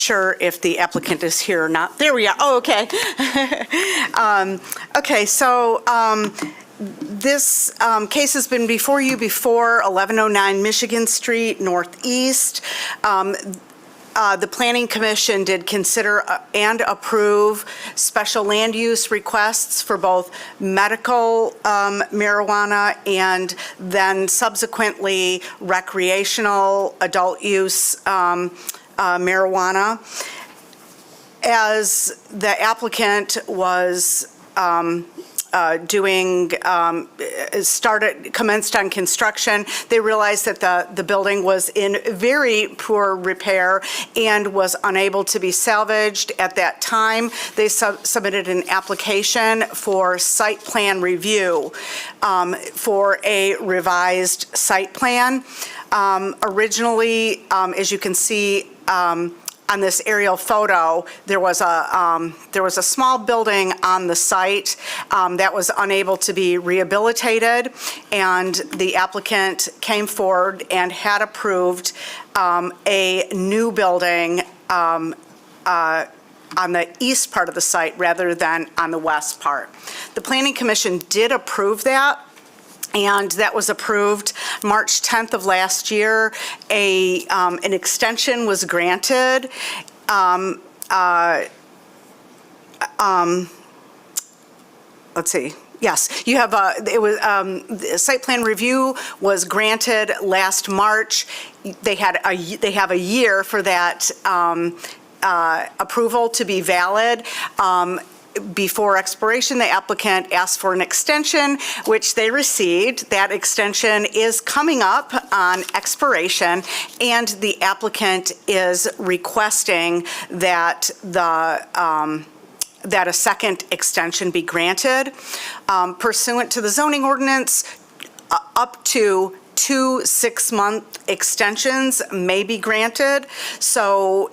sure if the applicant is here or not. There we are. Oh, okay. Okay, so this case has been before you before, 1109 Michigan Street, Northeast. The Planning Commission did consider and approve special land use requests for both medical marijuana and then subsequently recreational adult use marijuana. As the applicant was commenced on construction, they realized that the building was in very poor repair and was unable to be salvaged. At that time, they submitted an application for site plan review for a revised site plan. Originally, as you can see, on this aerial photo, there was a small building on the site that was unable to be rehabilitated, and the applicant came forward and had approved a new building on the east part of the site rather than on the west part. The Planning Commission did approve that, and that was approved March 10th of last year. An extension was granted. Let's see. Yes, you have site plan review was granted last March. They have a year for that approval to be valid. Before expiration, the applicant asked for an extension, which they received. That extension is coming up on expiration, and the applicant is requesting that that a second extension be granted. Pursuant to the zoning ordinance, up to 2 6-month extensions may be granted. So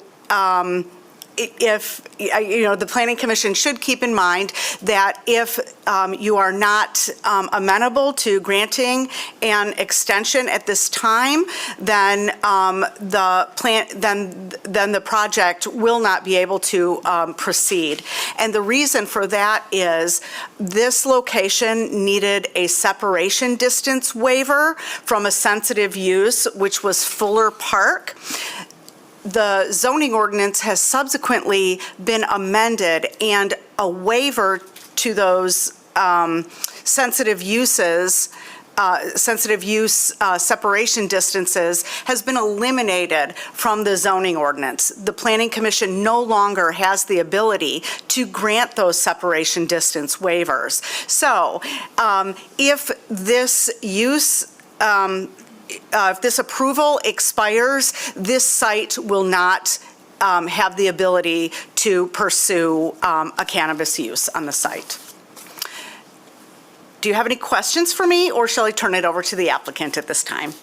if, the Planning Commission should keep in mind that if you are not amenable to granting an extension at this time, then the project will not be able to proceed. And the reason for that is this location needed a separation distance waiver from a sensitive use, which was Fuller Park. The zoning ordinance has subsequently been amended, and a waiver to those sensitive use separation distances has been eliminated from the zoning ordinance. The Planning Commission no longer has the ability to grant those separation distance waivers. So if this if this approval expires, this site will not have the ability to pursue a cannabis use on the site. Do you have any questions for me, or shall I turn it over to the applicant at this time?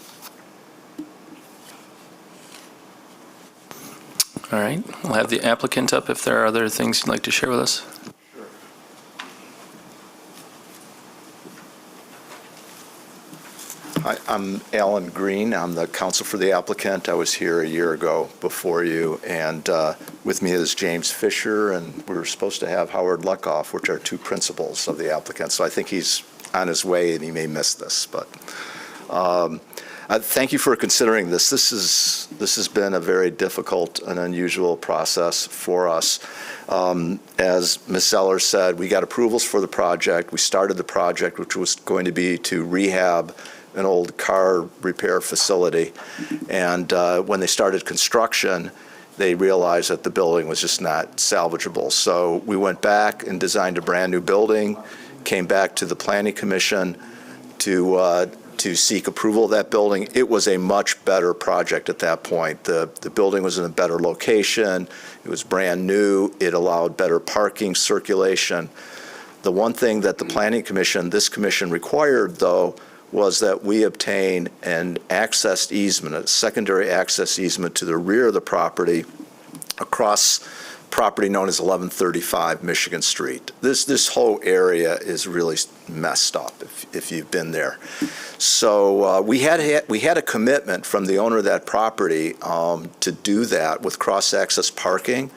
All right, we'll have the applicant up if there are other things you'd like to share with us. Hi, I'm Alan Green. I'm the counsel for the applicant. I was here a year ago before you, and with me is James Fisher, and we were supposed to have Howard Luckoff, which are two principals of the applicant. So I think he's on his way, and he may miss this. But thank you for considering this. This has been a very difficult and unusual process for us. As Ms. Zeller said, we got approvals for the project. We started the project, which was going to be to rehab an old car repair facility. And when they started construction, they realized that the building was just not salvageable. So we went back and designed a brand new building, came back to the Planning Commission to seek approval of that building. It was a much better project at that point. The building was in a better location. It was brand new. It allowed better parking circulation. The one thing that the Planning Commission, this commission required, though, was that we obtain an access easement, a secondary access easement to the rear of the property across property known as 1135 Michigan Street. This whole area is really messed up if you've been there. So we had a commitment from the owner of that property to do that with cross-access parking,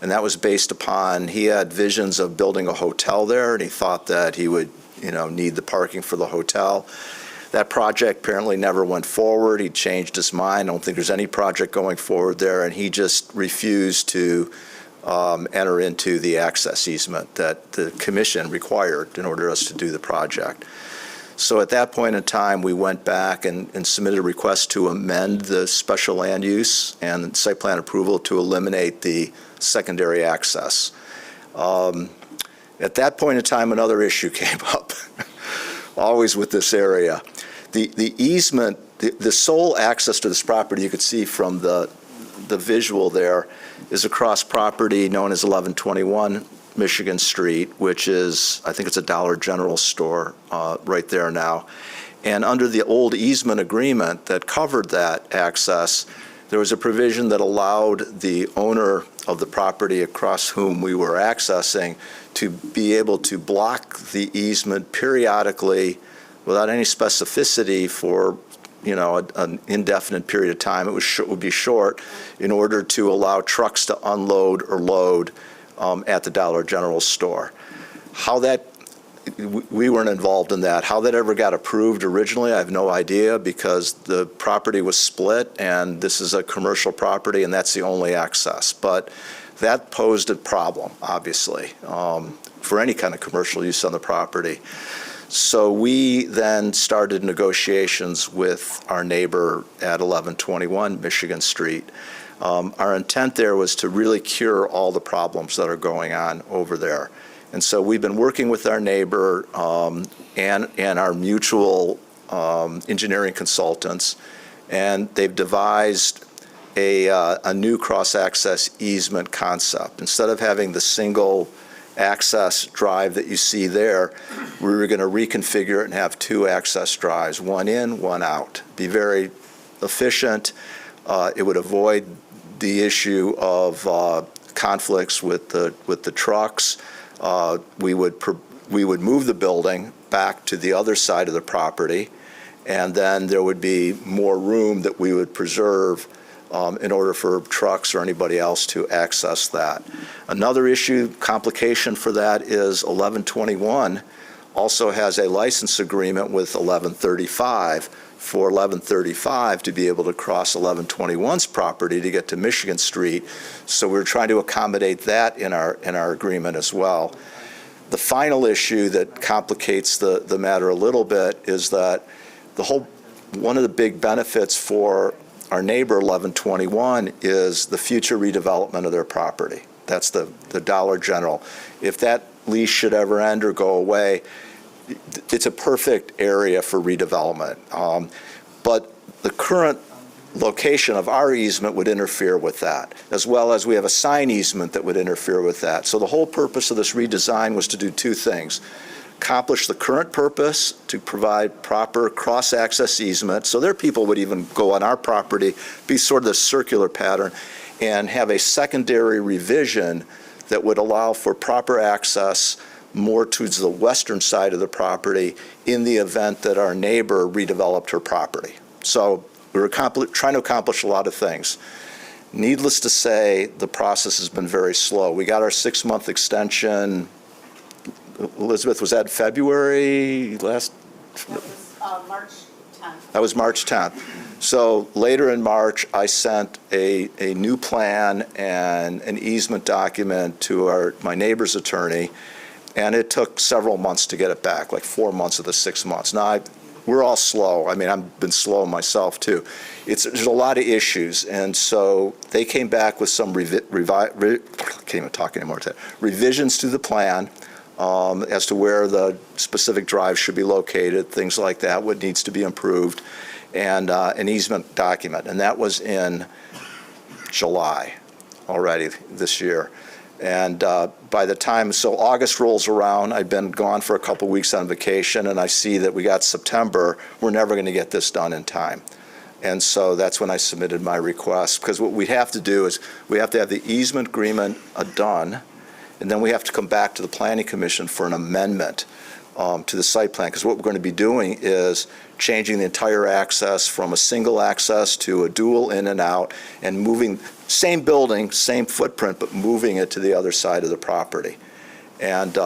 and that was based upon, he had visions of building a hotel there, and he thought that he would, need the parking for the hotel. That project apparently never went forward. He changed his mind. I don't think there's any project going forward there, and he just refused to enter into the access easement that the commission required in order for us to do the project. So at that point in time, we went back and submitted a request to amend the special land use and site plan approval to eliminate the secondary access. At that point in time, another issue came up, always with this area. The easement, the sole access to this property, you could see from the visual there, is across property known as 1121 Michigan Street, which is, I think it's a Dollar General store right there now. And under the old easement agreement that covered that access, there was a provision that allowed the owner of the property across whom we were accessing to be able to block the easement periodically without any specificity for an indefinite period of time. It would be short, in order to allow trucks to unload or load at the Dollar General store. We weren't involved in that. How that ever got approved originally, I have no idea, because the property was split, and this is a commercial property, and that's the only access. But that posed a problem, obviously, for any kind of commercial use on the property. So we then started negotiations with our neighbor at 1121 Michigan Street. Our intent there was to really cure all the problems that are going on over there. And so we've been working with our neighbor and our mutual engineering consultants, and they've devised a new cross-access easement concept. Instead of having the single access drive that you see there, we were going to reconfigure it and have two access drives, one in, one out. Be very efficient. It would avoid the issue of conflicts with the trucks. We would move the building back to the other side of the property, and then there would be more room that we would preserve in order for trucks or anybody else to access that. Another issue, complication for that is 1121 also has a license agreement with 1135 for 1135 to be able to cross 1121's property to get to Michigan Street. So we're trying to accommodate that in our agreement as well. The final issue that complicates the matter a little bit is that one of the big benefits for our neighbor 1121 is the future redevelopment of their property. That's the Dollar General. If that lease should ever end or go away, it's a perfect area for redevelopment. But the current location of our easement would interfere with that, as well as we have a sign easement that would interfere with that. So the whole purpose of this redesign was to do two things: accomplish the current purpose to provide proper cross-access easement, so their people would even go on our property, be sort of the circular pattern, and have a secondary revision that would allow for proper access more towards the western side of the property in the event that our neighbor redeveloped her property. So we were trying to accomplish a lot of things. Needless to say, the process has been very slow. We got our 6-month extension. Elizabeth, was that February last? That was March 10th. That was March 10th. So later in March, I sent a new plan and an easement document to my neighbor's attorney, and it took several months to get it back, like 4 months of the 6 months. Now, we're all slow. I mean, I've been slow myself, too. There's a lot of issues, and so they came back with some can't even talk anymore, revisions to the plan, as to where the specific drive should be located, things like that, what needs to be improved, and an easement document. And that was in July already this year. And by the time, so August rolls around, I've been gone for a couple weeks on vacation, and I see that we got September, we're never going to get this done in time. And so that's when I submitted my request, because what we have to do is we have to have the easement agreement done, and then we have to come back to the Planning Commission for an amendment to the site plan, because what we're going to be doing is changing the entire access from a single access to a dual in and out, and moving, same building, same footprint, but moving it to the other side of the property. And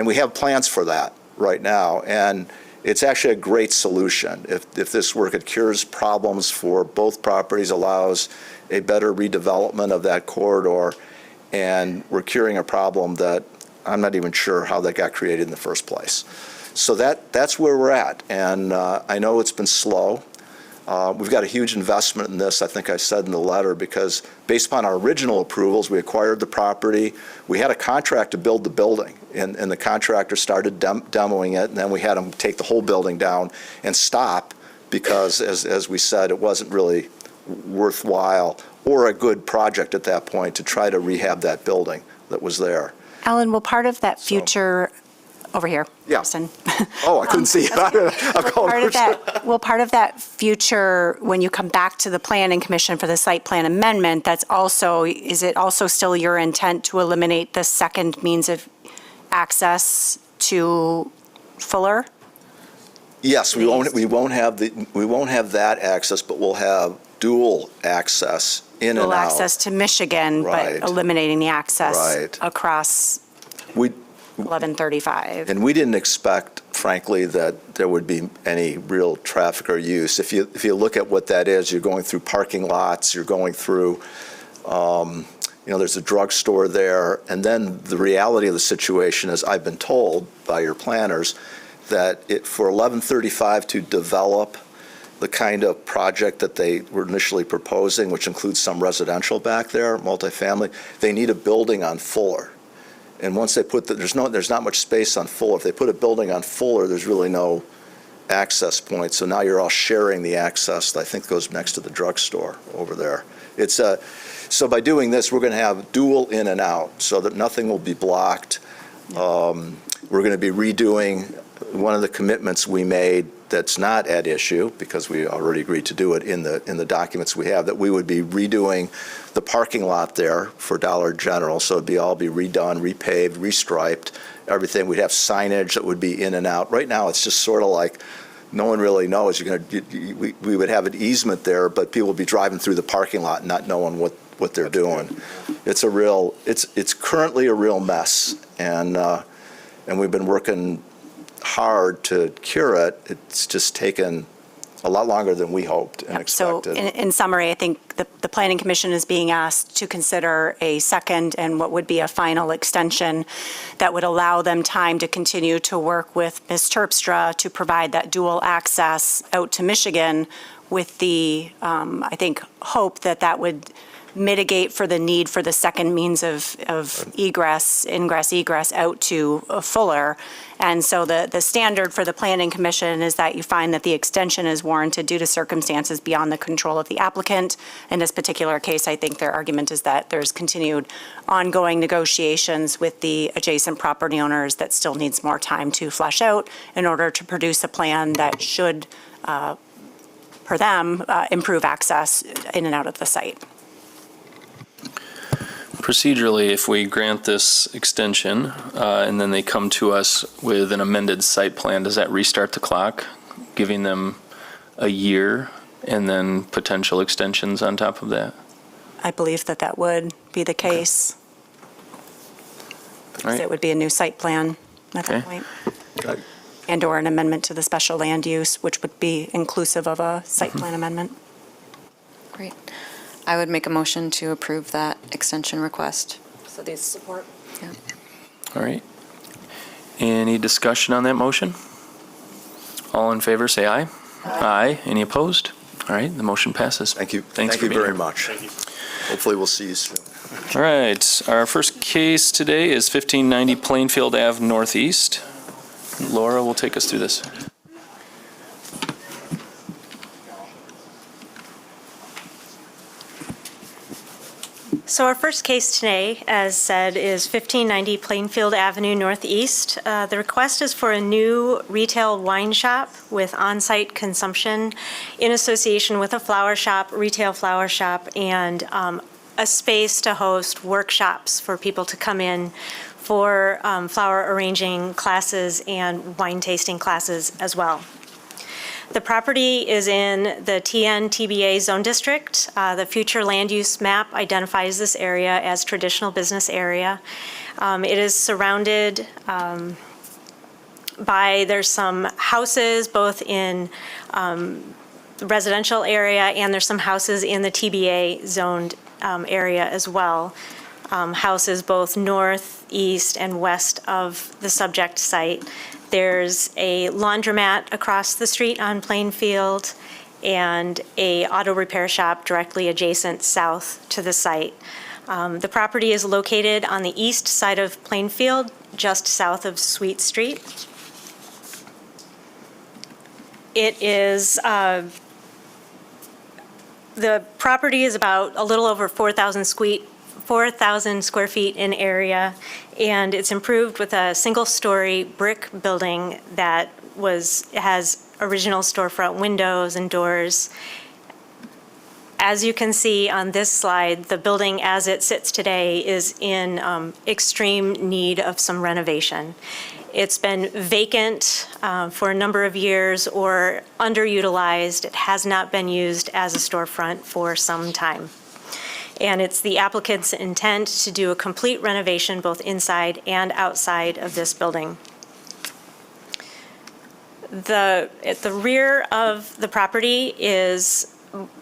we have plans for that right now, and it's actually a great solution. If this work, it cures problems for both properties, allows a better redevelopment of that corridor, and we're curing a problem that I'm not even sure how that got created in the first place. So that's where we're at, and I know it's been slow. We've got a huge investment in this, I think I said in the letter, because based upon our original approvals, we acquired the property. We had a contract to build the building, and the contractor started demoing it, and then we had them take the whole building down and stop because, as we said, it wasn't really worthwhile or a good project at that point to try to rehab that building that was there. Alan, will part of that future, over here, Yeah. Kristen. Oh, I couldn't see it. I'm calling Part of her. will part of that future, when you come back to the planning commission for the site plan amendment, is it also still your intent to eliminate the second means of access to Fuller? Yes, we won't have that access, but we'll have dual access in and out. Dual access to Michigan, Right. but eliminating the access Right. across We 1135. And we didn't expect, frankly, that there would be any real traffic or use. If you look at what that is, you're going through parking lots, you're going through, there's a drugstore there, and then the reality of the situation is, I've been told by your planners, that for 1135 to develop the kind of project that they were initially proposing, which includes some residential back there, multifamily, they need a building on Fuller. And once they put there's not much space on Fuller. If they put a building on Fuller, there's really no access point. So now you're all sharing the access that I think goes next to the drugstore over there. So by doing this, we're going to have dual in and out so that nothing will be blocked. We're going to be redoing one of the commitments we made that's not at issue, because we already agreed to do it in the documents we have, that we would be redoing the parking lot there for Dollar General. So it'd all be redone, repaved, restriped, everything. We'd have signage that would be in and out. Right now, it's just sort of like no one really knows. We would have an easement there, but people would be driving through the parking lot not knowing what they're doing. It's currently a real mess, and we've been working hard to cure it. It's just taken a lot longer than we hoped and expected. So in summary, I think the Planning Commission is being asked to consider a second and what would be a final extension that would allow them time to continue to work with Ms. Terpstra to provide that dual access out to Michigan, with the, I think, hope that would mitigate for the need for the second means of ingress, egress out to Fuller. And so the standard for the Planning Commission is that you find that the extension is warranted due to circumstances beyond the control of the applicant. In this particular case, I think their argument is that there's continued ongoing negotiations with the adjacent property owners that still needs more time to flesh out in order to produce a plan that should, per them, improve access in and out of the site. Procedurally, if we grant this extension and then they come to us with an amended site plan, does that restart the clock, giving them a year and then potential extensions on top of that? I believe that would be the case. All right. It would be a new site plan at that Okay. point. And/or an amendment to the special land use, which would be inclusive of a site plan amendment. Great. I would make a motion to approve that extension request. So these support? All right. Any discussion on that motion? All in favor, say aye. Aye. Any opposed? All right, the motion passes. Thank you. Thanks Thank for you being very here. much. Hopefully, we'll see you soon. All right, our first case today is 1590 Plainfield Ave Northeast. Laura will take us through this. So our first case today, as said, is 1590 Plainfield Avenue Northeast. The request is for a new retail wine shop with on-site consumption in association with a flower shop, retail flower shop, and a space to host workshops for people to come in for flower arranging classes and wine tasting classes as well. The property is in the TN TBA zone district. The future land use map identifies this area as traditional business area. It is surrounded there's some houses both in the residential area, and there's some houses in the TBA zoned area as well. Houses both north, east, and west of the subject site. There's a laundromat across the street on Plainfield and a auto repair shop directly adjacent south to the site. The property is located on the east side of Plainfield, just south of Sweet Street. It is, the property is about a little over 4,000 square feet in area, and it's improved with a single-story brick building that has original storefront windows and doors. As you can see on this slide, the building as it sits today is in extreme need of some renovation. It's been vacant for a number of years or underutilized. It has not been used as a storefront for some time. And it's the applicant's intent to do a complete renovation both inside and outside of this building. At the rear of the property is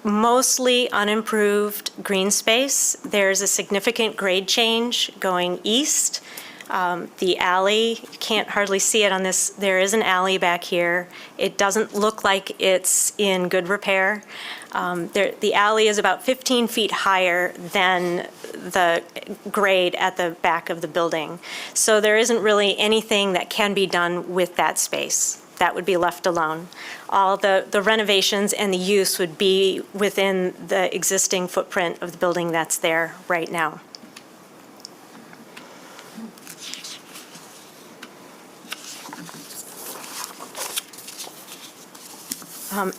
mostly unimproved green space. There's a significant grade change going east. The alley, you can't hardly see it on this, there is an alley back here. It doesn't look like it's in good repair. The alley is about 15 feet higher than the grade at the back of the building. So there isn't really anything that can be done with that space. That would be left alone. All the renovations and the use would be within the existing footprint of the building that's there right now.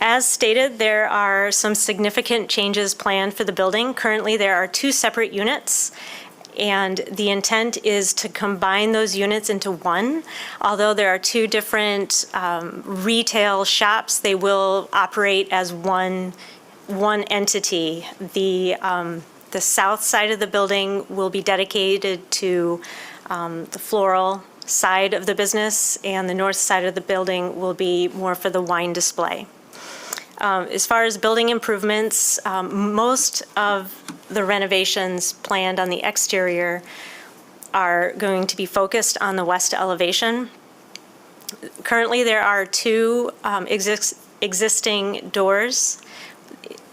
As stated, there are some significant changes planned for the building. Currently, there are 2 separate units, and the intent is to combine those units into one. Although there are 2 different retail shops, they will operate as one entity. The south side of the building will be dedicated to the floral side of the business, and the north side of the building will be more for the wine display. As far as building improvements, most of the renovations planned on the exterior are going to be focused on the west elevation. Currently, there are 2 existing doors.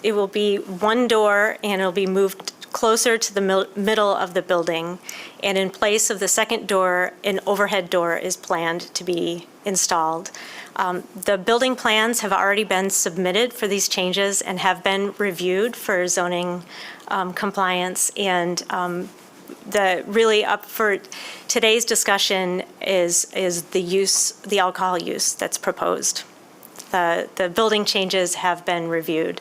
It will be one door, and it'll be moved closer to the middle of the building. And in place of the second door, an overhead door is planned to be installed. The building plans have already been submitted for these changes and have been reviewed for zoning compliance. And really up for today's discussion is the alcohol use that's proposed. The building changes have been reviewed.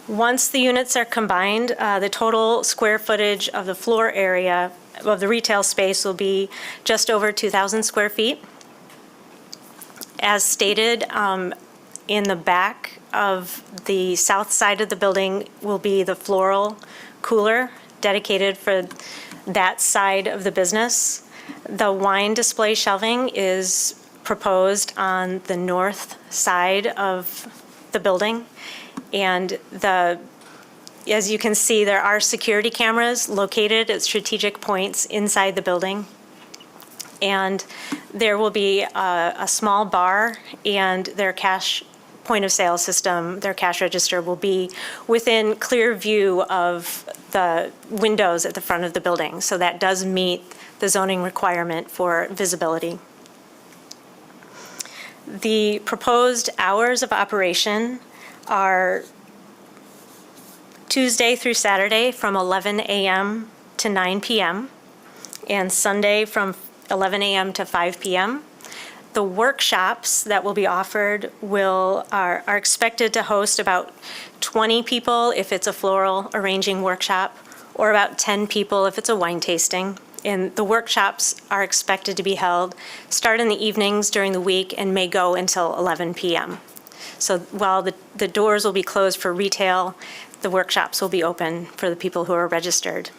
Once the units are combined, the total square footage of the floor area of the retail space will be just over 2,000 square feet. As stated, in the back of the south side of the building will be the floral cooler dedicated for that side of the business. The wine display shelving is proposed on the north side of the building. And as you can see, there are security cameras located at strategic points inside the building. And there will be a small bar, and their cash point of sale system, their cash register will be within clear view of the windows at the front of the building. So that does meet the zoning requirement for visibility. The proposed hours of operation are Tuesday through Saturday from 11 a.m. to 9 p.m. and Sunday from 11 a.m. to 5 p.m. The workshops that will be offered are expected to host about 20 people if it's a floral arranging workshop, or about 10 people if it's a wine tasting. And the workshops are expected to be held, start in the evenings during the week, and may go until 11 p.m. So while the doors will be closed for retail, the workshops will be open for the people who are registered.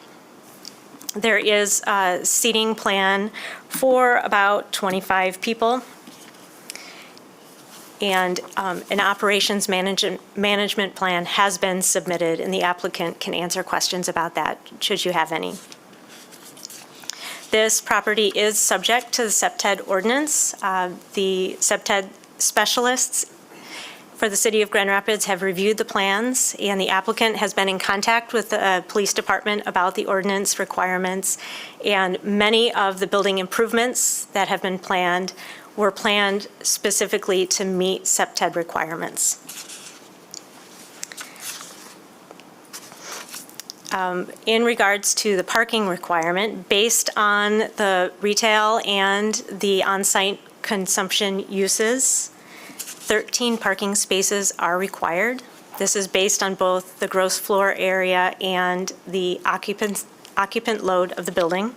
There is a seating plan for about 25 people. And an operations management plan has been submitted, and the applicant can answer questions about that, should you have any. This property is subject to the SEPTED ordinance. The SEPTED specialists for the City of Grand Rapids have reviewed the plans, and the applicant has been in contact with the police department about the ordinance requirements, and many of the building improvements that have been planned were planned specifically to meet SEPTED requirements. In regards to the parking requirement, based on the retail and the on-site consumption uses, 13 parking spaces are required. This is based on both the gross floor area and the occupant load of the building.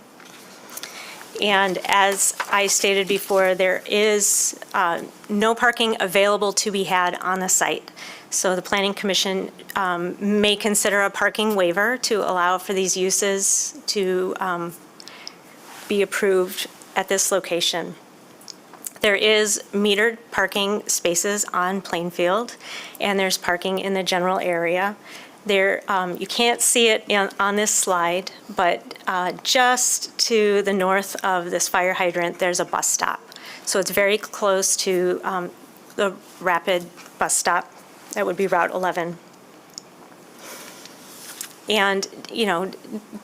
And as I stated before, there is no parking available to be had on the site. So the Planning Commission may consider a parking waiver to allow for these uses to be approved at this location. There is metered parking spaces on Plainfield, and there's parking in the general area. There, you can't see it on this slide, but just to the north of this fire hydrant, there's a bus stop. So it's very close to the rapid bus stop. That would be Route 11. And, you know,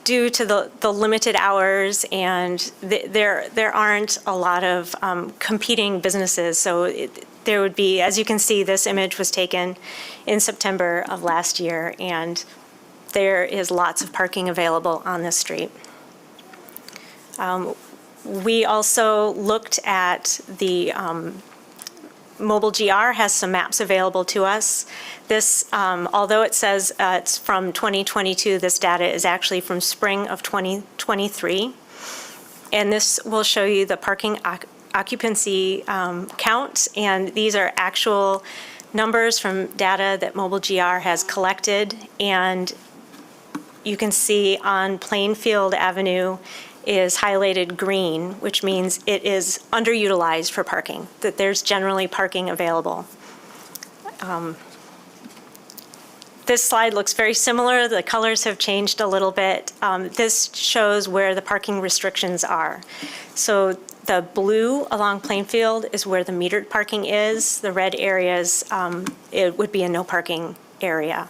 due to the limited hours and there aren't a lot of competing businesses. So there would be, as you can see, this image was taken in September of last year, and there is lots of parking available on this street. We also looked at the Mobile GR has some maps available to us. This, although it says it's from 2022, this data is actually from spring of 2023. And this will show you the parking occupancy count, and these are actual numbers from data that Mobile GR has collected. And you can see on Plainfield Avenue is highlighted green, which means it is underutilized for parking, that there's generally parking available. This slide looks very similar. The colors have changed a little bit. This shows where the parking restrictions are. So the blue along Plainfield is where the metered parking is. The red areas, it would be a no parking area.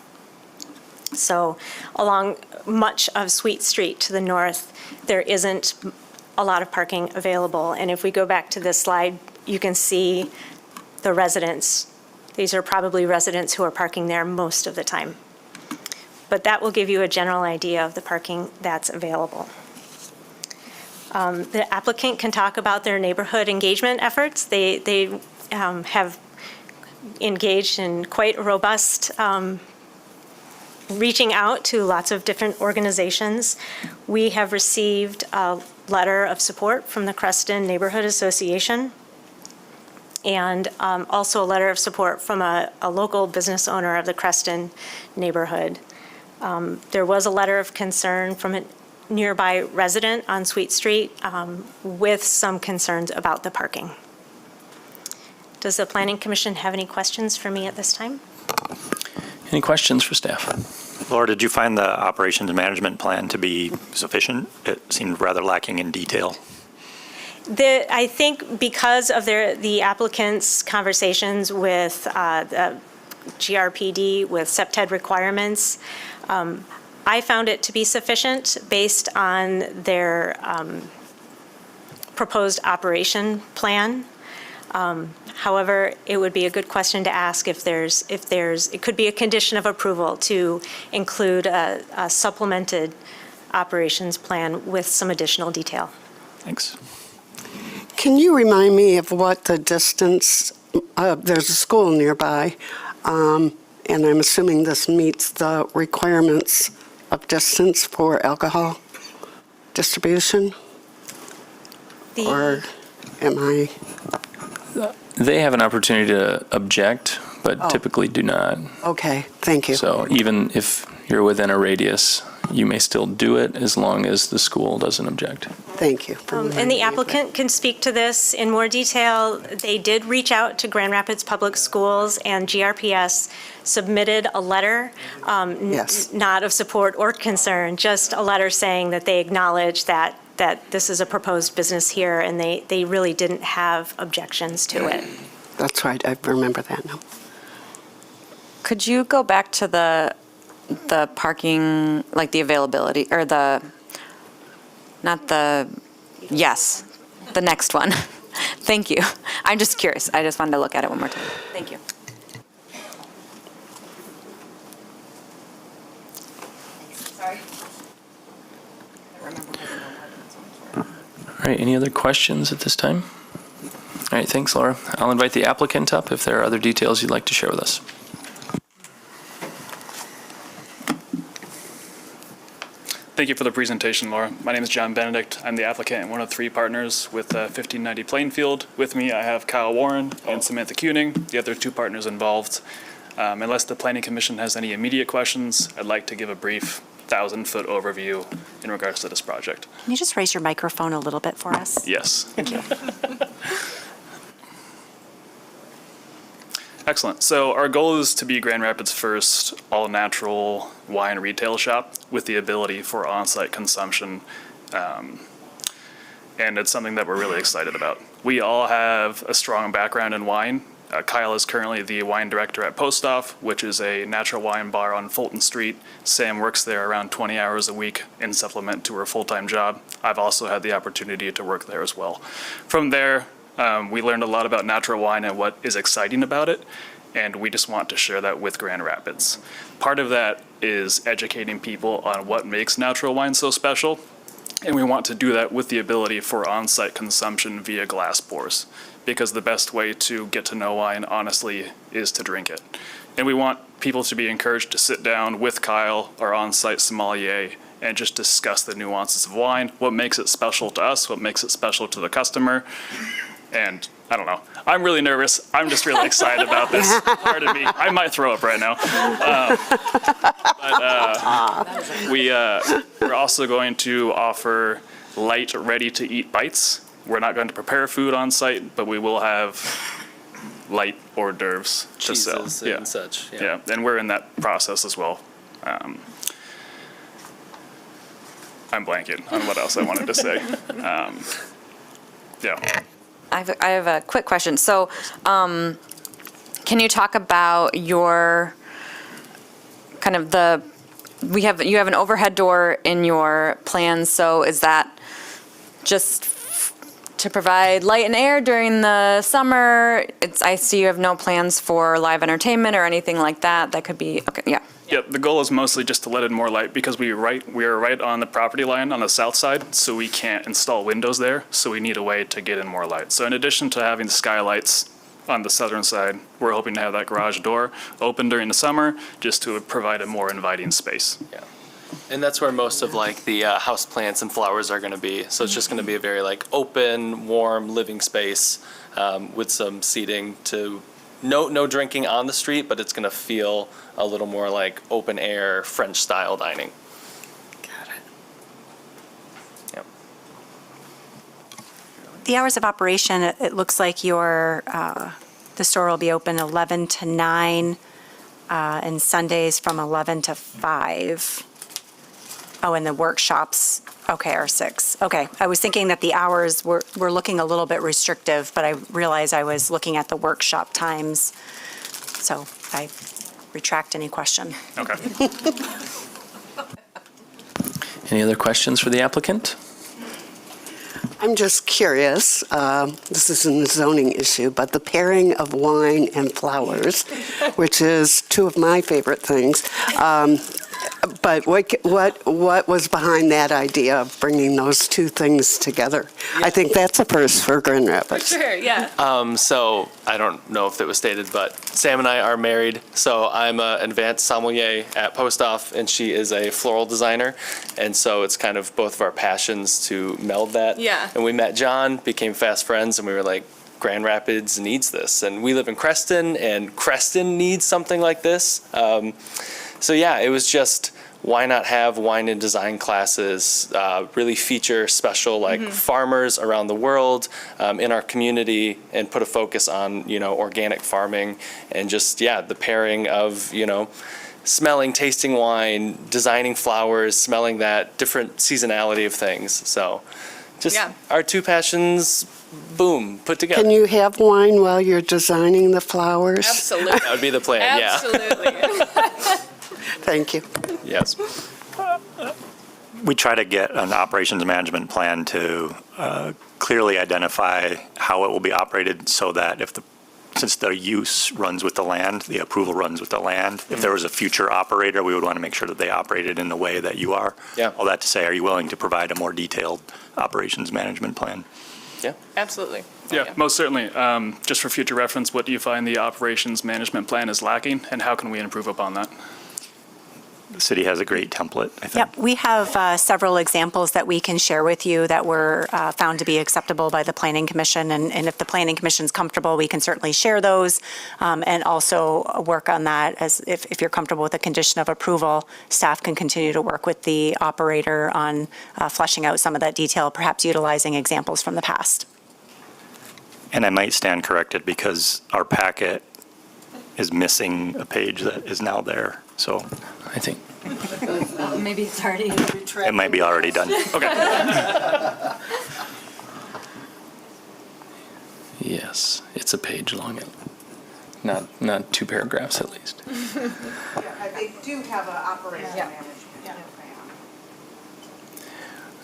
So along much of Sweet Street to the north, there isn't a lot of parking available. And if we go back to this slide, you can see the residents. These are probably residents who are parking there most of the time. But that will give you a general idea of the parking that's available. The applicant can talk about their neighborhood engagement efforts. They have engaged in quite a robust reaching out to lots of different organizations. We have received a letter of support from the Creston Neighborhood Association, and also a letter of support from a local business owner of the Creston neighborhood. There was a letter of concern from a nearby resident on Sweet Street with some concerns about the parking. Does the Planning Commission have any questions for me at this time? Any questions for staff? Laura, did you find the operations management plan to be sufficient? It seemed rather lacking in detail. I think because of the applicant's conversations with the GRPD, with SEPTED requirements, I found it to be sufficient based on their proposed operation plan. However, it would be a good question to ask if it could be a condition of approval to include a supplemented operations plan with some additional detail. Thanks. Can you remind me of what the distance, there's a school nearby, and I'm assuming this meets the requirements of distance for alcohol distribution? Or am I? They have an opportunity to object, but Oh. typically do not. Okay, thank you. So even if you're within a radius, you may still do it as long as the school doesn't object. Thank you. for And reminding the me of that. applicant can speak to this in more detail. They did reach out to Grand Rapids Public Schools, and GRPS submitted a letter, Yes. not of support or concern, just a letter saying that they acknowledge that this is a proposed business here, and they really didn't have objections to it. That's right, I remember that now. Could you go back to the parking, like the availability, or the next one? Thank you. I'm just curious. I just wanted to look at it one more time. Thank you. Sorry. All right, any other questions at this time? All right, thanks, Laura. I'll invite the applicant up if there are other details you'd like to share with us. Thank you for the presentation, Laura. My name is John Benedict. I'm the applicant and one of 3 partners with 1590 Plainfield. With me, I have Kyle Warren and Samantha Kuning, the other 2 partners involved. Unless the Planning Commission has any immediate questions, I'd like to give a brief 1,000-foot overview in regards to this project. Can you just raise your microphone a little bit for us? Yes. Thank you. Excellent. So our goal is to be Grand Rapids' first all-natural wine retail shop with the ability for on-site consumption, and it's something that we're really excited about. We all have a strong background in wine. Kyle is currently the wine director at Post Off, which is a natural wine bar on Fulton Street. Sam works there around 20 hours a week in supplement to her full-time job. I've also had the opportunity to work there as well. From there, we learned a lot about natural wine and what is exciting about it, and we just want to share that with Grand Rapids. Part of that is educating people on what makes natural wine so special, and we want to do that with the ability for on-site consumption via glass pours, because the best way to get to know wine, honestly, is to drink it. And we want people to be encouraged to sit down with Kyle, our on-site sommelier, and just discuss the nuances of wine, what makes it special to us, what makes it special to the customer. And I don't know, I'm really nervous. I'm just really excited about this. Pardon me, I might throw up right now. We're also going to offer light, ready-to-eat bites. We're not going to prepare food on site, but we will have light hors d'oeuvres to sell. Cheeses Yeah. and such. Yeah, and we're in that process as well. I'm blanking on what else I wanted to say. Yeah. I have a quick question. So, can you talk about your kind of you have an overhead door in your plans, so is that just to provide light and air during the summer? I see you have no plans for live entertainment or anything like that. That could be, okay, yeah. Yep, the goal is mostly just to let in more light because we are right on the property line on the south side, so we can't install windows there, so we need a way to get in more light. So in addition to having the skylights on the southern side, we're hoping to have that garage door open during the summer just to provide a more inviting space. Yeah. And that's where most of like the house plants and flowers are going to be. So it's just going to be a very like open, warm living space with some seating to no drinking on the street, but it's going to feel a little more like open air French style dining. Got it. Yep. The hours of operation, it looks like the store will be open 11 to 9, and Sundays from 11 to 5. Oh, and the workshops, okay, are 6. Okay, I was thinking that the hours were looking a little bit restrictive, but I realized I was looking at the workshop times. So I retract any question. Okay. Any other questions for the applicant? I'm just curious, this isn't a zoning issue, but the pairing of wine and flowers, which is 2 of my favorite things, But what was behind that idea of bringing those two things together? I think that's a first for Grand Rapids. So I don't know if it was stated, but Sam and I are married. So I'm an advanced sommelier at Post Off, and she is a floral designer. And so it's kind of both of our passions to meld that. Yeah. And we met John, became fast friends, and we were like, Grand Rapids needs this. And we live in Creston, and Creston needs something like this. So yeah, it was just, why not have wine and design classes, really feature special farmers around the world in our community, and put a focus on, organic farming, and just, the pairing of, smelling, tasting wine, designing flowers, smelling that, different seasonality of things. So just our two passions, boom, put together. Can you have wine while you're designing the flowers? Absolutely. That would be the plan, yeah. Absolutely. Thank you. Yes. We try to get an operations management plan to clearly identify how it will be operated, so that since the use runs with the land, the approval runs with the land, if there was a future operator, we would want to make sure that they operated in the way that you are. Yeah. All that to say, are you willing to provide a more detailed operations management plan? Yeah. Absolutely. Yeah, most certainly. Just for future reference, what do you find the operations management plan is lacking, and how can we improve upon that? The city has a great template, I think. Yep, we have several examples that we can share with you that were found to be acceptable by the Planning Commission, and if the Planning Commission's comfortable, we can certainly share those, and also work on that. As if you're comfortable with the condition of approval, staff can continue to work with the operator on fleshing out some of that detail, perhaps utilizing examples from the past. And I might stand corrected, because our packet is missing a page that is now there, so I think. Maybe it's already. it might be already done. Okay. Yes, it's a page long. Not 2 paragraphs at least. They do have an operating management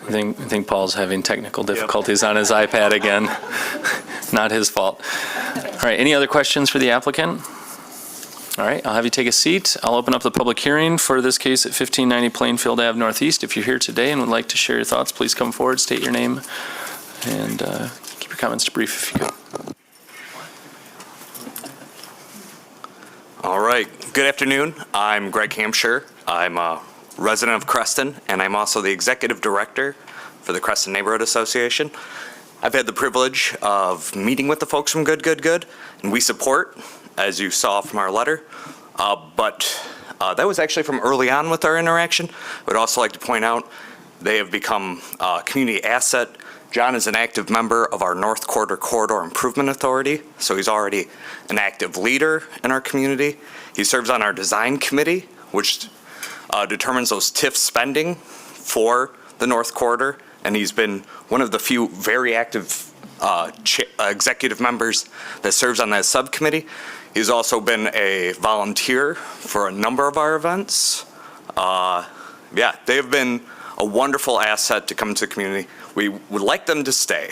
I think Paul's having technical difficulties on his iPad again. Not his fault. All right, any other questions for the applicant? All right, I'll have you take a seat. I'll open up the public hearing for this case at 1590 Plainfield Ave Northeast. If you're here today and would like to share your thoughts, please come forward, state your name, and keep your comments brief if you could. All right. Good afternoon. I'm Greg Hampshire. I'm a resident of Creston, and I'm also the executive director for the Creston Neighborhood Association. I've had the privilege of meeting with the folks from Good, and we support, as you saw from our letter. But that was actually from early on with our interaction. I would also like to point out they have become a community asset. John is an active member of our North Quarter Corridor Improvement Authority, so he's already an active leader in our community. He serves on our design committee, which determines those TIF spending for the North Quarter, and he's been one of the few very active executive members that serves on that subcommittee. He's also been a volunteer for a number of our events. They've been a wonderful asset to come to the community. We would like them to stay.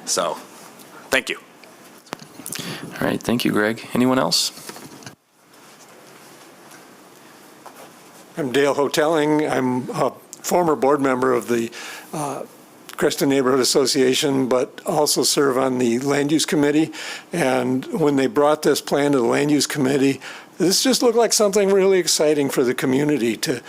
So, thank you. All right, thank you, Greg. Anyone else? I'm Dale Hotelling. I'm a former board member of the Creston Neighborhood Association, but also serve on the Land Use Committee. And when they brought this plan to the Land Use Committee, this just looked like something really exciting for the community to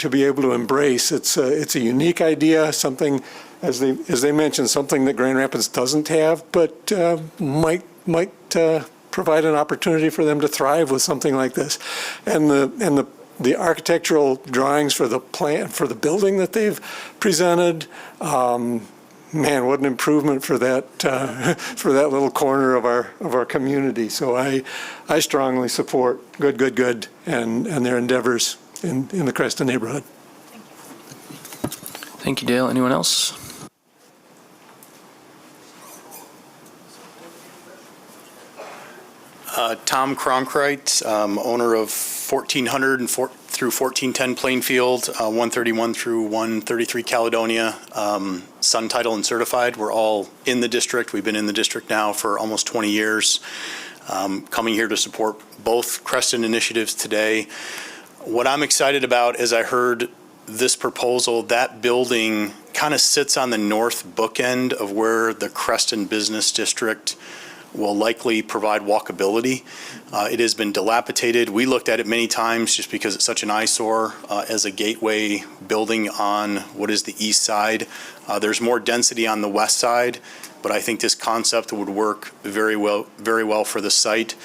be able to embrace. It's a unique idea, something, as they mentioned, something that Grand Rapids doesn't have, but might provide an opportunity for them to thrive with something like this. And the architectural drawings for the plan, for the building that they've presented, man, what an improvement for that little corner of our community. So I strongly support Good, and their endeavors in the Creston neighborhood. Thank you, Dale. Anyone else? Tom Cronkrite, owner of 1400 through 1410 Plainfield, 131 through 133 Caledonia, Sun Title and certified. We're all in the district. We've been in the district now for almost 20 years. Coming here to support both Creston initiatives today. What I'm excited about is I heard this proposal, that building kind of sits on the north bookend of where the Creston Business District will likely provide walkability. It has been dilapidated. We looked at it many times just because it's such an eyesore as a gateway building on what is the east side. There's more density on the west side, but I think this concept would work very well for the site.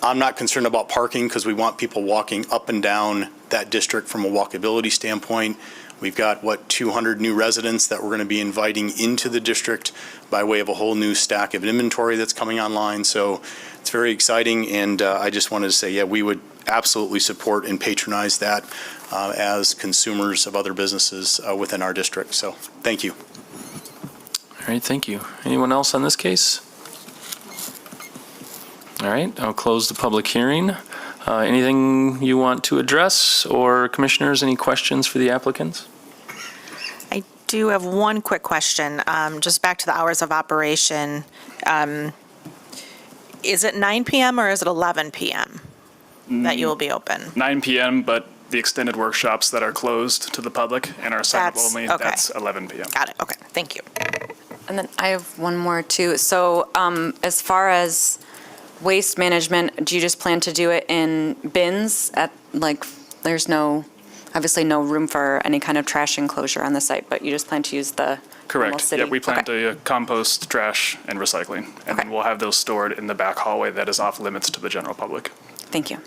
I'm not concerned about parking because we want people walking up and down that district from a walkability standpoint. We've got, 200 new residents that we're going to be inviting into the district by way of a whole new stack of inventory that's coming online. So it's very exciting, and I just wanted to say, yeah, we would absolutely support and patronize that as consumers of other businesses within our district. So thank you. All right, thank you. Anyone else on this case? All right, I'll close the public hearing. Anything you want to address, or commissioners, any questions for the applicants? I do have one quick question, just back to the hours of operation. Is it 9 PM or is it 11 PM that you will be open? 9 PM, but the extended workshops that are closed to the public and are signed up That's- only, okay. that's 11 PM. Got it, okay, thank you. And then I have one more too. So as far as waste management, do you just plan to do it in bins at, like, there's obviously no room for any kind of trash enclosure on the site, but you just plan to use the normal Correct. city? Yeah, we plan Okay. to compost, trash, and recycling. And then Okay. we'll have those stored in the back hallway that is off limits to the general public. Thank you.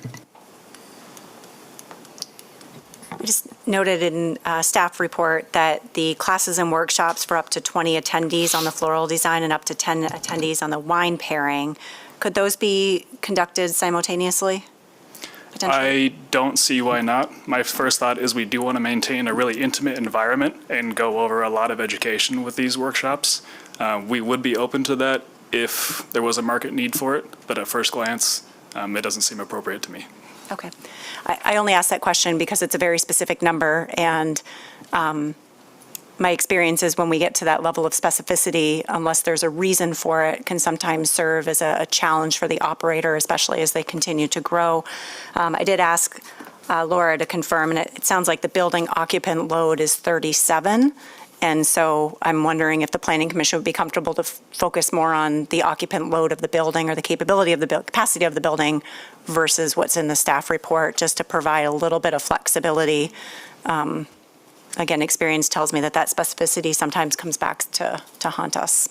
We just noted in staff report that the classes and workshops for up to 20 attendees on the floral design and up to 10 attendees on the wine pairing, could those be conducted simultaneously? Potentially? I don't see why not. My first thought is we do want to maintain a really intimate environment and go over a lot of education with these workshops. We would be open to that if there was a market need for it, but at first glance, it doesn't seem appropriate to me. Okay. I only asked that question because it's a very specific number, and my experience is when we get to that level of specificity, unless there's a reason for it, can sometimes serve as a challenge for the operator, especially as they continue to grow. I did ask Laura to confirm, and it sounds like the building occupant load is 37. And so I'm wondering if the Planning Commission would be comfortable to focus more on the occupant load of the building or the capability of the capacity of the building versus what's in the staff report, just to provide a little bit of flexibility. Again, experience tells me that specificity sometimes comes back to haunt us.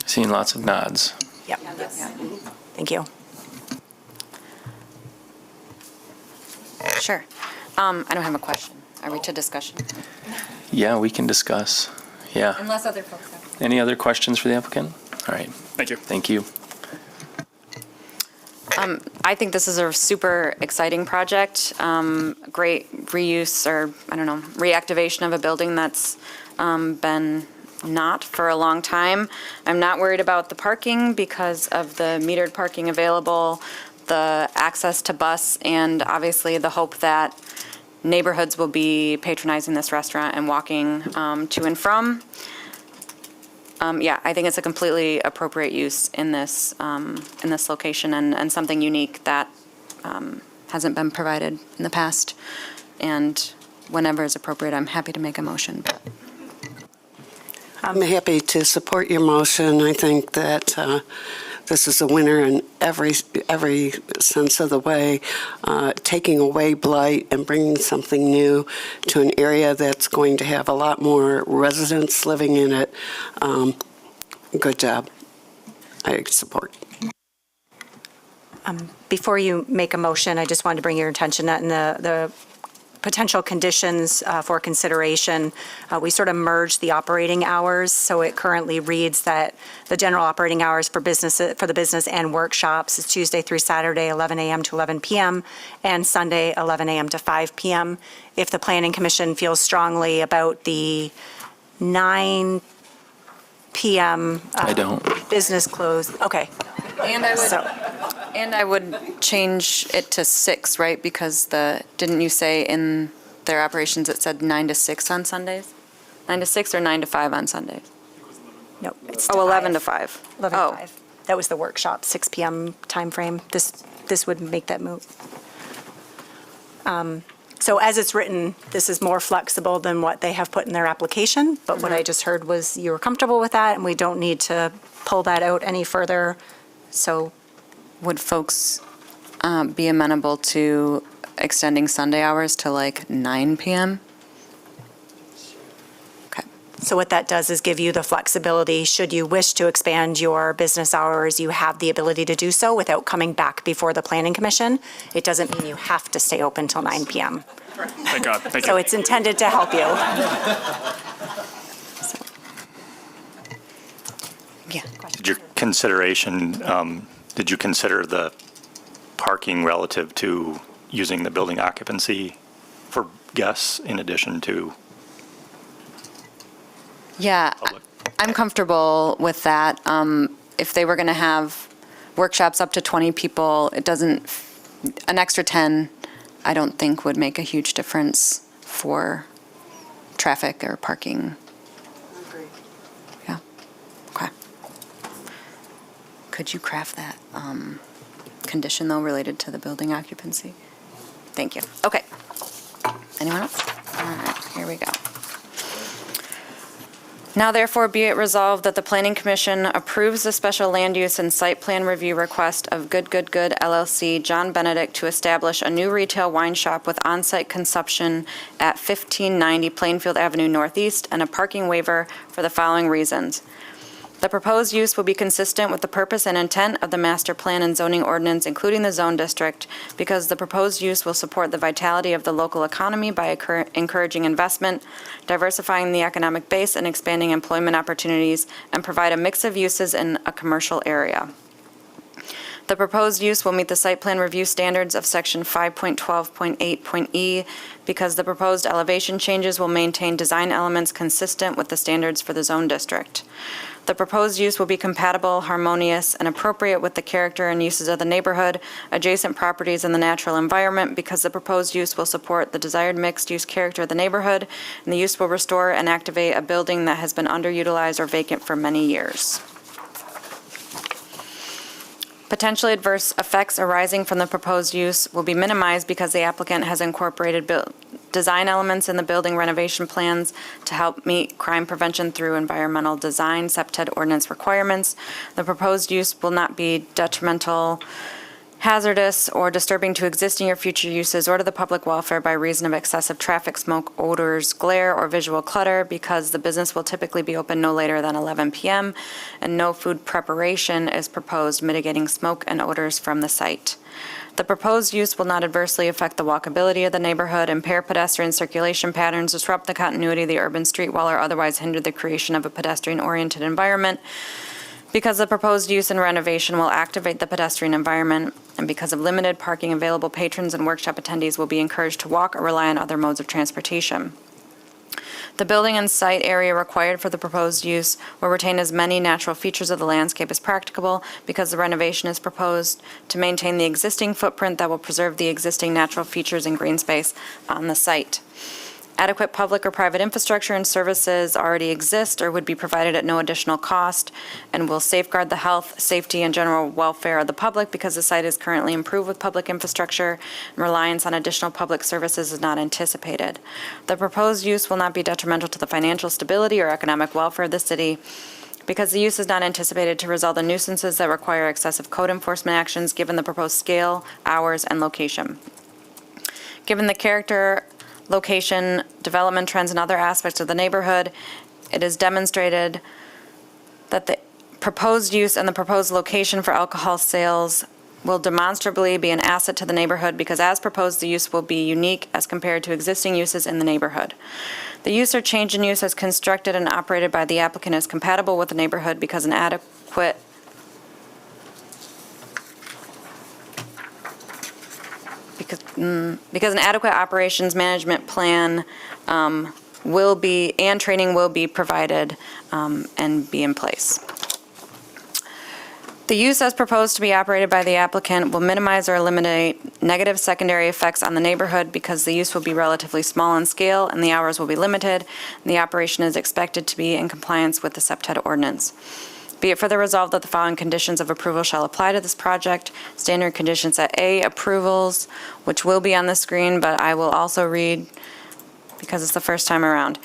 Seeing lots of nods. Yep. Thank you. Sure. I don't have a question. Are we to discussion? Yeah, we can discuss. Yeah. Unless other folks have. Any other questions for the applicant? All right. Thank you. Thank you. I think this is a super exciting project. Great reuse, or I don't know, reactivation of a building that's been not for a long time. I'm not worried about the parking because of the metered parking available, the access to bus, and obviously the hope that neighborhoods will be patronizing this restaurant and walking to and from. Yeah, I think it's a completely appropriate use in this location, and something unique that hasn't been provided in the past. And whenever is appropriate, I'm happy to make a motion. I'm happy to support your motion. I think that this is a winner in every sense of the way, taking away blight and bringing something new to an area that's going to have a lot more residents living in it. Good job. I support. Before you make a motion, I just wanted to bring your attention that in the potential conditions for consideration, we sort of merged the operating hours. So it currently reads that the general operating hours for the business and workshops is Tuesday through Saturday, 11 a.m. to 11 p.m., and Sunday, 11 a.m. to 5 p.m. If the Planning Commission feels strongly about the 9 p.m. I don't. business close, okay. And I would change it to 6, right? Because didn't you say in their operations it said 9 to 6 on Sundays? 9 to 6 or 9 to 5 on Sundays? No, it's Oh, 11 to 5. 11 Oh. to 5. That was the workshop, 6 PM timeframe. This would make that moot. So as it's written, this is more flexible than what they have put in their application, but what I just heard was you were comfortable with that, and we don't need to pull that out any further. So Would folks be amenable to extending Sunday hours to like 9 PM? So what that does is give you the flexibility, should you wish to expand your business hours, you have the ability to do so without coming back before the Planning Commission. It doesn't mean you have to stay open till 9 PM. Thank God, thank So you. it's intended to help you. Yeah. Did your consideration, did you consider the parking relative to using the building occupancy for guests in addition to Yeah, public? I'm comfortable with that. If they were going to have workshops up to 20 people, an extra 10, I don't think would make a huge difference for traffic or parking. Yeah, okay. Could you craft that condition, though, related to the building occupancy? Thank you. Okay. Anyone else? All right, here we go. Now therefore be it resolved that the Planning Commission approves the special land use and site plan review request of Good Good Good LLC, John Benedict, to establish a new retail wine shop with on-site consumption at 1590 Plainfield Avenue Northeast and a parking waiver for the following reasons. The proposed use will be consistent with the purpose and intent of the master plan and zoning ordinance, including the zone district, because the proposed use will support the vitality of the local economy by encouraging investment, diversifying the economic base, and expanding employment opportunities, and provide a mix of uses in a commercial area. The proposed use will meet the site plan review standards of Section 5.12.8.e because the proposed elevation changes will maintain design elements consistent with the standards for the zone district. The proposed use will be compatible, harmonious, and appropriate with the character and uses of the neighborhood, adjacent properties, and the natural environment because the proposed use will support the desired mixed-use character of the neighborhood, and the use will restore and activate a building that has been underutilized or vacant for many years. Potentially adverse effects arising from the proposed use will be minimized because the applicant has incorporated design elements in the building renovation plans to help meet crime prevention through environmental design, SEPTED ordinance requirements. The proposed use will not be detrimental, hazardous, or disturbing to existing or future uses or to the public welfare by reason of excessive traffic, smoke, odors, glare, or visual clutter because the business will typically be open no later than 11 p.m. and no food preparation is proposed mitigating smoke and odors from the site. The proposed use will not adversely affect the walkability of the neighborhood, impair pedestrian circulation patterns, disrupt the continuity of the urban street wall, or otherwise hinder the creation of a pedestrian-oriented environment because the proposed use and renovation will activate the pedestrian environment, and because of limited parking available, patrons and workshop attendees will be encouraged to walk or rely on other modes of transportation. The building and site area required for the proposed use will retain as many natural features of the landscape as practicable because the renovation is proposed to maintain the existing footprint that will preserve the existing natural features and green space on the site. Adequate public or private infrastructure and services already exist or would be provided at no additional cost and will safeguard the health, safety, and general welfare of the public because the site is currently improved with public infrastructure and reliance on additional public services is not anticipated. The proposed use will not be detrimental to the financial stability or economic welfare of the city because the use is not anticipated to result in nuisances that require excessive code enforcement actions given the proposed scale, hours, and location. Given the character, location, development trends, and other aspects of the neighborhood, it is demonstrated that the proposed use and the proposed location for alcohol sales will demonstrably be an asset to the neighborhood because as proposed, the use will be unique as compared to existing uses in the neighborhood. The use or change in use as constructed and operated by the applicant is compatible with the neighborhood because an adequate because an adequate operations management plan will be, and training will be provided and be in place. The use as proposed to be operated by the applicant will minimize or eliminate negative secondary effects on the neighborhood because the use will be relatively small in scale and the hours will be limited, and the operation is expected to be in compliance with the SEPTED ordinance. Be it further resolved that the following conditions of approval shall apply to this project. Standard conditions at A, approvals, which will be on the screen, but I will also read because it's the first time around.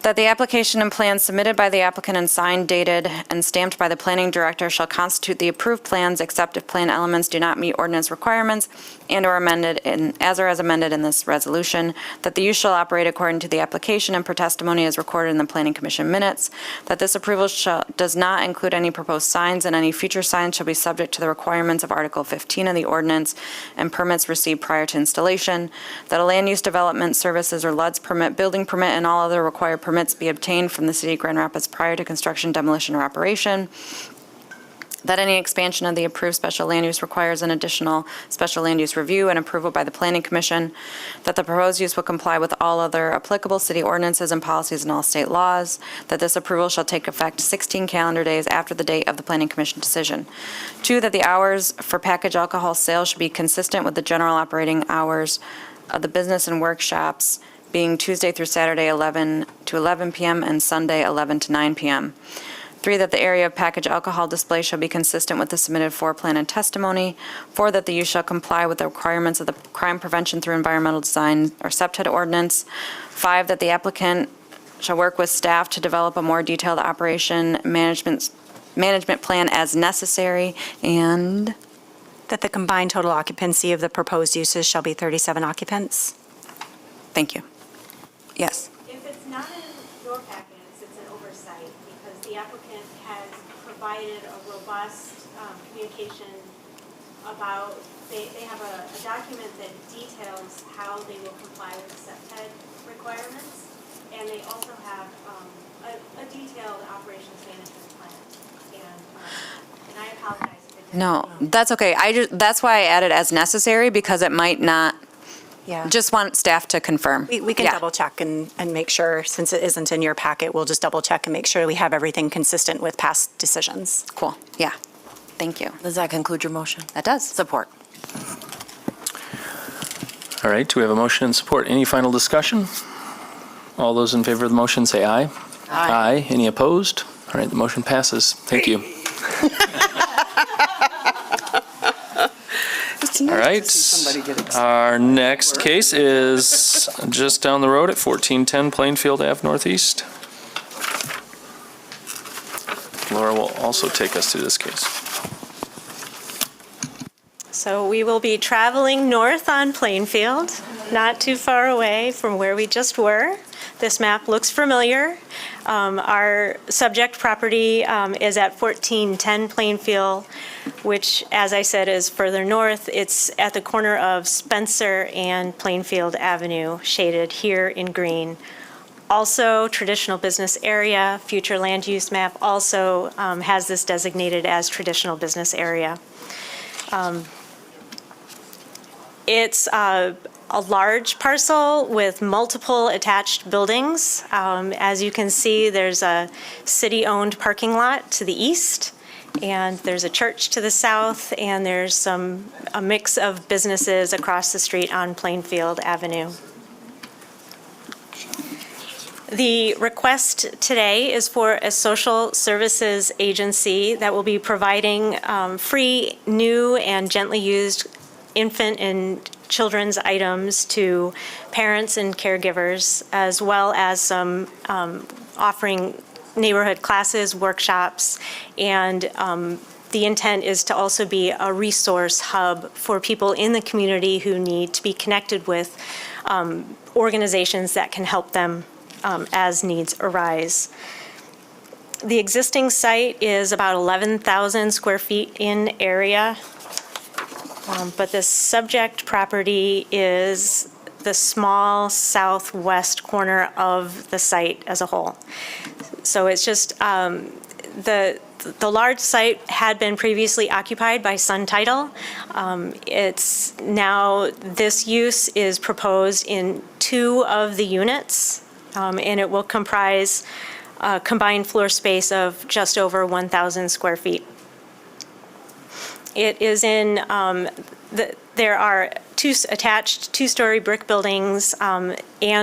That the application and plans submitted by the applicant and signed, dated, and stamped by the planning director shall constitute the approved plans except if plan elements do not meet ordinance requirements and/or amended as amended in this resolution. That the use shall operate according to the application and per testimony as recorded in the planning commission minutes. That this approval does not include any proposed signs, and any future signs shall be subject to the requirements of Article 15 of the ordinance and permits received prior to installation. That a land use development services or LUDS permit, building permit, and all other required permits be obtained from the City of Grand Rapids prior to construction, demolition, or operation. That any expansion of the approved special land use requires an additional special land use review and approval by the Planning Commission. That the proposed use will comply with all other applicable city ordinances and policies and all state laws. That this approval shall take effect 16 calendar days after the date of the Planning Commission decision. 2, that the hours for packaged alcohol sales should be consistent with the general operating hours of the business and workshops, being Tuesday through Saturday 11 to 11 p.m. and Sunday 11 to 9 p.m. 3, that the area of packaged alcohol display shall be consistent with the submitted floor plan and testimony. 4, that the use shall comply with the requirements of the Crime Prevention through Environmental Design or SEPTED ordinance. 5, that the applicant shall work with staff to develop a more detailed operation management plan as necessary, and That the combined total occupancy of the proposed uses shall be 37 occupants. thank you. Yes. If it's not in your packets, it's an oversight because the applicant has provided a robust communication about, they have a document that details how they will comply with the SEPTED requirements, and they also have a detailed operations management plan. And I apologize if it didn't. No, that's okay. That's why I added as necessary, because it might not, Yeah. just want staff to confirm. We can Yeah. double check and make sure, since it isn't in your packet, we'll just double check and make sure we have everything consistent with past decisions. Cool, yeah. Thank you. Does that conclude your motion? That does. Support. All right, do we have a motion and support? Any final discussion? All those in favor of the motion say aye. Aye. Any opposed? All right, the motion passes. Thank you. All right. Our next case is just down the road at 1410 Plainfield Ave Northeast. Laura will also take us through this case. So we will be traveling north on Plainfield, not too far away from where we just were. This map looks familiar. Our subject property is at 1410 Plainfield, which, as I said, is further north. It's at the corner of Spencer and Plainfield Avenue, shaded here in green. Also, traditional business area, future land use map also has this designated as traditional business area. It's a large parcel with multiple attached buildings. As you can see, there's a city-owned parking lot to the east, and there's a church to the south, and there's a mix of businesses across the street on Plainfield Avenue. The request today is for a social services agency that will be providing free, new, and gently used infant and children's items to parents and caregivers, as well as some offering neighborhood classes, workshops, and the intent is to also be a resource hub for people in the community who need to be connected with organizations that can help them as needs arise. The existing site is about 11,000 square feet in area. But the subject property is the small southwest corner of the site as a whole. So it's just, the large site had been previously occupied by Sun Title. It's now, this use is proposed in 2 of the units, and it will comprise a combined floor space of just over 1,000 square feet. It is in, there are 2 attached 2-story brick buildings and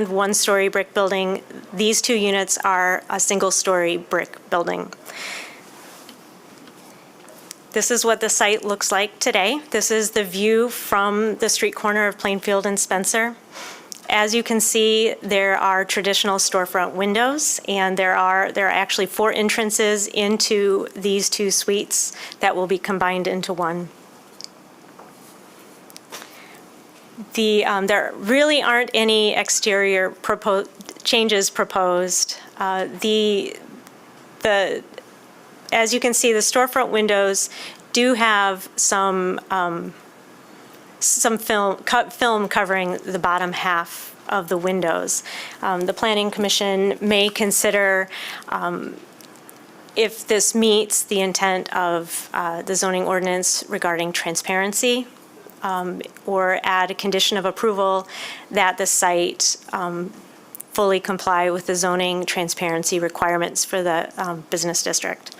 1-story brick building. These 2 units are a single-story brick building. This is what the site looks like today. This is the view from the street corner of Plainfield and Spencer. As you can see, there are traditional storefront windows, and there are actually 4 entrances into these 2 suites that will be combined into one. There really aren't any exterior changes proposed. As you can see, the storefront windows do have some cut film covering the bottom half of the windows. The Planning Commission may consider if this meets the intent of the zoning ordinance regarding transparency, or add a condition of approval that the site fully comply with the zoning transparency requirements for the business district.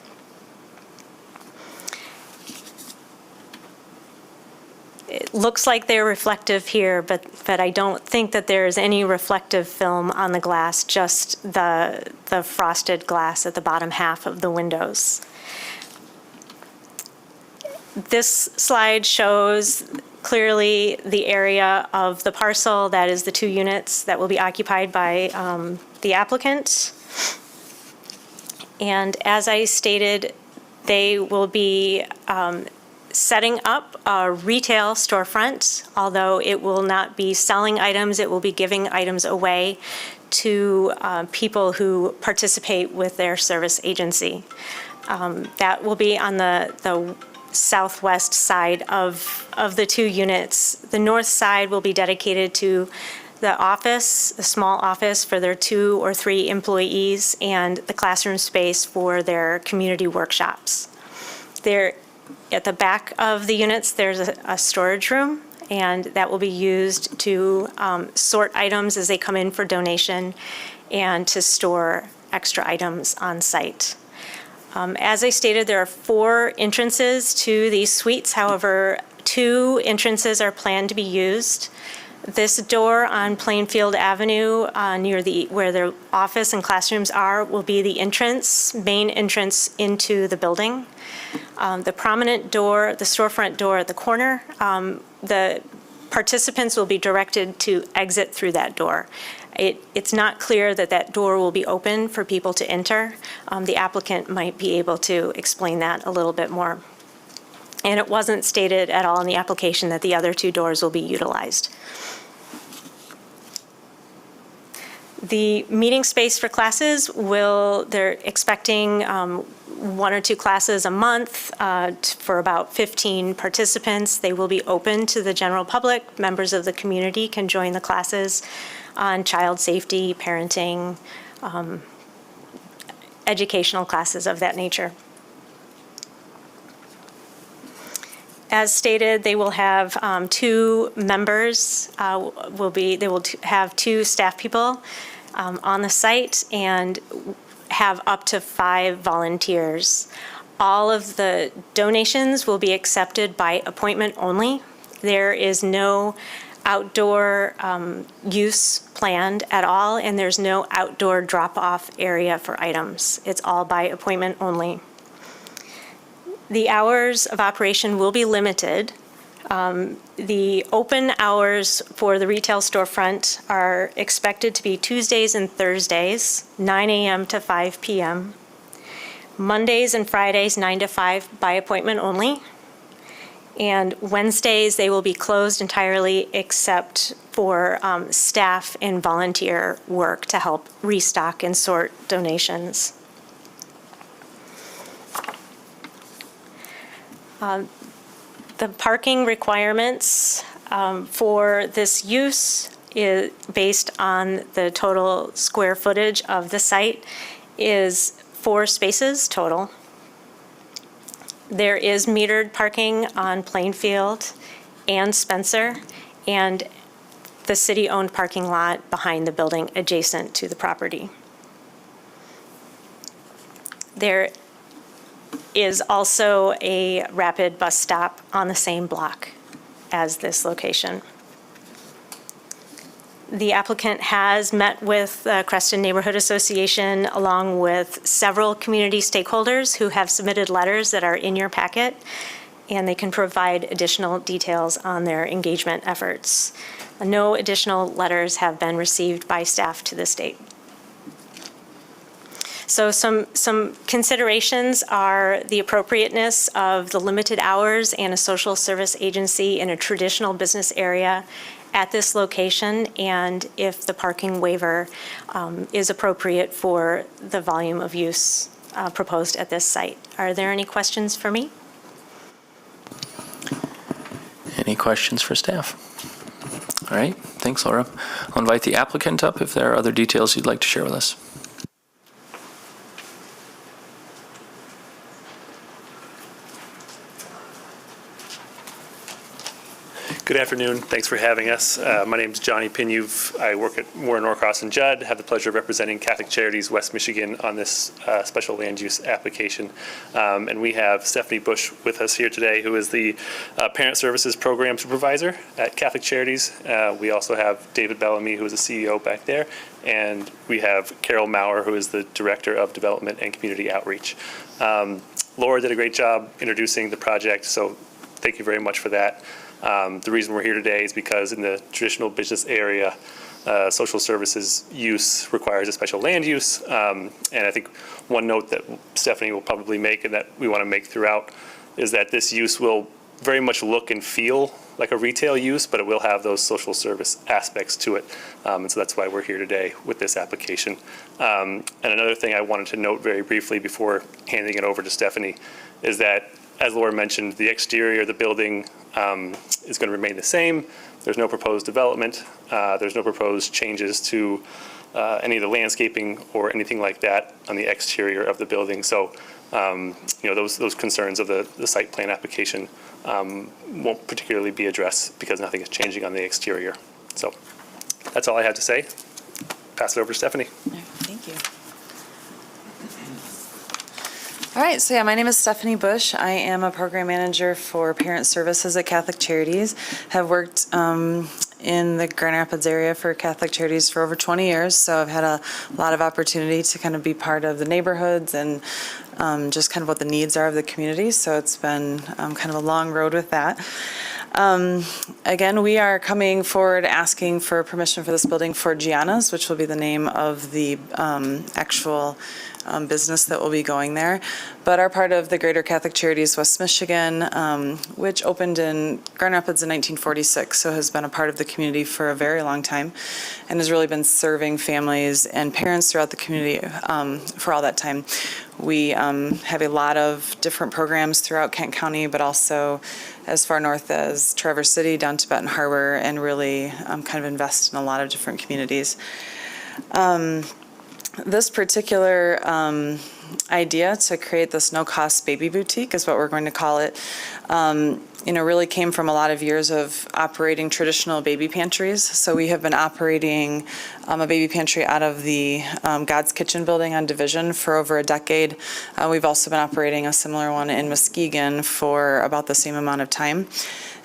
It looks like they're reflective here, but I don't think that there's any reflective film on the glass, just the frosted glass at the bottom half of the windows. This slide shows clearly the area of the parcel, that is the 2 units that will be occupied by the applicant. And as I stated, they will be setting up a retail storefront, although it will not be selling items, it will be giving items away to people who participate with their service agency. That will be on the southwest side of the 2 units. The north side will be dedicated to the office, a small office for their 2 or 3 employees, and the classroom space for their community workshops. There, at the back of the units, there's a storage room, and that will be used to sort items as they come in for donation and to store extra items on site. As I stated, there are 4 entrances to these suites. However, 2 entrances are planned to be used. This door on Plainfield Avenue, near where their office and classrooms are, will be the main entrance into the building. The prominent door, the storefront door at the corner, the participants will be directed to exit through that door. It's not clear that that door will be open for people to enter. The applicant might be able to explain that a little bit more. And it wasn't stated at all in the application that the other 2 doors will be utilized. The meeting space for classes they're expecting 1 or 2 classes a month for about 15 participants. They will be open to the general public. Members of the community can join the classes on child safety, parenting, educational classes of that nature. As stated, they will have 2 members. They will have 2 staff people on the site and have up to 5 volunteers. All of the donations will be accepted by appointment only. There is no outdoor use planned at all, and there's no outdoor drop-off area for items. It's all by appointment only. The hours of operation will be limited. The open hours for the retail storefront are expected to be Tuesdays and Thursdays, 9 a.m. to 5 p.m. Mondays and Fridays, 9 to 5 by appointment only. And Wednesdays, they will be closed entirely except for staff and volunteer work to help restock and sort donations. The parking requirements for this use is based on the total square footage of the site is 4 spaces total. There is metered parking on Plainfield and Spencer, and the city-owned parking lot behind the building adjacent to the property. There is also a rapid bus stop on the same block as this location. The applicant has met with the Creston Neighborhood Association along with several community stakeholders who have submitted letters that are in your packet, and they can provide additional details on their engagement efforts. No additional letters have been received by staff to this date. So some considerations are the appropriateness of the limited hours and a social service agency in a traditional business area at this location, and if the parking waiver is appropriate for the volume of use proposed at this site. Are there any questions for me? Any questions for staff? All right, thanks, Laura. I'll invite the applicant up if there are other details you'd like to share with us. Good afternoon. Thanks for having us. My name is Johnny Pinuve. I work at Warren Norcross and Judd. Have the pleasure of representing Catholic Charities West Michigan on this special land use application. And we have Stephanie Bush with us here today, who is the Parent Services Program Supervisor at Catholic Charities. We also have David Bellamy, who is the CEO back there. And we have Carol Maurer, who is the Director of Development and Community Outreach. Laura did a great job introducing the project, so thank you very much for that. The reason we're here today is because in the traditional business area, social services use requires a special land use. And I think one note that Stephanie will probably make and that we want to make throughout is that this use will very much look and feel like a retail use, but it will have those social service aspects to it. And so that's why we're here today with this application. And another thing I wanted to note very briefly before handing it over to Stephanie is that, as Laura mentioned, the exterior of the building is going to remain the same. There's no proposed development. There's no proposed changes to any of the landscaping or anything like that on the exterior of the building. So, those concerns of the site plan application won't particularly be addressed because nothing is changing on the exterior. So that's all I have to say. Pass it over to Stephanie. Thank you. All right, so my name is Stephanie Bush. I am a program manager for Parent Services at Catholic Charities. Have worked in the Grand Rapids area for Catholic Charities for over 20 years, so I've had a lot of opportunity to kind of be part of the neighborhoods and just kind of what the needs are of the community, so it's been kind of a long road with that. Again, we are coming forward asking for permission for this building for Gianna's, which will be the name of the actual business that will be going there, but are part of the Greater Catholic Charities West Michigan, which opened in Grand Rapids in 1946, so has been a part of the community for a very long time and has really been serving families and parents throughout the community for all that time. We have a lot of different programs throughout Kent County, but also as far north as Traverse City down to Benton Harbor, and really kind of invest in a lot of different communities. This particular idea to create this no-cost baby boutique is what we're going to call it. Really came from a lot of years of operating traditional baby pantries. So we have been operating a baby pantry out of the God's Kitchen building on Division for over a decade. We've also been operating a similar one in Muskegon for about the same amount of time.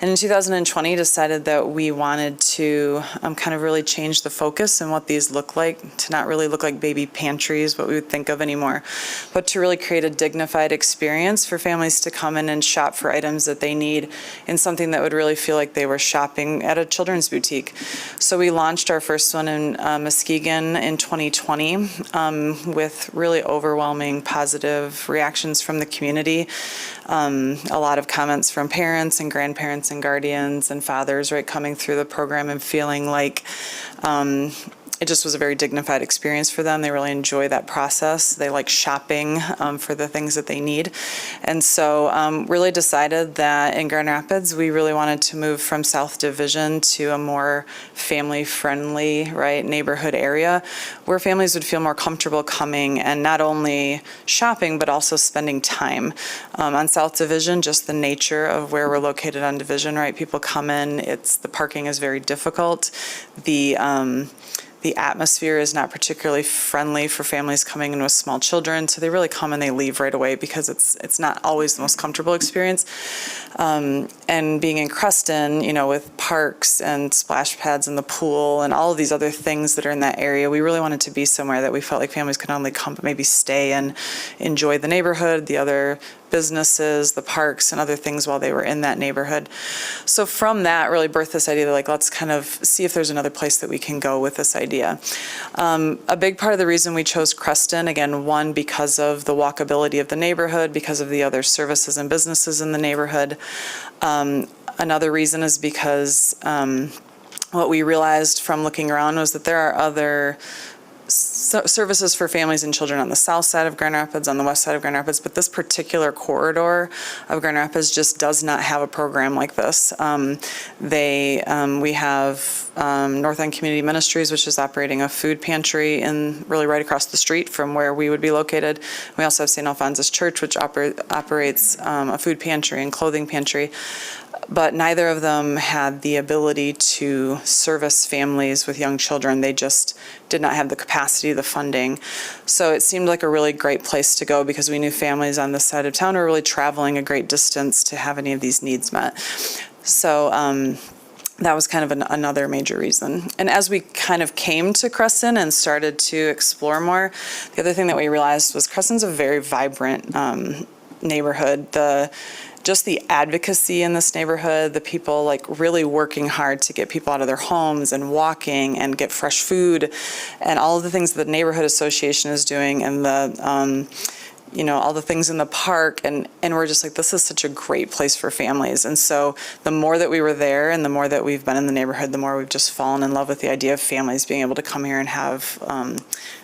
And in 2020, decided that we wanted to kind of really change the focus and what these look like, to not really look like baby pantries, what we would think of anymore, but to really create a dignified experience for families to come in and shop for items that they need in something that would really feel like they were shopping at a children's boutique. So we launched our first one in Muskegon in 2020 with really overwhelming positive reactions from the community. A lot of comments from parents and grandparents and guardians and fathers, right, coming through the program and feeling like it just was a very dignified experience for them. They really enjoy that process. They like shopping for the things that they need. And so really decided that in Grand Rapids, we really wanted to move from South Division to a more family-friendly, right, neighborhood area where families would feel more comfortable coming and not only shopping, but also spending time. On South Division, just the nature of where we're located on Division, right, people come in, the parking is very difficult. the atmosphere is not particularly friendly for families coming in with small children, so they really come and they leave right away because it's not always the most comfortable experience. And being in Creston, with parks and splash pads and the pool and all of these other things that are in that area, we really wanted to be somewhere that we felt like families could not only come but maybe stay and enjoy the neighborhood, the other businesses, the parks, and other things while they were in that neighborhood. So from that really birthed this idea that let's kind of see if there's another place that we can go with this idea. A big part of the reason we chose Creston, again, one, because of the walkability of the neighborhood, because of the other services and businesses in the neighborhood. Another reason is because what we realized from looking around was that there are other services for families and children on the south side of Grand Rapids, on the west side of Grand Rapids, but this particular corridor of Grand Rapids just does not have a program like this. We have North End Community Ministries, which is operating a food pantry really right across the street from where we would be located. We also have St. Alphonsus Church, which operates a food pantry and clothing pantry. But neither of them had the ability to service families with young children. They just did not have the capacity, the funding. So it seemed like a really great place to go because we knew families on this side of town were really traveling a great distance to have any of these needs met. So that was kind of another major reason. And as we kind of came to Creston and started to explore more, the other thing that we realized was Creston's a very vibrant neighborhood. Just the advocacy in this neighborhood, the people really working hard to get people out of their homes and walking and get fresh food and all of the things that the neighborhood association is doing and all the things in the park. And we're just like, this is such a great place for families. And so the more that we were there and the more that we've been in the neighborhood, the more we've just fallen in love with the idea of families being able to come here and have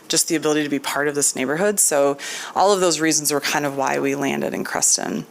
just the ability to be part of this neighborhood. So all of those reasons were kind of why we landed in Creston.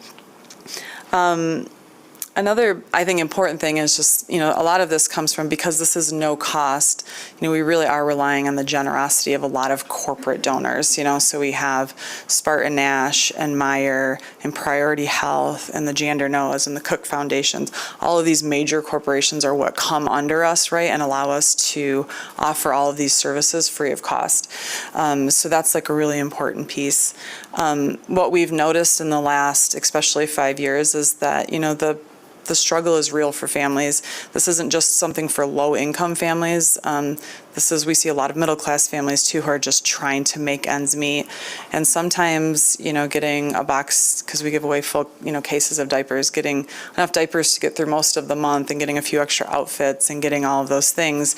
Another, I think, important thing is just, a lot of this comes from, because this is no cost, we really are relying on the generosity of a lot of corporate donors, so we have Spartan Nash and Meyer and Priority Health and the Jander Noahs and the Cook Foundations. All of these major corporations are what come under us, right, and allow us to offer all of these services free of cost. So that's a really important piece. What we've noticed in the last, especially 5 years, is that, the struggle is real for families. This isn't just something for low-income families. We see a lot of middle-class families, too, who are just trying to make ends meet. And sometimes, getting a box, because we give away full, cases of diapers, getting enough diapers to get through most of the month and getting a few extra outfits and getting all of those things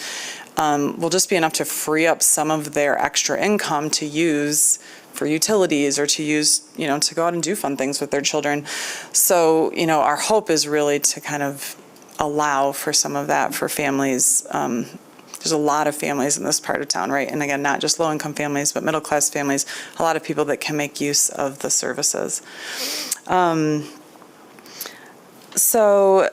will just be enough to free up some of their extra income to use for utilities or to use, to go out and do fun things with their children. So, our hope is really to kind of allow for some of that for families. There's a lot of families in this part of town, right? And again, not just low-income families, but middle-class families, a lot of people that can make use of the services. So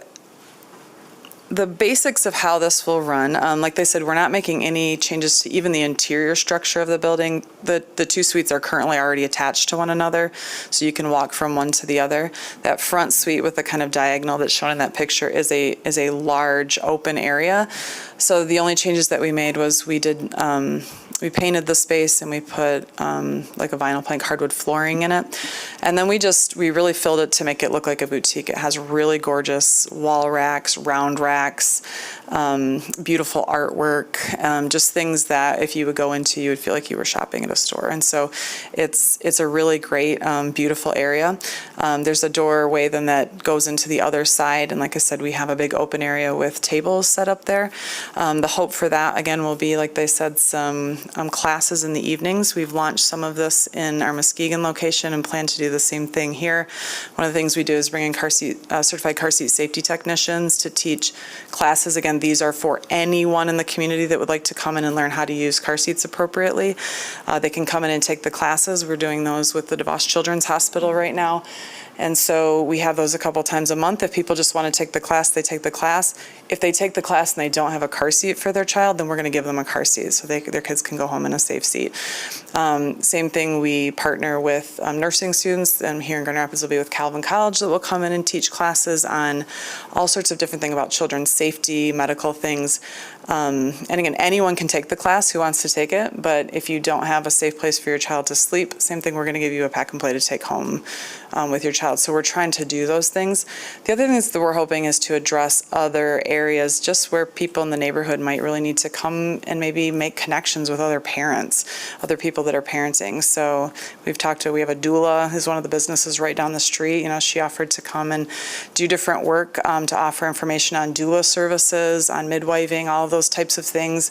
the basics of how this will run, like they said, we're not making any changes to even the interior structure of the building. The two suites are currently already attached to one another, so you can walk from one to the other. That front suite with the kind of diagonal that's shown in that picture is a large open area. So the only changes that we made was we we painted the space and we put like a vinyl plank hardwood flooring in it. And then we really filled it to make it look like a boutique. It has really gorgeous wall racks, round racks, beautiful artwork, just things that if you would go into, you would feel like you were shopping at a store. And so it's a really great, beautiful area. There's a doorway then that goes into the other side. And like I said, we have a big open area with tables set up there. The hope for that, again, will be, like they said, some classes in the evenings. We've launched some of this in our Muskegon location and plan to do the same thing here. One of the things we do is bring in certified car seat safety technicians to teach classes. Again, these are for anyone in the community that would like to come in and learn how to use car seats appropriately. They can come in and take the classes. We're doing those with the DeVos Children's Hospital right now. And so we have those a couple times a month. If people just want to take the class, they take the class. If they take the class and they don't have a car seat for their child, then we're going to give them a car seat so their kids can go home in a safe seat. Same thing, we partner with nursing students, and here in Grand Rapids will be with Calvin College that will come in and teach classes on all sorts of different things about children's safety, medical things. And again, anyone can take the class who wants to take it, but if you don't have a safe place for your child to sleep, same thing, we're going to give you a pack and play to take home with your child. So we're trying to do those things. The other things that we're hoping is to address other areas just where people in the neighborhood might really need to come and maybe make connections with other parents, other people that are parenting. So we have a doula who's one of the businesses right down the street. You know, she offered to come and do different work to offer information on doula services, on midwiving, all of those types of things.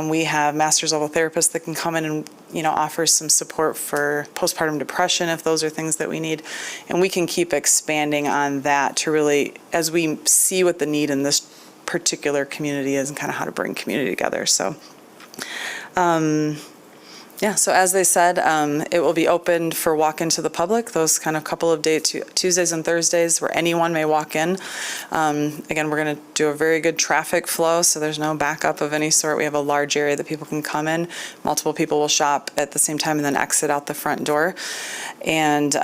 We have master's level therapists that can come in and, you know, offer some support for postpartum depression if those are things that we need. And we can keep expanding on that to really, as we see what the need in this particular community is and kind of how to bring community together. So, yeah, so as they said, it will be opened for walk-in to the public, those kind of couple of dates, Tuesdays and Thursdays, where anyone may walk in. Again, we're going to do a very good traffic flow, so there's no backup of any sort. We have a large area that people can come in. Multiple people will shop at the same time and then exit out the front door. And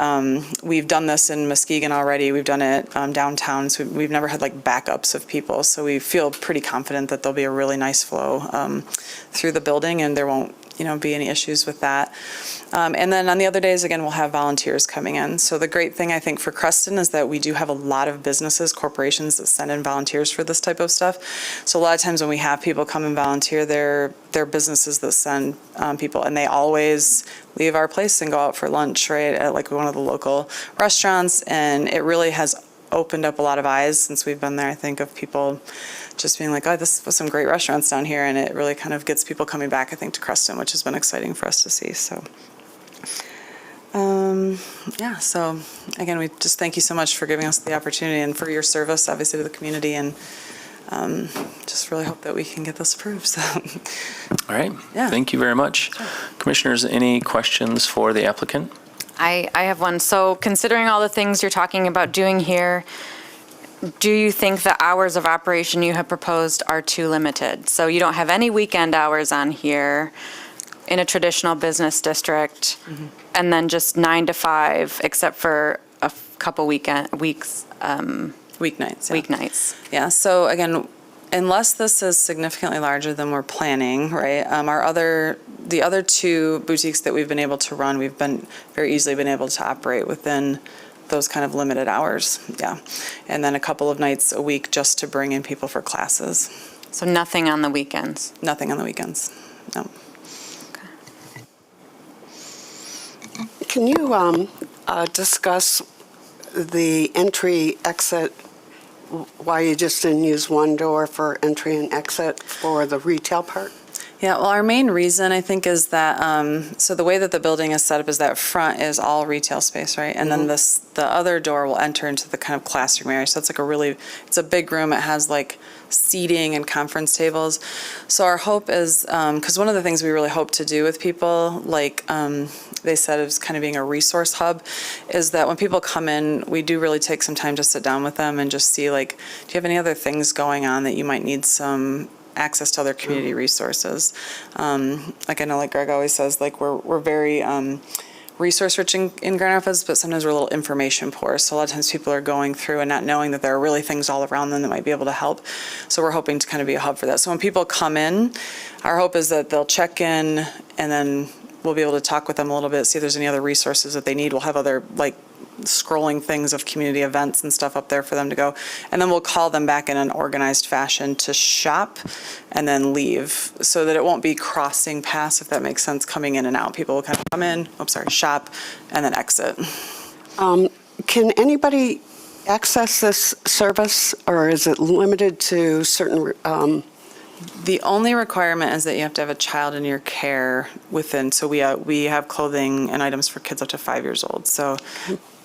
we've done this in Muskegon already. We've done it downtown, so we've never had like backups of people. So we feel pretty confident that there'll be a really nice flow through the building, and there won't be any issues with that. And then on the other days, again, we'll have volunteers coming in. So the great thing, I think, for Creston is that we do have a lot of businesses, corporations that send in volunteers for this type of stuff. So a lot of times when we have people come and volunteer, they're businesses that send people, and they always leave our place and go out for lunch, right, at like one of the local restaurants. And it really has opened up a lot of eyes since we've been there, I think, of people just being like, oh, this was some great restaurants down here, and it really kind of gets people coming back, I think, to Creston, which has been exciting for us to see. So, yeah, so again, we just thank you so much for giving us the opportunity and for your service, obviously, to the community, and just really hope that we can get this approved. So, All right. Yeah. Thank you very much. Commissioners, any questions for the applicant? I have one. So considering all the things you're talking about doing here, do you think the hours of operation you have proposed are too limited? So you don't have any weekend hours on here in a traditional business district, and then just 9 to 5, except for a couple weeknights. Weeknights. Yeah. Weeknights. Yeah. So again, unless this is significantly larger than we're planning, right? The other two boutiques that we've been able to run, we've been very easily been able to operate within those kind of limited hours. Yeah. And then a couple of nights a week just to bring in people for classes. So nothing on the weekends? Nothing on the weekends. No. Can you discuss the entry, exit, why you just didn't use one door for entry and exit for the retail part? Yeah, well, our main reason, I think, is that, so the way that the building is set up is that front is all retail space, right? And then the other door will enter into the kind of classroom area. So it's like it's a big room. It has like seating and conference tables. So our hope is, because one of the things we really hope to do with people, like they said, is kind of being a resource hub, is that when people come in, we do really take some time to sit down with them and just see, like, do you have any other things going on that you might need some access to other community resources? Like I know, like Greg always says, like we're very resource rich in Grand Rapids, but sometimes we're a little information poor. So a lot of times people are going through and not knowing that there are really things all around them that might be able to help. So we're hoping to kind of be a hub for that. So when people come in, our hope is that they'll check in, and then we'll be able to talk with them a little bit, see if there's any other resources that they need. We'll have other like scrolling things of community events and stuff up there for them to go. And then we'll call them back in an organized fashion to shop and then leave, so that it won't be crossing paths, if that makes sense, coming in and out. People will kind of come in, shop, and then exit. Can anybody access this service, or is it limited to certain? The only requirement is that you have to have a child in your care within, so we have clothing and items for kids up to 5 years old. So,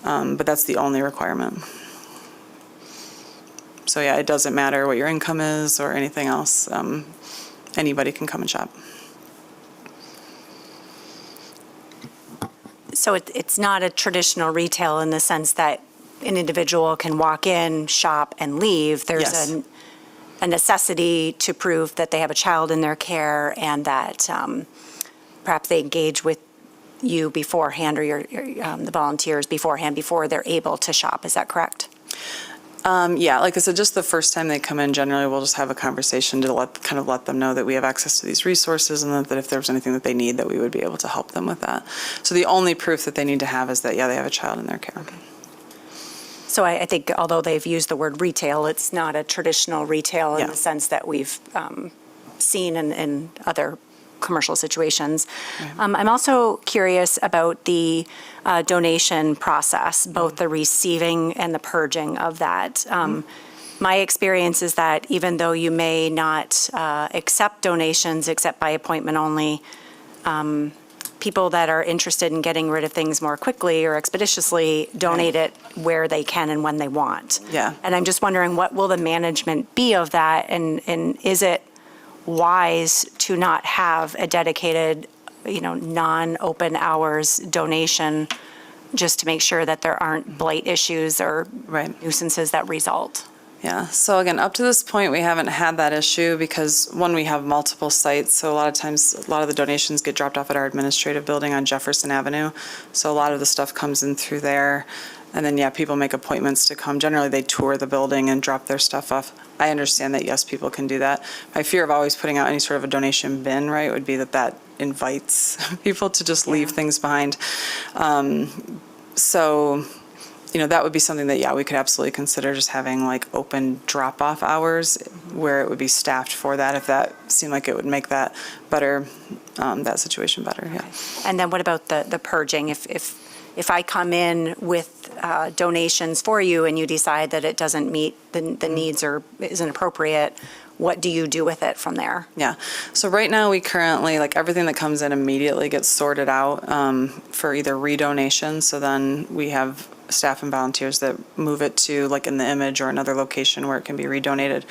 but that's the only requirement. So yeah, it doesn't matter what your income is or anything else. Anybody can come and shop. So it's not a traditional retail in the sense that an individual can walk in, shop, and leave. There's Yes. a necessity to prove that they have a child in their care and that perhaps they engage with you beforehand or the volunteers beforehand before they're able to shop. Is that correct? Yeah, like I said, just the first time they come in, generally, we'll just have a conversation to let them know that we have access to these resources and that if there's anything that they need, that we would be able to help them with that. So the only proof that they need to have is that, yeah, they have a child in their care. So I think although they've used the word retail, it's not a traditional retail in the sense that we've seen in other commercial situations. I'm also curious about the donation process, both the receiving and the purging of that. My experience is that even though you may not accept donations except by appointment only, people that are interested in getting rid of things more quickly or expeditiously donate it where they can and when they want. Yeah. And I'm just wondering, what will the management be of that? And is it wise to not have a dedicated, non-open hours donation just to make sure that there aren't blight issues or nuisances that result? Yeah, so again, up to this point, we haven't had that issue because, one, we have multiple sites, so a lot of times, a lot of the donations get dropped off at our administrative building on Jefferson Avenue, so a lot of the stuff comes in through there, and then, yeah, people make appointments to come. Generally, they tour the building and drop their stuff off. I understand that, yes, people can do that. My fear of always putting out any sort of a donation bin, right, would be that invites people to just leave things behind. So, that would be something that, yeah, we could absolutely consider just having like open drop-off hours where it would be staffed for that, if that seemed like it would make that better, that situation better, yeah. And then what about the purging? If I come in with donations for you and you decide that it doesn't meet the needs or isn't appropriate, what do you do with it from there? Yeah, so right now we currently, everything that comes in immediately gets sorted out for either redonation, so then we have staff and volunteers that move it to in the Image or another location where it can be redonated.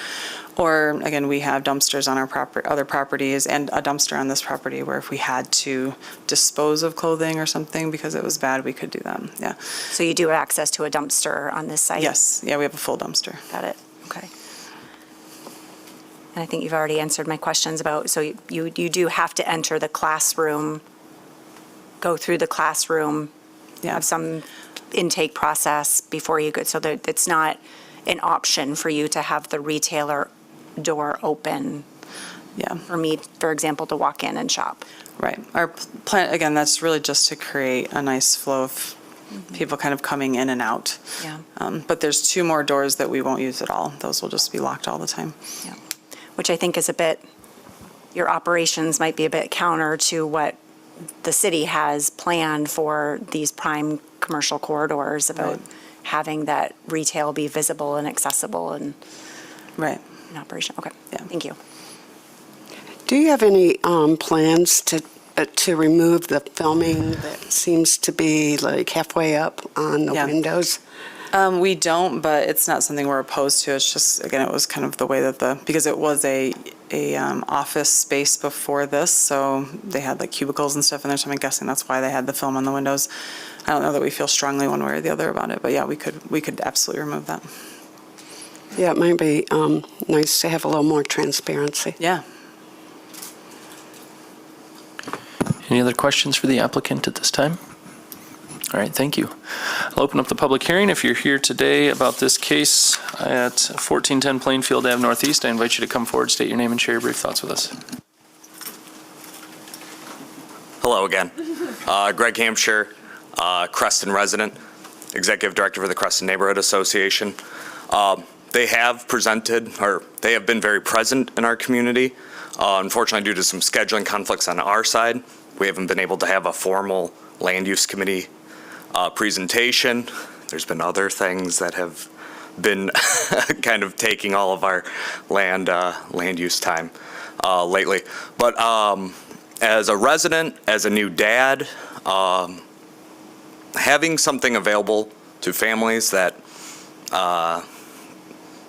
Or again, we have dumpsters on our other properties and a dumpster on this property where if we had to dispose of clothing or something because it was bad, we could do that, yeah. So you do have access to a dumpster on this site? Yes, yeah, we have a full dumpster. Got it, okay. And I think you've already answered my questions about, so you do have to enter the classroom, go through the classroom, have some intake process before you go, so that it's not an option for you to have the retailer door open. Yeah. For me, for example, to walk in and shop. Right. Our plan, again, that's really just to create a nice flow of people kind of coming in and out. Yeah. But there's 2 more doors that we won't use at all. Those will just be locked all the time. Yeah. Which I think is your operations might be a bit counter to what the city has planned for these prime commercial corridors about having that retail be visible and accessible and in operation. Okay, thank you. Do you have any plans to remove the filming that seems to be halfway up on the windows? We don't, but it's not something we're opposed to. It's just, again, it was kind of the way that because it was a office space before this, so they had cubicles and stuff in there, so I'm guessing that's why they had the film on the windows. I don't know that we feel strongly one way or the other about it, but yeah, we could absolutely remove that. Yeah, it might be nice to have a little more transparency. Yeah. Any other questions for the applicant at this time? All right, thank you. I'll open up the public hearing. If you're here today about this case at 1410 Plainfield Ave Northeast, I invite you to come forward, state your name, and share your brief thoughts with us. Hello again. Greg Hampshire, Creston resident, Executive Director for the Creston Neighborhood Association. They have been very present in our community. Unfortunately, due to some scheduling conflicts on our side, we haven't been able to have a formal land use committee presentation. There's been other things that have been kind of taking all of our land use time lately. But as a resident, as a new dad, having something available to families that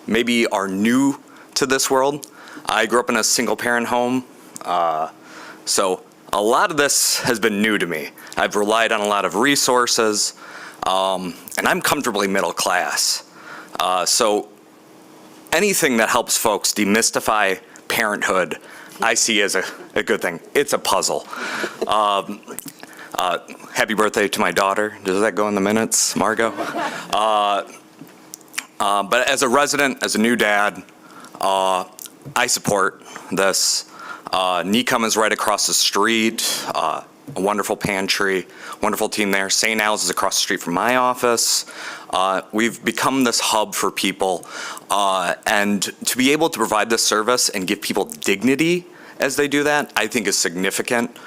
maybe are new to this world. I grew up in a single-parent home, so a lot of this has been new to me. I've relied on a lot of resources, and I'm comfortably middle class. So anything that helps folks demystify parenthood, I see as a good thing. It's a puzzle. Happy birthday to my daughter. Does that go in the minutes, Margot? But as a resident, as a new dad, I support this. NECOM is right across the street, a wonderful pantry, wonderful team there. St. Al's is across the street from my office. We've become this hub for people, and to be able to provide this service and give people dignity as they do that, I think is significant.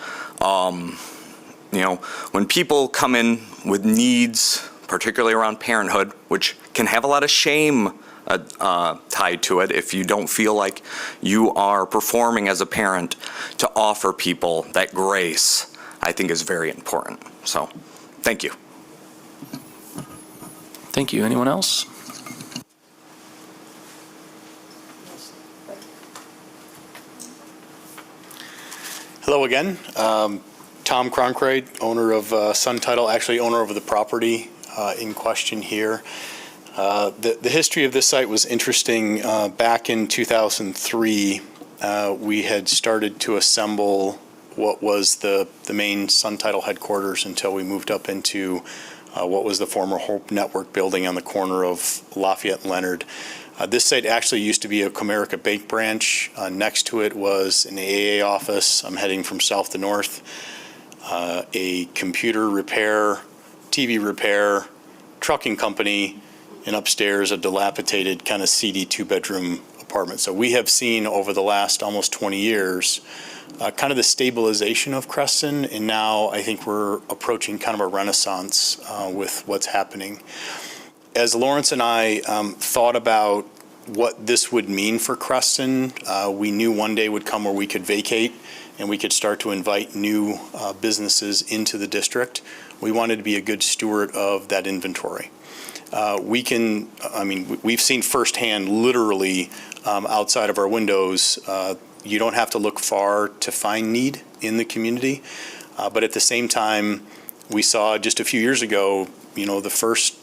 You know, when people come in with needs, particularly around parenthood, which can have a lot of shame tied to it if you don't feel like you are performing as a parent, to offer people that grace, I think is very important. So, thank you. Thank you. Anyone else? Hello again. Tom Cronkright, owner of Sun Title, actually owner of the property in question here. The history of this site was interesting. Back in 2003, we had started to assemble what was the main Sun Title headquarters until we moved up into what was the former Hope Network building on the corner of Lafayette and Leonard. This site actually used to be a Comerica Bank branch. Next to it was an AA office. I'm heading from south to north. A computer repair, TV repair, trucking company, and upstairs a dilapidated kind of seedy two-bedroom apartment. So we have seen over the last almost 20 years kind of the stabilization of Creston, and now I think we're approaching kind of a renaissance with what's happening. As Lawrence and I thought about what this would mean for Creston, we knew one day would come where we could vacate and we could start to invite new businesses into the district. We wanted to be a good steward of that inventory. We've seen firsthand, literally, outside of our windows, you don't have to look far to find need in the community. But at the same time, we saw just a few years ago, the first,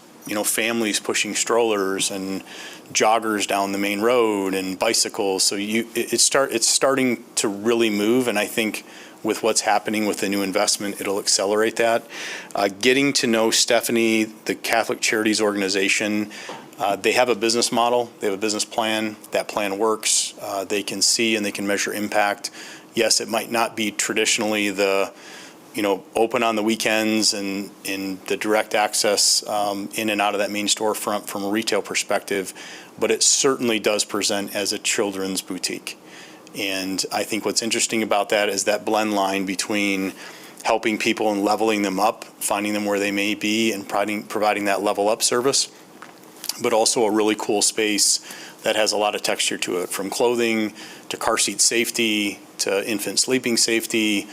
families pushing strollers and joggers down the main road and bicycles. So it's starting to really move, and I think with what's happening with the new investment, it'll accelerate that. Getting to know Stephanie, the Catholic Charities Organization, they have a business model, they have a business plan. That plan works. They can see and they can measure impact. Yes, it might not be traditionally the open on the weekends and in the direct access in and out of that main storefront from a retail perspective, but it certainly does present as a children's boutique. And I think what's interesting about that is that blend line between helping people and leveling them up, finding them where they may be, and providing that level up service, but also a really cool space that has a lot of texture to it, from clothing to car seat safety to infant sleeping safety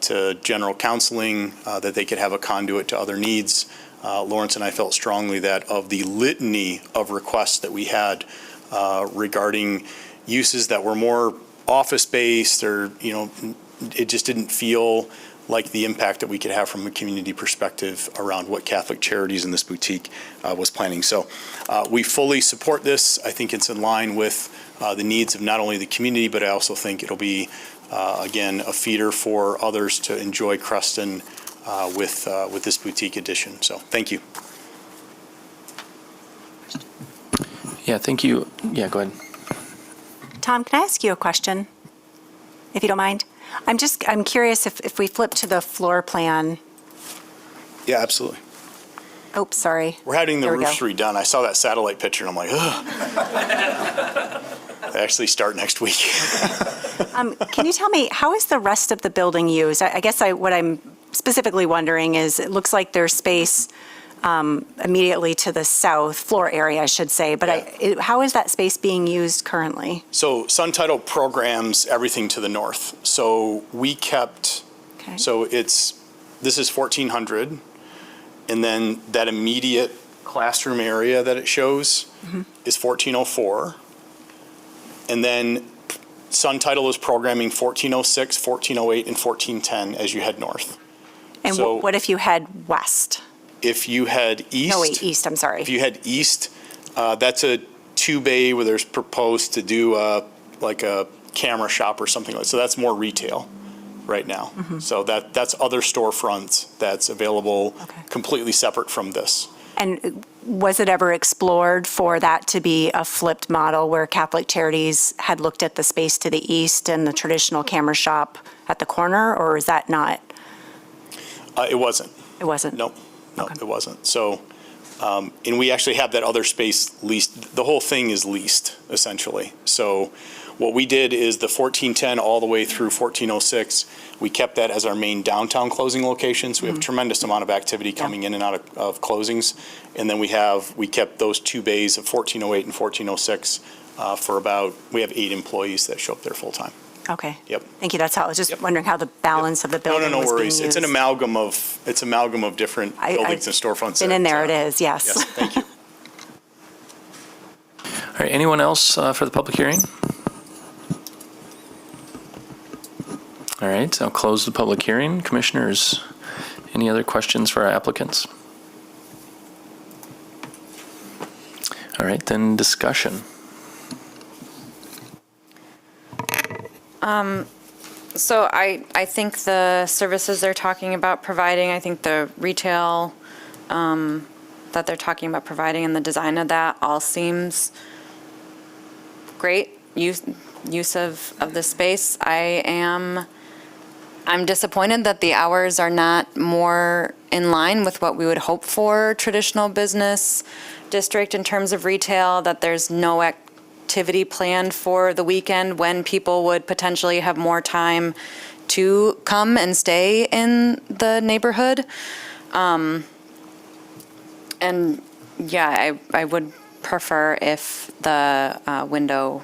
to general counseling, that they could have a conduit to other needs. Lawrence and I felt strongly that of the litany of requests that we had regarding uses that were more office-based, or it just didn't feel like the impact that we could have from a community perspective around what Catholic Charities in this boutique was planning. So we fully support this. I think it's in line with the needs of not only the community, but I also think it'll be, again, a feeder for others to enjoy Creston with this boutique addition. So thank you. Yeah, thank you. Yeah, go ahead. Tom, can I ask you a question, if you don't mind? I'm curious if we flip to the floor plan. Yeah, absolutely. Oh, sorry. We're having the There we roofs go. redone. I saw that satellite picture and I'm like, ugh. They actually start next week. Can you tell me, how is the rest of the building used? I guess what I'm specifically wondering is, it looks like there's space immediately to the south, floor area, I should say, but how is that space being used currently? So Sun Title programs everything to the north. So we kept, so this is 1,400, and then that immediate classroom area that it shows is 1,404. And then Sun Title is programming 1,406, 1,408, and 1,410 as you head north. And So- what if you head west? If you head east. No, wait, east, I'm sorry. If you head east, that's a two-bay where there's proposed to do like a camera shop or something like that. So that's more retail right now. So that's other storefronts that's available completely separate from this. And was it ever explored for that to be a flipped model where Catholic Charities had looked at the space to the east and the traditional camera shop at the corner, or is that not? It wasn't. It wasn't? No, it wasn't. So, and we actually have that other space leased. The whole thing is leased, essentially. So what we did is the 1410 all the way through 1406, we kept that as our main downtown closing location. So we have a tremendous amount of activity coming in and out of closings. And then we kept those two bays of 1408 and 1406 we have 8 employees that show up there full time. Okay. Yep. Thank you. That's how I was just wondering how the balance of the building No was being worries. used. It's an amalgam of different buildings and storefronts. Been in there, it is, yes. Yes, thank you. All right, anyone else for the public hearing? All right, I'll close the public hearing. Commissioners, any other questions for our applicants? All right, then discussion. So I think the services they're talking about providing, I think the retail that they're talking about providing and the design of that all seems great use of the space. I'm disappointed that the hours are not more in line with what we would hope for traditional business district in terms of retail, that there's no activity planned for the weekend when people would potentially have more time to come and stay in the neighborhood. And yeah, I would prefer if the window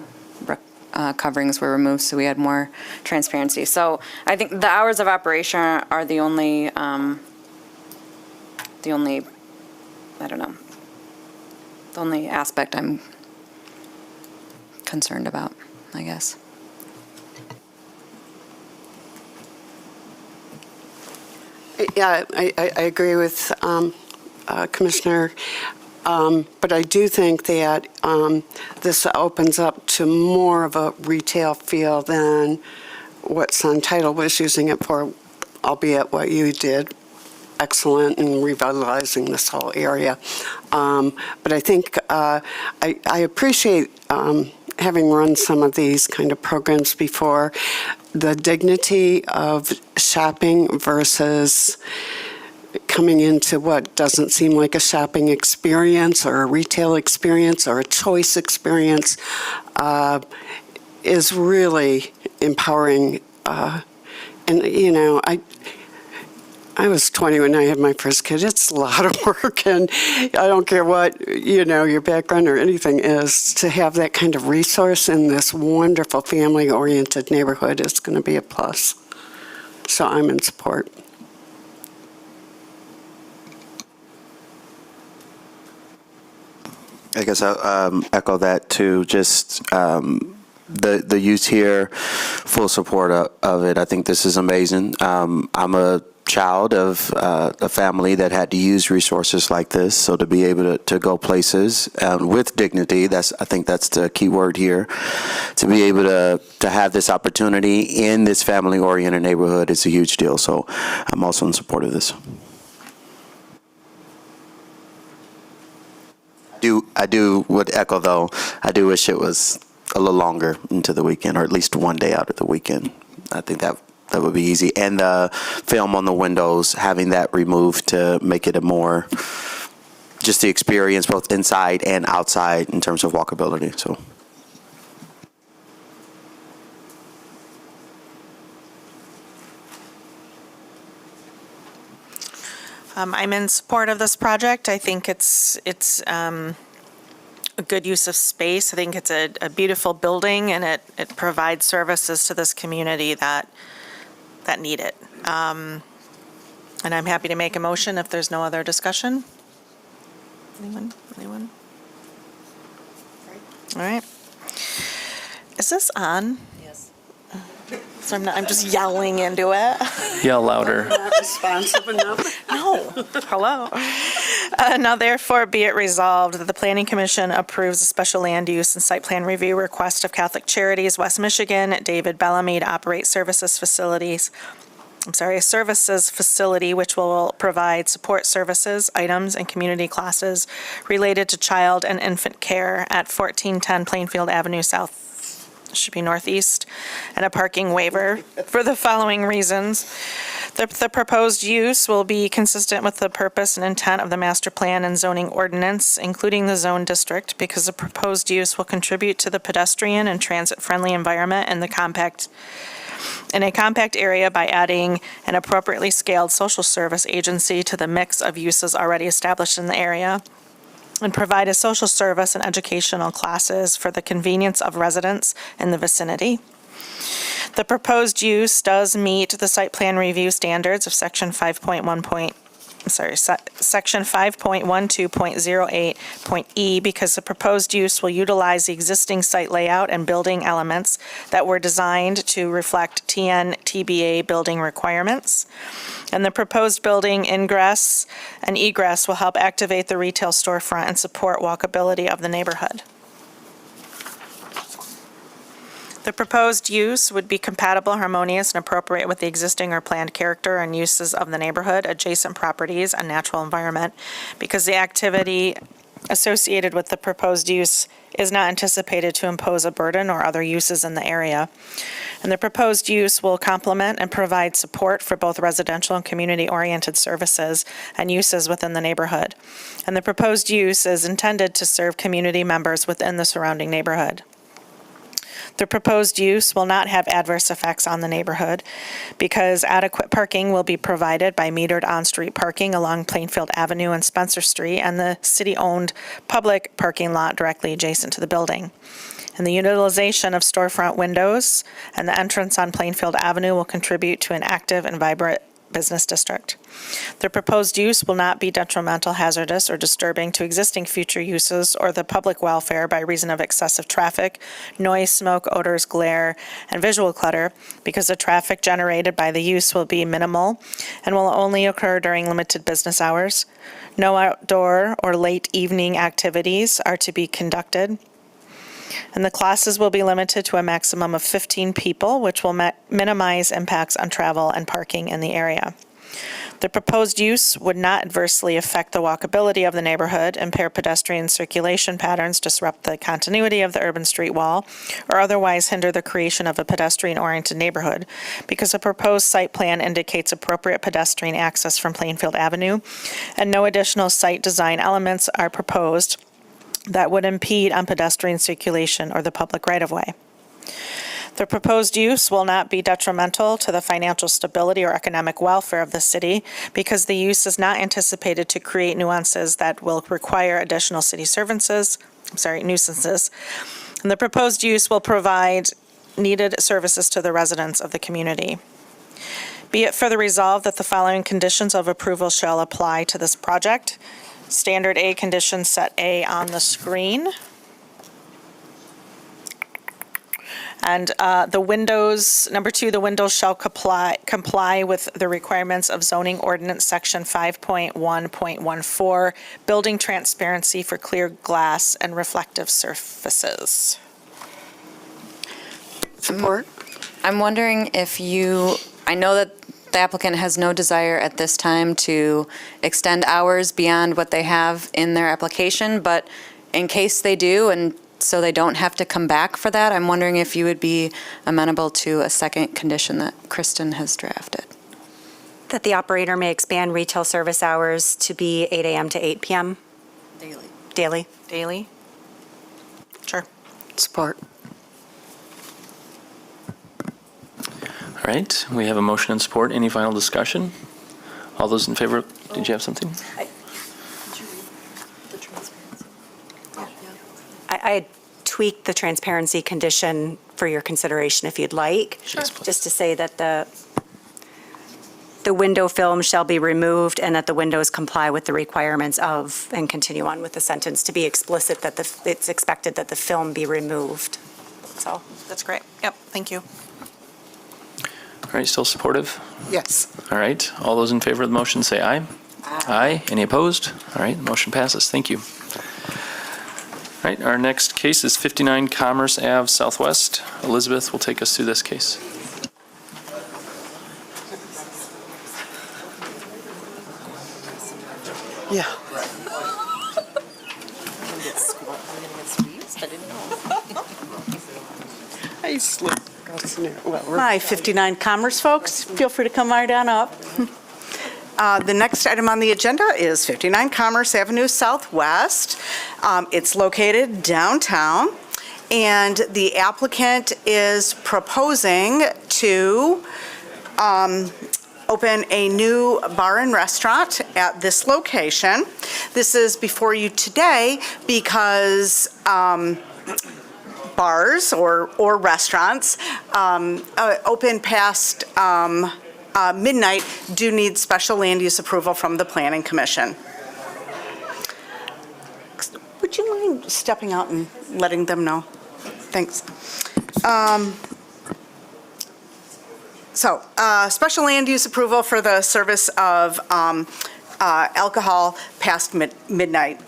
coverings were removed so we had more transparency. So I think the hours of operation are the only, I don't know, the only aspect I'm concerned about, I guess. Yeah, I agree with Commissioner, but I do think that this opens up to more of a retail feel than what Sun Title was using it for, albeit what you did, excellent in revitalizing this whole area. But I think I appreciate having run some of these kind of programs before, the dignity of shopping versus coming into what doesn't seem like a shopping experience or a retail experience or a choice experience is really empowering. And, you know, I was 20 when I had my first kid. It's a lot of work, and I don't care what, you know, your background or anything is, to have that kind of resource in this wonderful family-oriented neighborhood is going to be a plus. So I'm in support. I guess I'll echo that too. Just the youth here, full support of it. I think this is amazing. I'm a child of a family that had to use resources like this, so to be able to go places with dignity, I think that's the key word here. To be able to have this opportunity in this family-oriented neighborhood is a huge deal. So I'm also in support of this. I would echo, though, I do wish it was a little longer into the weekend, or at least one day out of the weekend. I think that would be easy. And the film on the windows, having that removed to make it a more, just the experience both inside and outside in terms of walkability. So. I'm in support of this project. I think it's a good use of space. I think it's a beautiful building, and it provides services to this community that need it. And I'm happy to make a motion if there's no other discussion. Anyone? All right. Is this on? Yes. so I'm just yelling into it. Yell louder. Not responsive enough. No, hello. Now therefore be it resolved that the Planning Commission approves the special land use and site plan review request of Catholic Charities West Michigan, David Bellamy to operate services facility which will provide support services, items, and community classes related to child and infant care at 1410 Plainfield Avenue South, should be northeast, and a parking waiver for the following reasons. The proposed use will be consistent with the purpose and intent of the master plan and zoning ordinance, including the zone district, because the proposed use will contribute to the pedestrian and transit-friendly environment in a compact area by adding an appropriately scaled social service agency to the mix of uses already established in the area, and provide a social service and educational classes for the convenience of residents in the vicinity. The proposed use does meet the site plan review standards of Section 5.12.08.E because the proposed use will utilize the existing site layout and building elements that were designed to reflect TNTBA building requirements. And the proposed building ingress and egress will help activate the retail storefront and support walkability of the neighborhood. The proposed use would be compatible, harmonious, and appropriate with the existing or planned character and uses of the neighborhood, adjacent properties, and natural environment, because the activity associated with the proposed use is not anticipated to impose a burden or other uses in the area. And the proposed use will complement and provide support for both residential and community-oriented services and uses within the neighborhood. And the proposed use is intended to serve community members within the surrounding neighborhood. The proposed use will not have adverse effects on the neighborhood because adequate parking will be provided by metered on-street parking along Plainfield Avenue and Spencer Street and the city-owned public parking lot directly adjacent to the building. And the utilization of storefront windows and the entrance on Plainfield Avenue will contribute to an active and vibrant business district. The proposed use will not be detrimental, hazardous, or disturbing to existing future uses or the public welfare by reason of excessive traffic, noise, smoke, odors, glare, and visual clutter, because the traffic generated by the use will be minimal and will only occur during limited business hours. No outdoor or late evening activities are to be conducted. And the classes will be limited to a maximum of 15 people, which will minimize impacts on travel and parking in the area. The proposed use would not adversely affect the walkability of the neighborhood, impair pedestrian circulation patterns, disrupt the continuity of the urban street wall, or otherwise hinder the creation of a pedestrian-oriented neighborhood, because the proposed site plan indicates appropriate pedestrian access from Plainfield Avenue, and no additional site design elements are proposed that would impede on pedestrian circulation or the public right-of-way. The proposed use will not be detrimental to the financial stability or economic welfare of the city because the use is not anticipated to create nuances that will require additional city nuisances. And the proposed use will provide needed services to the residents of the community. Be it further resolved that the following conditions of approval shall apply to this project. Standard A conditions set A on the screen. And the windows, number 2, the windows shall comply with the requirements of zoning ordinance section 5.1.14, building transparency for clear glass and reflective surfaces. Support. I'm wondering if I know that the applicant has no desire at this time to extend hours beyond what they have in their application, but in case they do, and so they don't have to come back for that, I'm wondering if you would be amenable to a second condition that Kristen has drafted. That the operator may expand retail service hours to be 8 a.m. to 8 p.m. Daily. Daily? Sure. Support. All right, we have a motion and support. Any final discussion? All those in favor, did you have something? I tweaked the transparency condition for your consideration if you'd like. Yes, please. Just to say that the window film shall be removed and that the windows comply with the requirements of, and continue on with the sentence to be explicit that it's expected that the film be removed. So That's great. Yep, thank you. All right, still supportive? Yes. All right, all those in favor of the motion say aye. Aye. Any opposed? All right, motion passes. Thank you. All right, our next case is 59 Commerce Ave Southwest. Elizabeth will take us through this case. Yeah. I slipped. Hi, 59 Commerce folks. Feel free to come right on up. The next item on the agenda is 59 Commerce Avenue Southwest. It's located downtown, and the applicant is proposing to open a new bar and restaurant at this location. This is before you today because bars or restaurants open past midnight do need special land use approval from the Planning Commission. Would you mind stepping out and letting them know? Thanks. Special land use approval for the service of alcohol past midnight.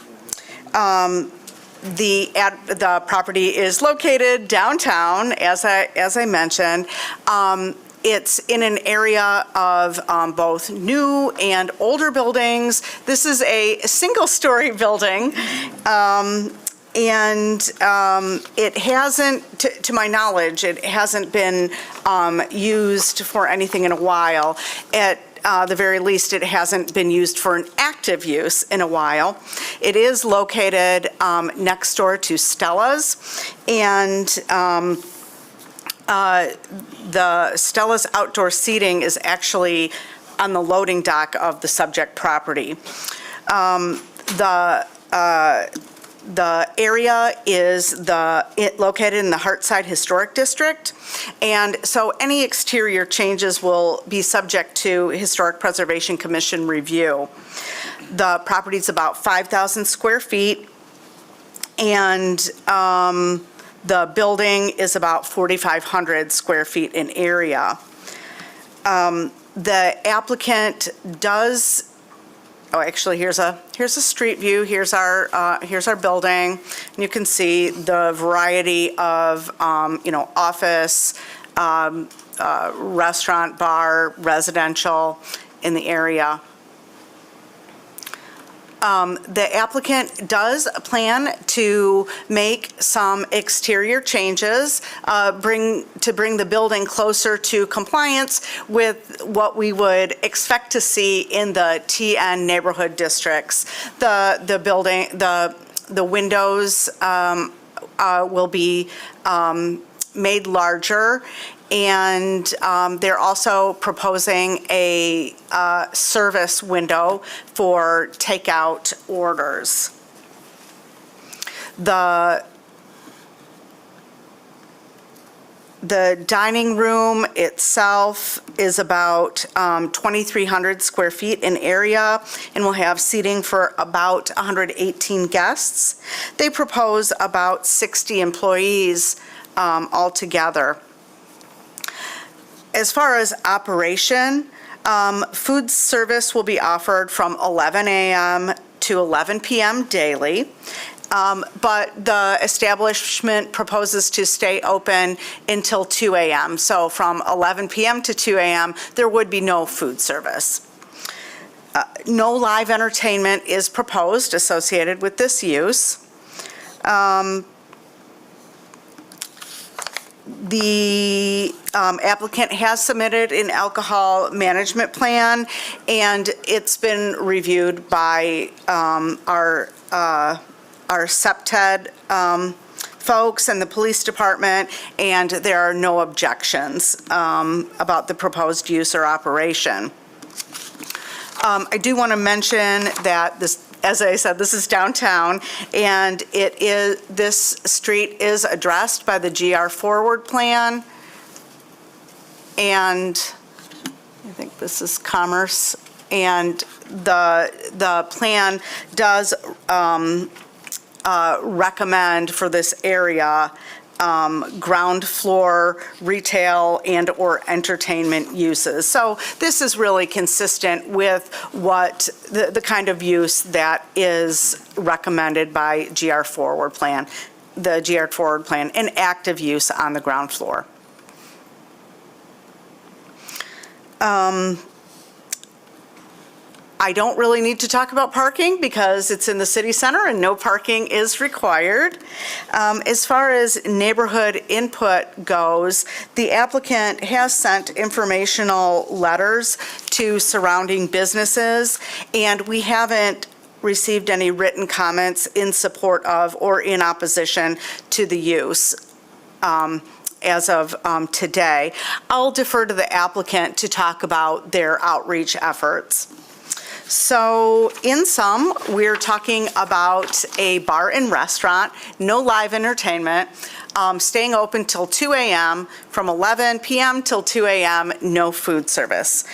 The property is located downtown, as I mentioned. It's in an area of both new and older buildings. This is a single-story building, and it hasn't, to my knowledge, it hasn't been used for anything in a while. At the very least, it hasn't been used for an active use in a while. It is located next door to Stella's, and the Stella's outdoor seating is actually on the loading dock of the subject property. The area is located in the Hartside Historic District, and so any exterior changes will be subject to Historic Preservation Commission review. The property is about 5,000 square feet, and the building is about 4,500 square feet in area. The applicant does. Oh, actually, here's a street view. Here's our building. And you can see the variety of office, restaurant, bar, residential in the area. The applicant does plan to make some exterior changes, bring the building closer to compliance with what we would expect to see in the TN neighborhood districts. The building, the windows will be made larger, and they're also proposing a service window for takeout orders. The dining room itself is about 2,300 square feet in area and will have seating for about 118 guests. They propose about 60 employees altogether. As far as operation, food service will be offered from 11 a.m. to 11 p.m. daily, but the establishment proposes to stay open until 2 a.m. So from 11 p.m. to 2 a.m., there would be no food service. No live entertainment is proposed associated with this use. The applicant has submitted an alcohol management plan, and it's been reviewed by our SEPTED folks and the police department, and there are no objections about the proposed use or operation. I do want to mention that this, as I said, this is downtown, and this street is addressed by the GR Forward Plan, and I think this is Commerce, and the plan does recommend for this area ground floor retail and/or entertainment uses. So this is really consistent with what the kind of use that is recommended by GR Forward Plan, the GR Forward Plan, and active use on the ground floor. I don't really need to talk about parking because it's in the city center and no parking is required. As far as neighborhood input goes, the applicant has sent informational letters to surrounding businesses, and we haven't received any written comments in support of or in opposition to the use. As of today. I'll defer to the applicant to talk about their outreach efforts. So in sum, we're talking about a bar and restaurant, no live entertainment, staying open till 2 a.m., from 11 p.m. till 2 a.m., no food service.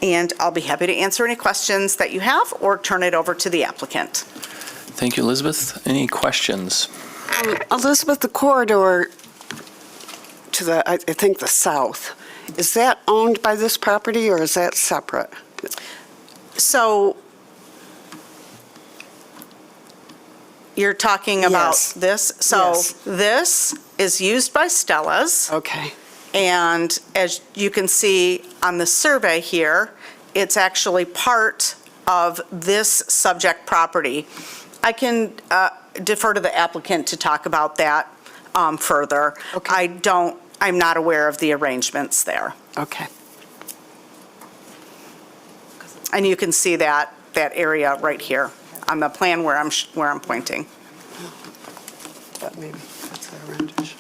And I'll be happy to answer any questions that you have or turn it over to the applicant. Thank you, Elizabeth. Any questions? Elizabeth, the corridor to the, I think, the south, is that owned by this property or is that separate? So you're talking about Yes. this? So Yes. this is used by Stella's. Okay. And as you can see on the survey here, it's actually part of this subject property. I can defer to the applicant to talk about that further. Okay. I'm not aware of the arrangements there. Okay. And you can see that area right here on the plan where I'm pointing. But maybe that's their rendition.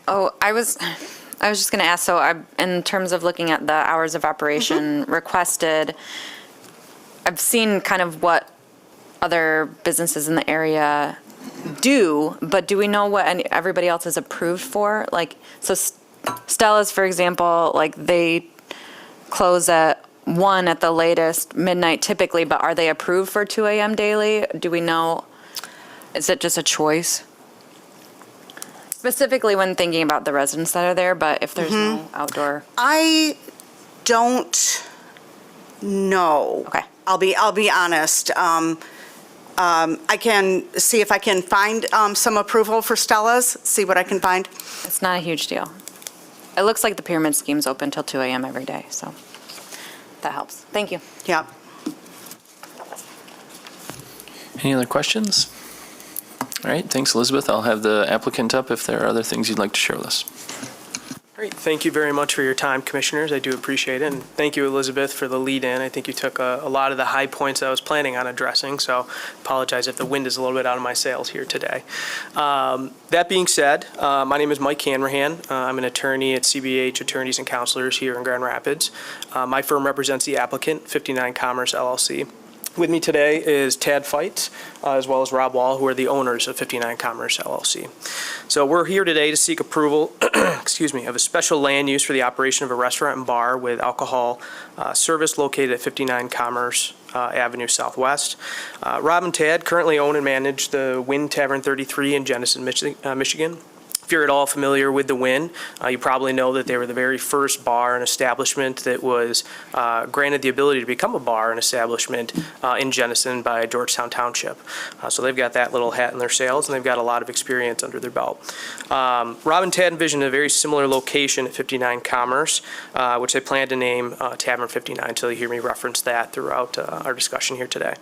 Oh, I was just going to ask, so in terms of looking at the hours of operation requested, I've seen kind of what other businesses in the area do, but do we know what everybody else is approved for? Like, so Stella's, for example, like they close at 1 at the latest, midnight typically, but are they approved for 2 a.m. daily? Do we know? Is it just a choice? Specifically when thinking about the residents that are there, but if there's no outdoor. I don't know. Okay. I'll be honest. I can see if I can find some approval for Stella's, see what I can find. It's not a huge deal. It looks like the pyramid scheme's open till 2 a.m. every day, so that helps. Thank you. Yeah. Any other questions? All right, thanks, Elizabeth. I'll have the applicant up if there are other things you'd like to share with us. Great. Thank you very much for your time, Commissioners. I do appreciate it. And thank you, Elizabeth, for the lead-in. I think you took a lot of the high points I was planning on addressing, so apologize if the wind is a little bit out of my sails here today. That being said, my name is Mike Hanrahan. I'm an attorney at CBH Attorneys and Counselors here in Grand Rapids. My firm represents the applicant, 59 Commerce LLC. With me today is Tad Feitz, as well as Rob Wall, who are the owners of 59 Commerce LLC. So we're here today to seek approval, of a special land use for the operation of a restaurant and bar with alcohol service located at 59 Commerce Avenue Southwest. Rob and Tad currently own and manage the Wynn Tavern 33 in Jenison, Michigan. If you're at all familiar with the Wynn, you probably know that they were the very first bar and establishment that was granted the ability to become a bar and establishment in Jenison by Georgetown Township. So they've got that little hat in their sails, and they've got a lot of experience under their belt. Rob and Tad envisioned a very similar location at 59 Commerce, which they plan to name Tavern 59, until you hear me reference that throughout our discussion here today.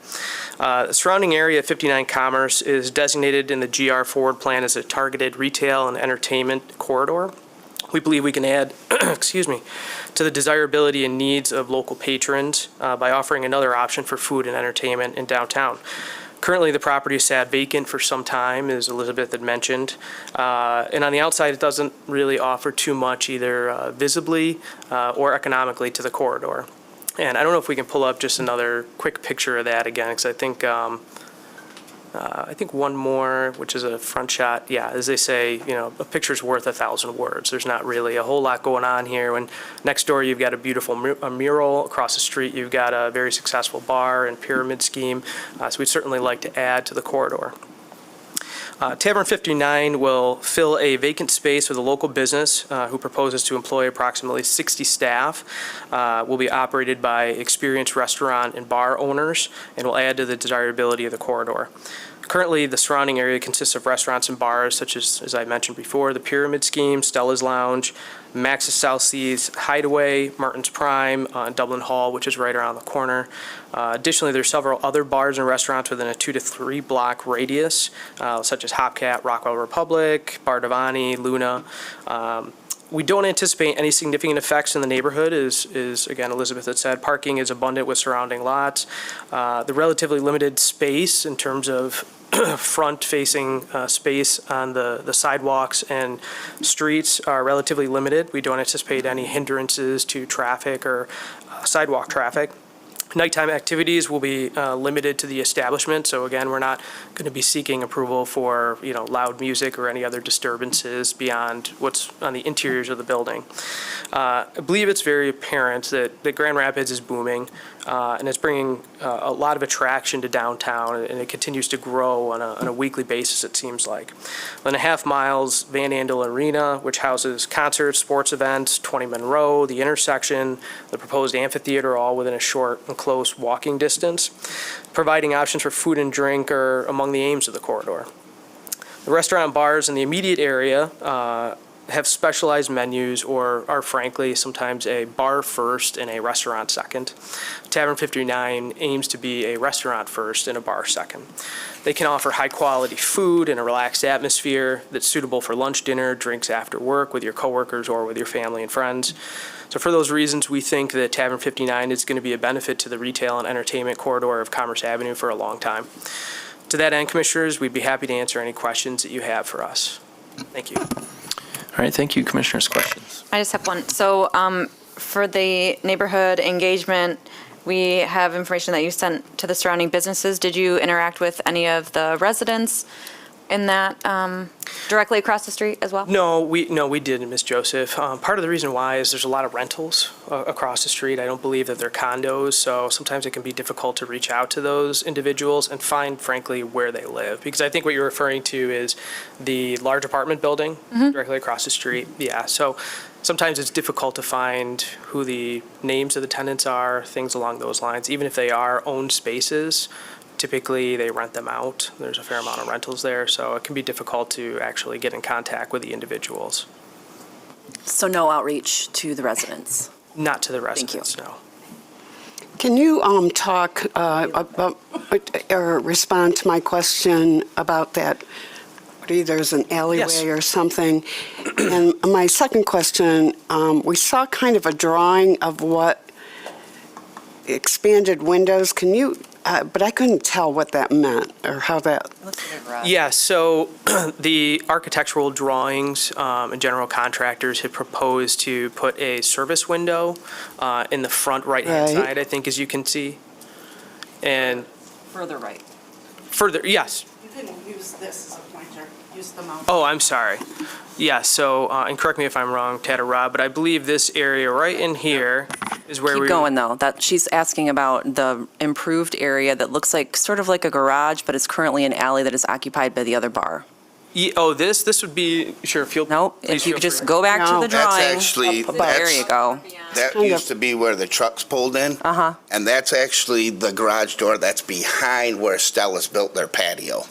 The surrounding area of 59 Commerce is designated in the GR Forward Plan as a targeted retail and entertainment corridor. We believe we can add, to the desirability and needs of local patrons by offering another option for food and entertainment in downtown. Currently, the property is sat vacant for some time, as Elizabeth had mentioned. And on the outside, it doesn't really offer too much, either visibly or economically, to the corridor. And I don't know if we can pull up just another quick picture of that again, because I think one more, which is a front shot. Yeah, as they say, a picture's worth 1,000 words. There's not really a whole lot going on here. When next door you've got a beautiful mural, across the street you've got a very successful bar and pyramid scheme. So we'd certainly like to add to the corridor. Tavern 59 will fill a vacant space with a local business who proposes to employ approximately 60 staff. Will be operated by experienced restaurant and bar owners and will add to the desirability of the corridor. Currently, the surrounding area consists of restaurants and bars such as I mentioned before, the Pyramid Scheme, Stella's Lounge, Max's South Seas, Hideaway, Martin's Prime, Dublin Hall, which is right around the corner. Additionally, there's several other bars and restaurants within a 2 to 3 block radius, such as Hopcat, Rockwell Republic, Bar Devani, Luna. We don't anticipate any significant effects in the neighborhood, is again, Elizabeth had said, parking is abundant with surrounding lots. The relatively limited space in terms of front-facing space on the sidewalks and streets are relatively limited. We don't anticipate any hindrances to traffic or sidewalk traffic. Nighttime activities will be limited to the establishment, so again, we're not going to be seeking approval for, loud music or any other disturbances beyond what's on the interiors of the building. I believe it's very apparent that Grand Rapids is booming, and it's bringing a lot of attraction to downtown, and it continues to grow on a weekly basis, it seems like. 1.5 miles, Van Andel Arena, which houses concerts, sports events, 20 Monroe, the intersection, the proposed amphitheater, all within a short and close walking distance. Providing options for food and drink are among the aims of the corridor. The restaurant and bars in the immediate area have specialized menus or are frankly sometimes a bar first and a restaurant second. Tavern 59 aims to be a restaurant first and a bar second. They can offer high quality food in a relaxed atmosphere that's suitable for lunch, dinner, drinks after work with your coworkers or with your family and friends. So for those reasons, we think that Tavern 59 is going to be a benefit to the retail and entertainment corridor of Commerce Avenue for a long time. To that end, Commissioners, we'd be happy to answer any questions that you have for us. Thank you. All right, thank you, Commissioners. Questions? I just have one. So for the neighborhood engagement, we have information that you sent to the surrounding businesses. Did you interact with any of the residents in that directly across the street as well? No, we didn't, Ms. Joseph. Part of the reason why is there's a lot of rentals across the street. I don't believe that they're condos, so sometimes it can be difficult to reach out to those individuals and find, frankly, where they live. Because I think what you're referring to is the large apartment building directly across the street. Yeah, so sometimes it's difficult to find who the names of the tenants are, things along those lines. Even if they are owned spaces, typically they rent them out. There's a fair amount of rentals there, so it can be difficult to actually get in contact with the individuals. So no outreach to the residents? Not to the residents, no. Can you talk about or respond to my question about that? There's an alleyway or something. And my second question, we saw kind of a drawing of what expanded windows. Can you? But I couldn't tell what that meant or how that. Yeah, so the architectural drawings and general contractors had proposed to put a service window in the front right-hand side, I think, as you can see. And Further right. further, yes. You can use this as a pointer, use the mouse. Oh, I'm sorry. Yeah, so, and correct me if I'm wrong, Ted or Rob, but I believe this area right in here is where Keep we. going, though. That she's asking about the improved area that looks like, sort of like a garage, but it's currently an alley that is occupied by the other bar. Oh, this would be, sure, Nope, if you could just go back to the drawing. That's actually, There you go. that used to be where the trucks pulled in. Uh-huh. And that's actually the garage door that's behind where Stella's built their patio.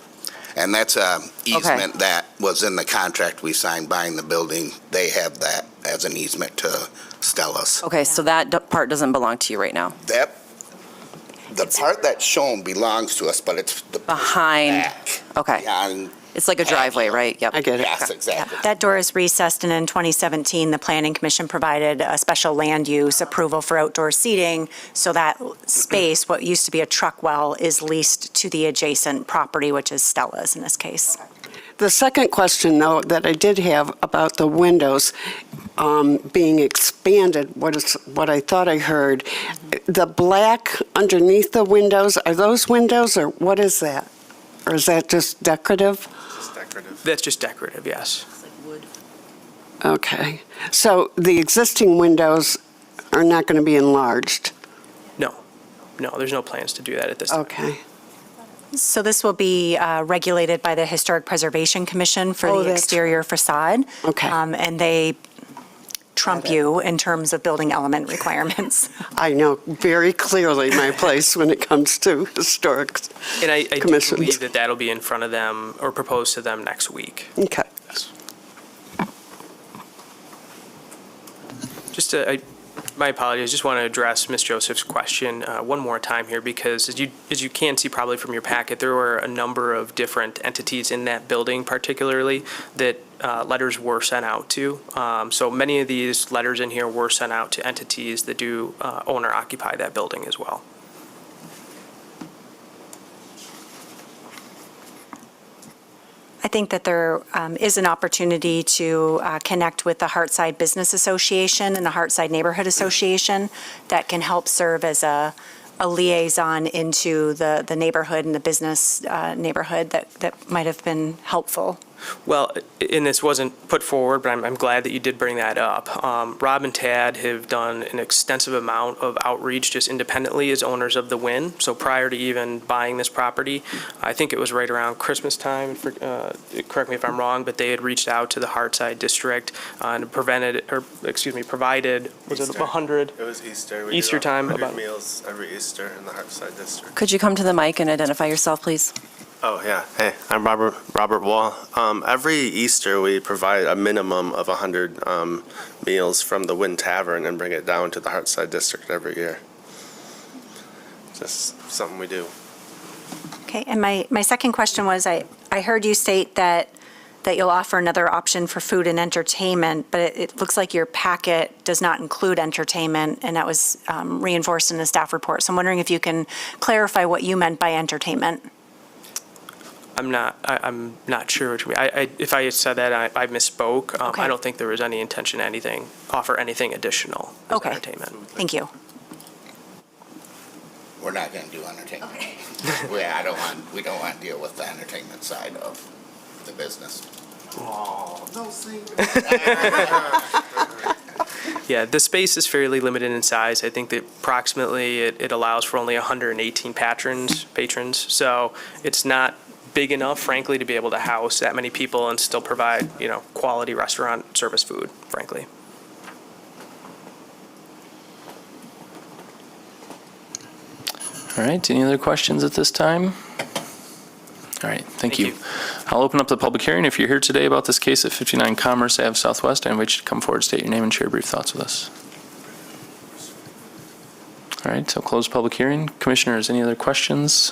And that's a easement that was in the contract we signed buying the building. They have that as an easement to Stella's. Okay, so that part doesn't belong to you right now? The part that's shown belongs to us, but it's the Behind, back. okay. Behind. It's like a driveway, right? Yep. I get it. Yes, exactly. That door is recessed, and in 2017, the Planning Commission provided a special land use approval for outdoor seating, so that space, what used to be a truck well, is leased to the adjacent property, which is Stella's in this case. The second question, though, that I did have about the windows being expanded, what I thought I heard, the black underneath the windows, are those windows, or what is that? Or is that just decorative? That's just decorative, yes. Okay. So the existing windows are not going to be enlarged? No, there's no plans to do that at this time. Okay. So this will be regulated by the Historic Preservation Commission for Oh, the that's exterior facade. Okay. And they trump you in terms of building element requirements. I know very clearly my place when it comes to historic And I do commissions. believe that that'll be in front of them or proposed to them next week. Okay. Just my apologies, just want to address Ms. Joseph's question one more time here, because as you can see probably from your packet, there were a number of different entities in that building particularly that letters were sent out to. So many of these letters in here were sent out to entities that do own or occupy that building as well. I think that there is an opportunity to connect with the Heartside Business Association and the Heartside Neighborhood Association that can help serve as a liaison into the neighborhood and the business neighborhood that might have been helpful. Well, and this wasn't put forward, but I'm glad that you did bring that up. Rob and Tad have done an extensive amount of outreach just independently as owners of the Wynn. So prior to even buying this property, I think it was right around Christmas time, correct me if I'm wrong, but they had reached out to the Heartside District and provided, was it 100? It was Easter. Easter time, 100 about meals every Easter in the Heartside District. Could you come to the mic and identify yourself, please? Oh, yeah. Hey, I'm Robert Wall. Every Easter, we provide a minimum of 100 meals from the Wynn Tavern and bring it down to the Heartside District every year. Just something we do. Okay, and my second question was, I heard you state that you'll offer another option for food and entertainment, but it looks like your packet does not include entertainment, and that was reinforced in the staff report. So I'm wondering if you can clarify what you meant by entertainment. I'm not sure what you mean. If I said that, I misspoke. Okay. I don't think there was any intention to offer anything additional as Okay. entertainment. Thank you. We're not going to do entertainment. We don't want to deal with the entertainment side of the business. Oh, no singing. Yeah, the space is fairly limited in size. I think that approximately it allows for only 118 patrons. So it's not big enough, frankly, to be able to house that many people and still provide, quality restaurant service food, frankly. All right, any other questions at this time? All right, thank you. I'll open up the public hearing. If you're here today about this case at 59 Commerce Ave Southwest, I invite you to come forward, state your name, and share brief thoughts with us. All right, so close public hearing. Commissioners, any other questions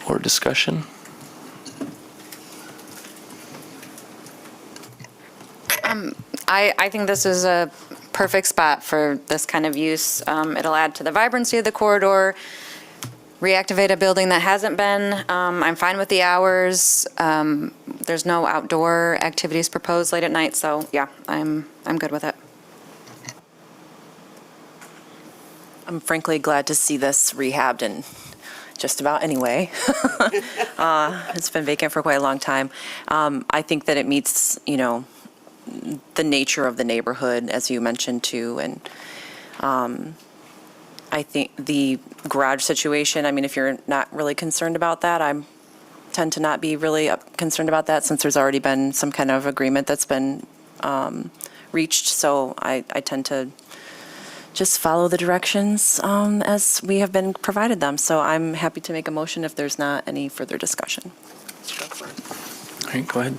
or discussion? I think this is a perfect spot for this kind of use. It'll add to the vibrancy of the corridor, reactivate a building that hasn't been. I'm fine with the hours. There's no outdoor activities proposed late at night, so yeah, I'm good with it. I'm frankly glad to see this rehabbed in just about any way. It's been vacant for quite a long time. I think that it meets, the nature of the neighborhood, as you mentioned too, and I think the garage situation, if you're not really concerned about that, I tend to not be really concerned about that since there's already been some kind of agreement that's been reached, so I tend to just follow the directions as we have been provided them. So I'm happy to make a motion if there's not any further discussion. All right, go ahead.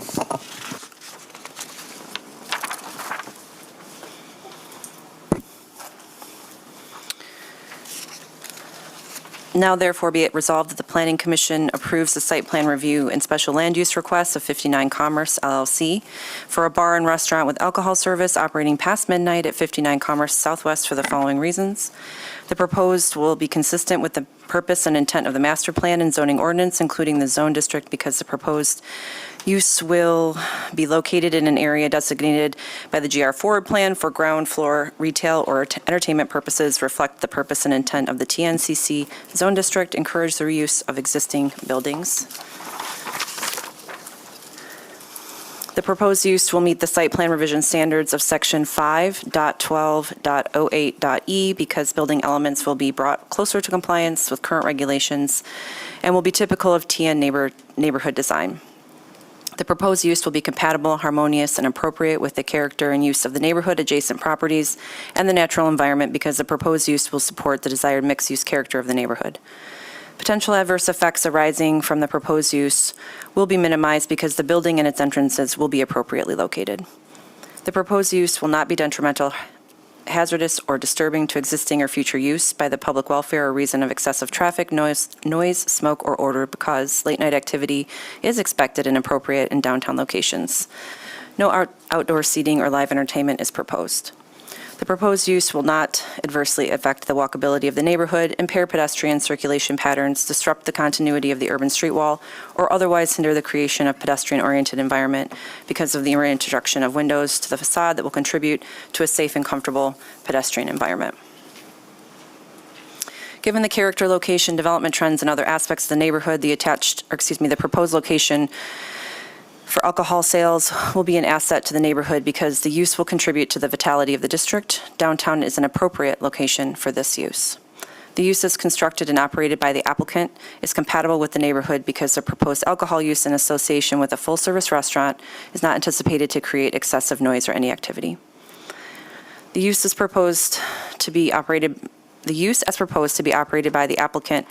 Now therefore be it resolved that the Planning Commission approves the site plan review and special land use request of 59 Commerce LLC for a bar and restaurant with alcohol service operating past midnight at 59 Commerce Southwest for the following reasons. The proposed will be consistent with the purpose and intent of the master plan and zoning ordinance, including the zone district, because the proposed use will be located in an area designated by the GR Forward Plan for ground floor retail or entertainment purposes, reflect the purpose and intent of the TNCC zone district, encourage the reuse of existing buildings. The proposed use will meet the site plan revision standards of Section 5.12.08.e because building elements will be brought closer to compliance with current regulations and will be typical of TN neighborhood design. The proposed use will be compatible, harmonious, and appropriate with the character and use of the neighborhood, adjacent properties, and the natural environment because the proposed use will support the desired mixed-use character of the neighborhood. Potential adverse effects arising from the proposed use will be minimized because the building and its entrances will be appropriately located. The proposed use will not be detrimental, hazardous, or disturbing to existing or future use by the public welfare or reason of excessive traffic, noise, smoke, or odor because late-night activity is expected and appropriate in downtown locations. No outdoor seating or live entertainment is proposed. The proposed use will not adversely affect the walkability of the neighborhood, impair pedestrian circulation patterns, disrupt the continuity of the urban street wall, or otherwise hinder the creation of pedestrian-oriented environment because of the reintroduction of windows to the facade that will contribute to a safe and comfortable pedestrian environment. Given the character, location, development trends, and other aspects of the neighborhood, the proposed location for alcohol sales will be an asset to the neighborhood because the use will contribute to the vitality of the district. Downtown is an appropriate location for this use. The use is constructed and operated by the applicant is compatible with the neighborhood because the proposed alcohol use in association with a full-service restaurant is not anticipated to create excessive noise or any activity. The use as proposed to be operated by the applicant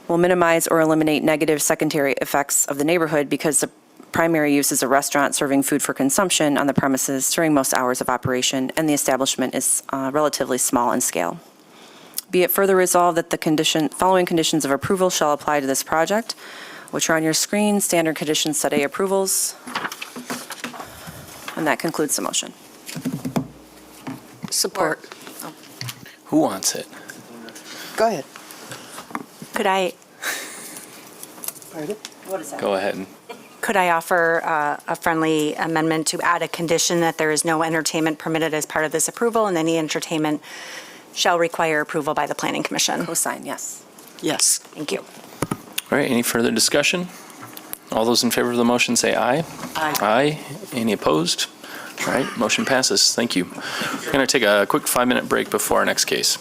will minimize or eliminate negative secondary effects of the neighborhood because the primary use is a restaurant serving food for consumption on the premises during most hours of operation, and the establishment is relatively small in scale. Be it further resolved that the following conditions of approval shall apply to this project, which are on your screen, standard conditions set A approvals. And that concludes the motion. Support. Who wants it? Go ahead. Could I Go ahead. Could I offer a friendly amendment to add a condition that there is no entertainment permitted as part of this approval, and any entertainment shall require approval by the Planning Commission? Co-sign, yes. Yes. Thank you. All right, any further discussion? All those in favor of the motion say aye. Aye. Aye. Any opposed? All right, motion passes. Thank you. We're going to take a quick 5-minute break before our next case.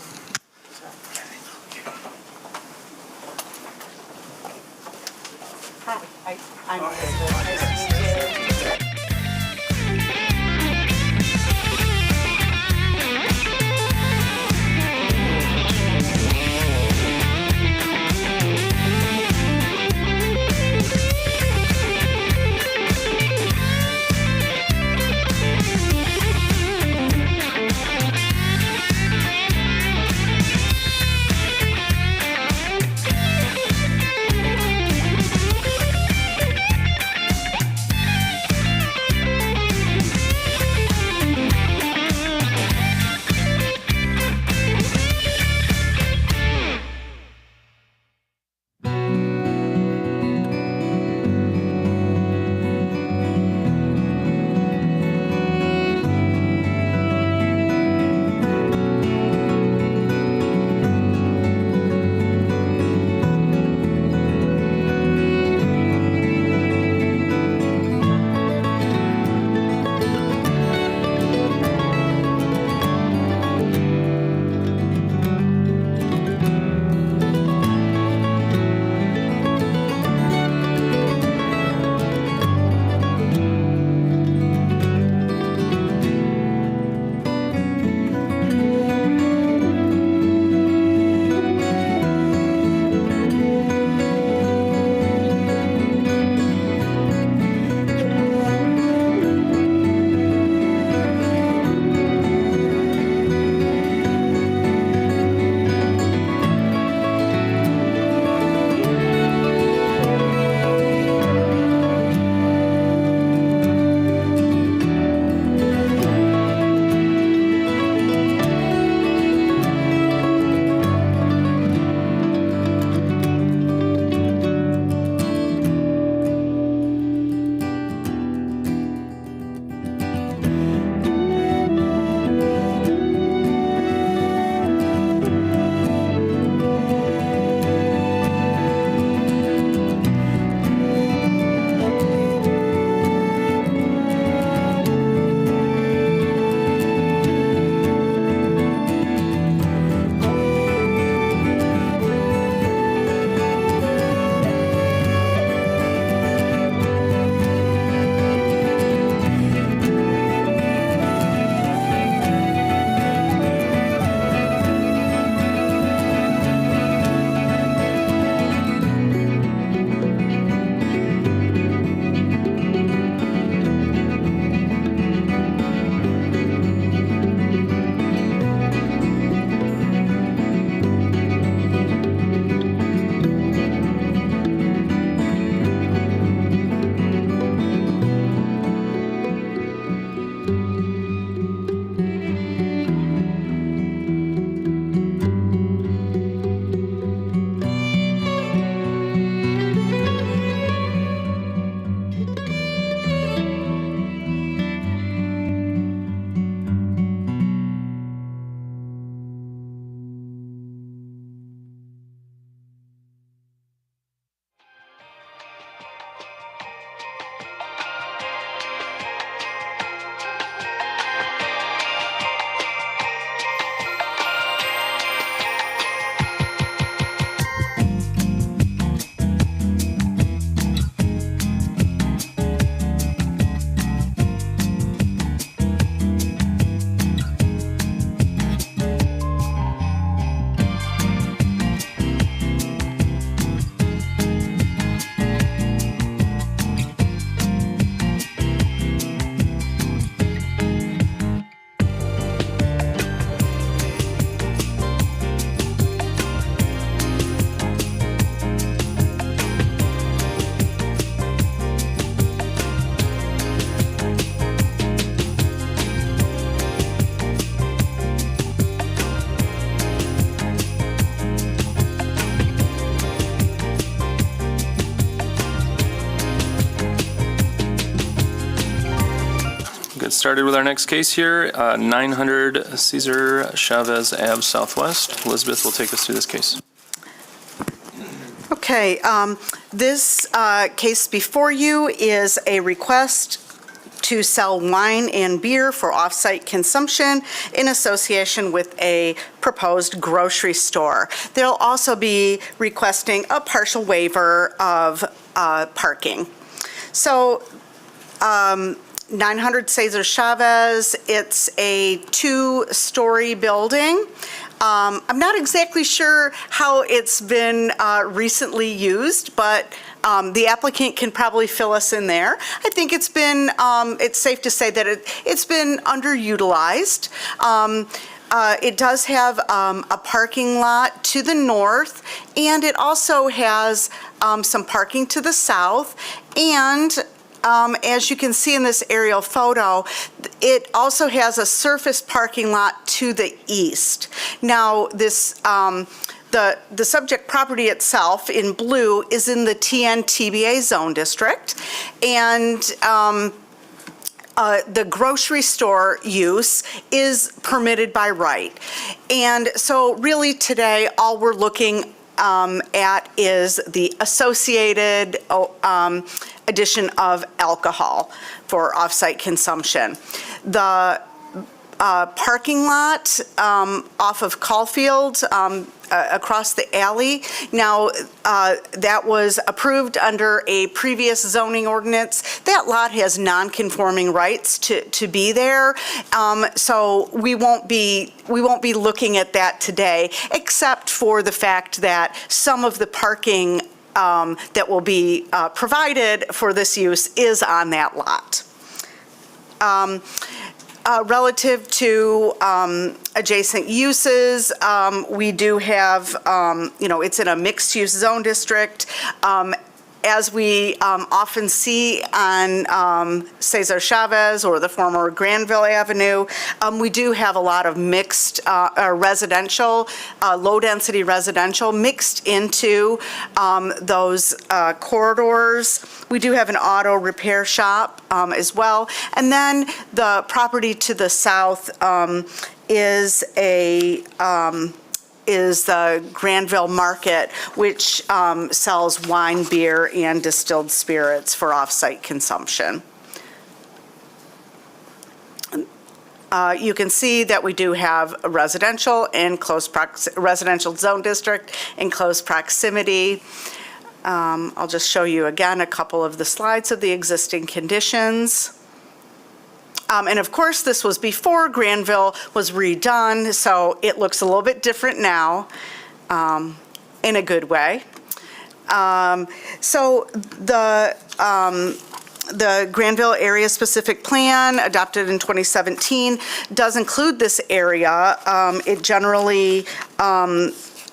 started with our next case here, 900 Cesar Chavez Ave Southwest. Elizabeth will take us through this case. Okay, this case before you is a request to sell wine and beer for off-site consumption in association with a proposed grocery store. They'll also be requesting a partial waiver of parking. So 900 Cesar Chavez, it's a 2-story building. I'm not exactly sure how it's been recently used, but the applicant can probably fill us in there. I think it's been, it's safe to say that it's been underutilized. It does have a parking lot to the north, and it also has some parking to the south, and as you can see in this aerial photo, it also has a surface parking lot to the east. Now, this the subject property itself in blue is in the TN-TBA zone district, and the grocery store use is permitted by right. And so really today, all we're looking at is the associated addition of alcohol for off-site consumption. The parking lot off of Caulfield across the alley. Now, that was approved under a previous zoning ordinance. That lot has non-conforming rights to be there, so we won't be looking at that today, except for the fact that some of the parking that will be provided for this use is on that lot. Relative to adjacent uses, we do have, it's in a mixed-use zone district. As we often see on Cesar Chavez or the former Granville Avenue, we do have a lot of mixed residential, low-density residential mixed into those corridors. We do have an auto repair shop as well. And then the property to the south is the Granville Market, which sells wine, beer, and distilled spirits for off-site consumption. You can see that we do have a residential zone district in close proximity. I'll just show you again a couple of the slides of the existing conditions. And of course, this was before Granville was redone, so it looks a little bit different now, in a good way. So the Granville Area Specific Plan, adopted in 2017, does include this area. It generally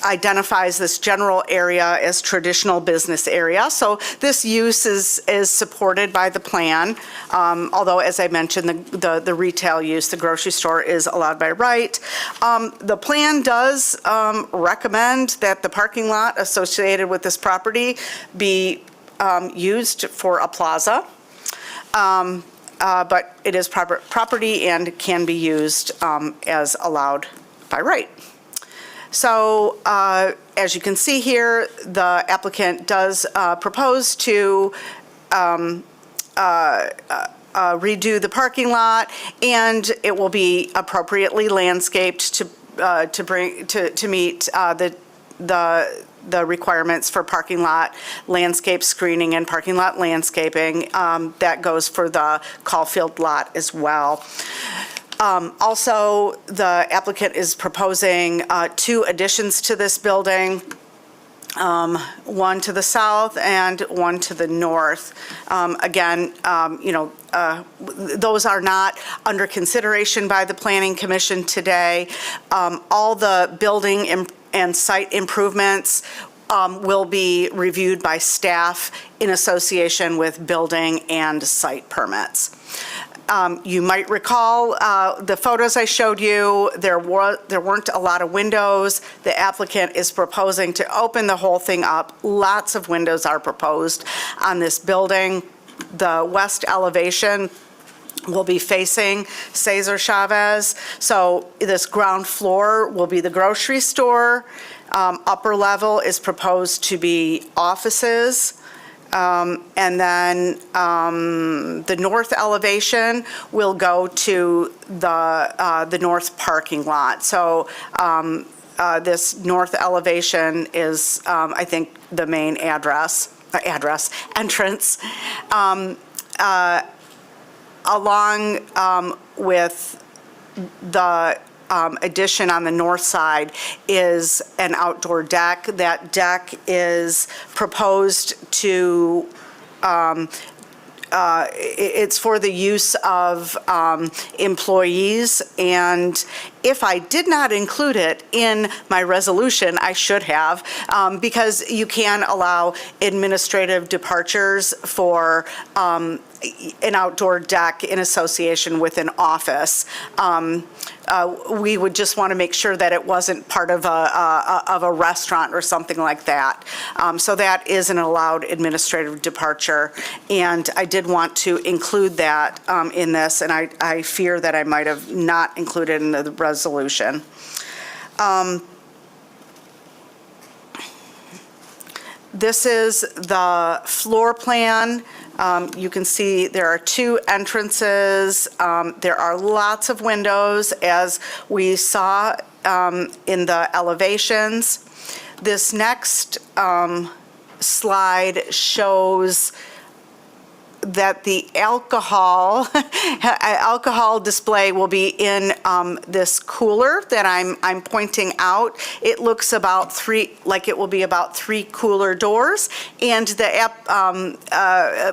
identifies this general area as traditional business area. So this use is supported by the plan, although, as I mentioned, the retail use, the grocery store, is allowed by right. The plan does recommend that the parking lot associated with this property be used for a plaza, but it is private property and can be used as allowed by right. So as you can see here, the applicant does propose to redo the parking lot, and it will be appropriately landscaped to meet the requirements for parking lot landscape screening and parking lot landscaping. That goes for the Caulfield lot as well. Also, the applicant is proposing 2 additions to this building, one to the south and one to the north. Again, those are not under consideration by the Planning Commission today. All the building and site improvements will be reviewed by staff in association with building and site permits. You might recall the photos I showed you. There weren't a lot of windows. The applicant is proposing to open the whole thing up. Lots of windows are proposed on this building. The west elevation will be facing Cesar Chavez. So this ground floor will be the grocery store. Upper level is proposed to be offices. And then the north elevation will go to the north parking lot. So this north elevation is, I think, the main entrance. Along with the addition on the north side is an outdoor deck. That deck is proposed to, it's for the use of employees, and if I did not include it in my resolution, I should have, because you can allow administrative departures for an outdoor deck in association with an office. We would just want to make sure that it wasn't part of a restaurant or something like that. So that is an allowed administrative departure, and I did want to include that in this, and I fear that I might have not included in the resolution. This is the floor plan. You can see there are 2 entrances. There are lots of windows, as we saw in the elevations. This next slide shows that the alcohol display will be in this cooler that I'm pointing out. It looks about 3, like it will be about 3 cooler doors, and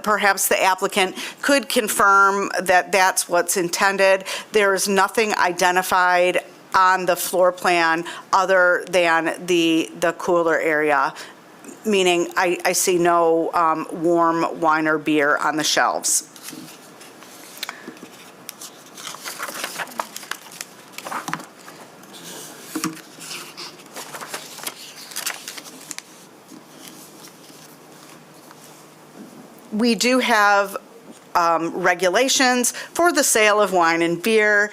perhaps the applicant could confirm that that's what's intended. There is nothing identified on the floor plan other than the cooler area, meaning I see no warm wine or beer on the shelves. We do have regulations for the sale of wine and beer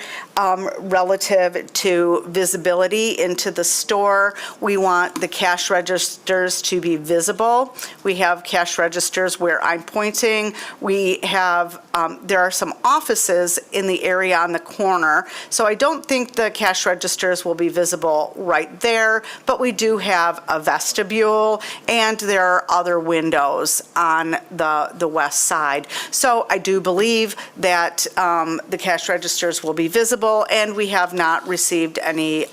relative to visibility into the store. We want the cash registers to be visible. We have cash registers where I'm pointing. We have, there are some offices in the area on the corner, so I don't think the cash registers will be visible right there, but we do have a vestibule, and there are other windows on the west side. So I do believe that the cash registers will be visible, and we have not received any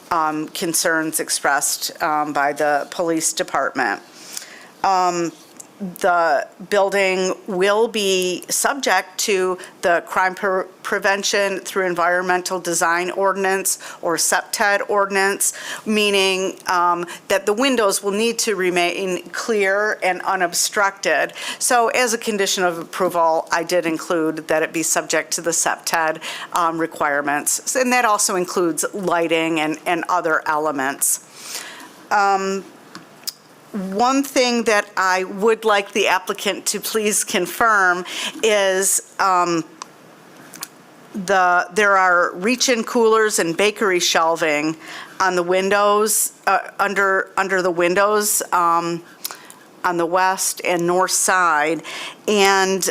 concerns expressed by the police department. The building will be subject to the crime prevention through environmental design ordinance or SEPTED ordinance, meaning that the windows will need to remain clear and unobstructed. So as a condition of approval, I did include that it be subject to the SEPTED requirements, and that also includes lighting and other elements. One thing that I would like the applicant to please confirm is there are reach-in coolers and bakery shelving on the windows, under the windows on the west and north side, and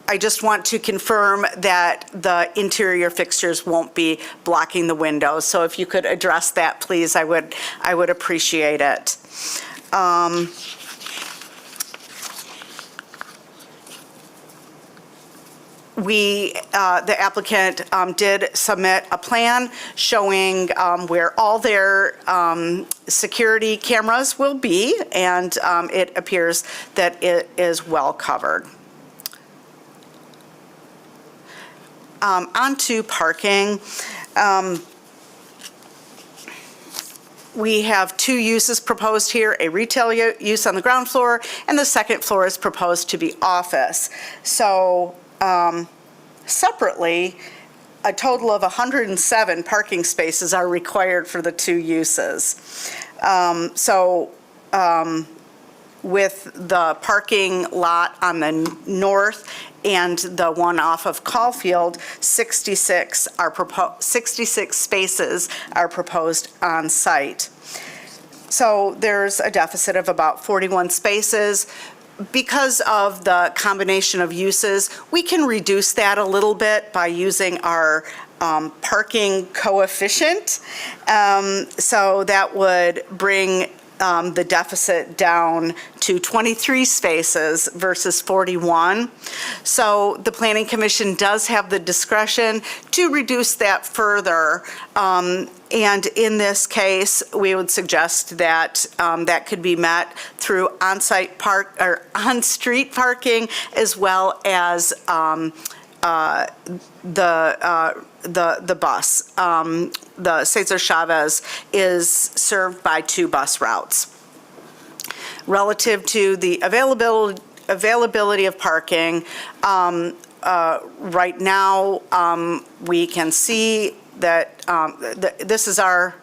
I just want to confirm that the interior fixtures won't be blocking the windows. So if you could address that, please, I would appreciate it. The applicant did submit a plan showing where all their security cameras will be, and it appears that it is well covered. On to parking. We have 2 uses proposed here, a retail use on the ground floor, and the second floor is proposed to be office. So separately, a total of 107 parking spaces are required for the 2 uses. with the parking lot on the north and the one off of Caulfield, 66 spaces are proposed on site. So there's a deficit of about 41 spaces. Because of the combination of uses, we can reduce that a little bit by using our parking coefficient. So that would bring the deficit down to 23 spaces versus 41. So the Planning Commission does have the discretion to reduce that further. And in this case, we would suggest that that could be met through on-site park or on-street parking, as well as the bus. The Cesar Chavez is served by 2 bus routes. Relative to the availability of parking, right now, we can see that this is our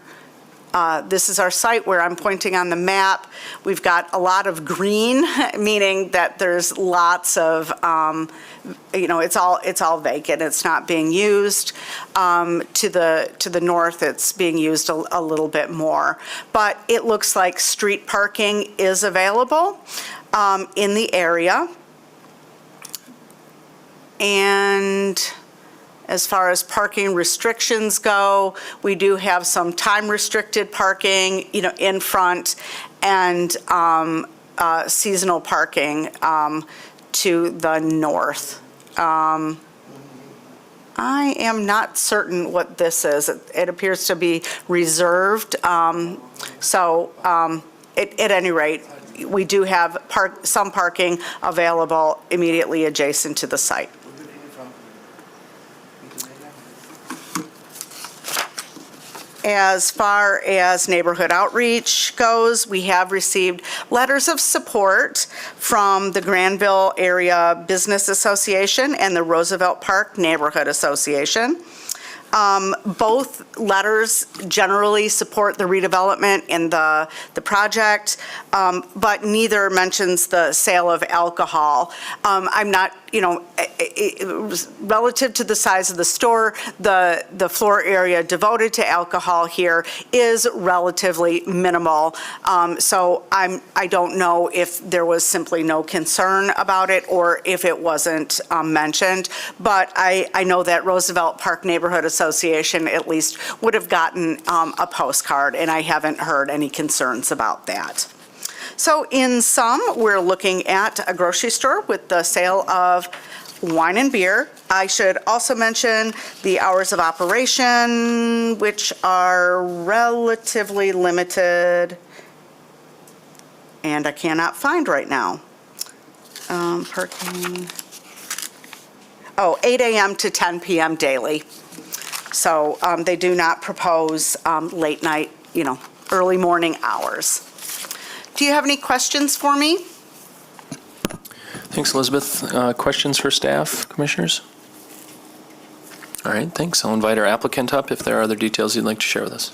site where I'm pointing on the map. We've got a lot of green, meaning that there's lots of, it's all vacant. It's not being used. To the north, it's being used a little bit more. But it looks like street parking is available in the area. And as far as parking restrictions go, we do have some time-restricted parking, in front, and seasonal parking to the north. I am not certain what this is. It appears to be reserved. At any rate, we do have some parking available immediately adjacent to the site. As far as neighborhood outreach goes, we have received letters of support from the Granville Area Business Association and the Roosevelt Park Neighborhood Association. Both letters generally support the redevelopment and the project, but neither mentions the sale of alcohol. I'm not, relative to the size of the store, the floor area devoted to alcohol here is relatively minimal. So I don't know if there was simply no concern about it or if it wasn't mentioned, but I know that Roosevelt Park Neighborhood Association at least would have gotten a postcard, and I haven't heard any concerns about that. So in sum, we're looking at a grocery store with the sale of wine and beer. I should also mention the hours of operation, which are relatively limited, and I cannot find right now. Parking. 8 a.m. to 10 p.m. daily. So they do not propose late night, early morning hours. Do you have any questions for me? Thanks, Elizabeth. Questions for staff, commissioners? All right, thanks. I'll invite our applicant up if there are other details you'd like to share with us.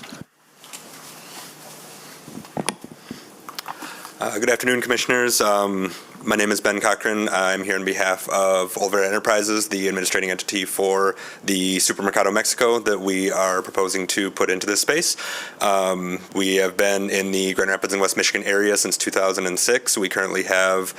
Good afternoon, commissioners. My name is Ben Cochran. I'm here on behalf of Olvera Enterprises, the administrating entity for the Supermercado Mexico that we are proposing to put into this space. We have been in the Grand Rapids and West Michigan area since 2006. We currently have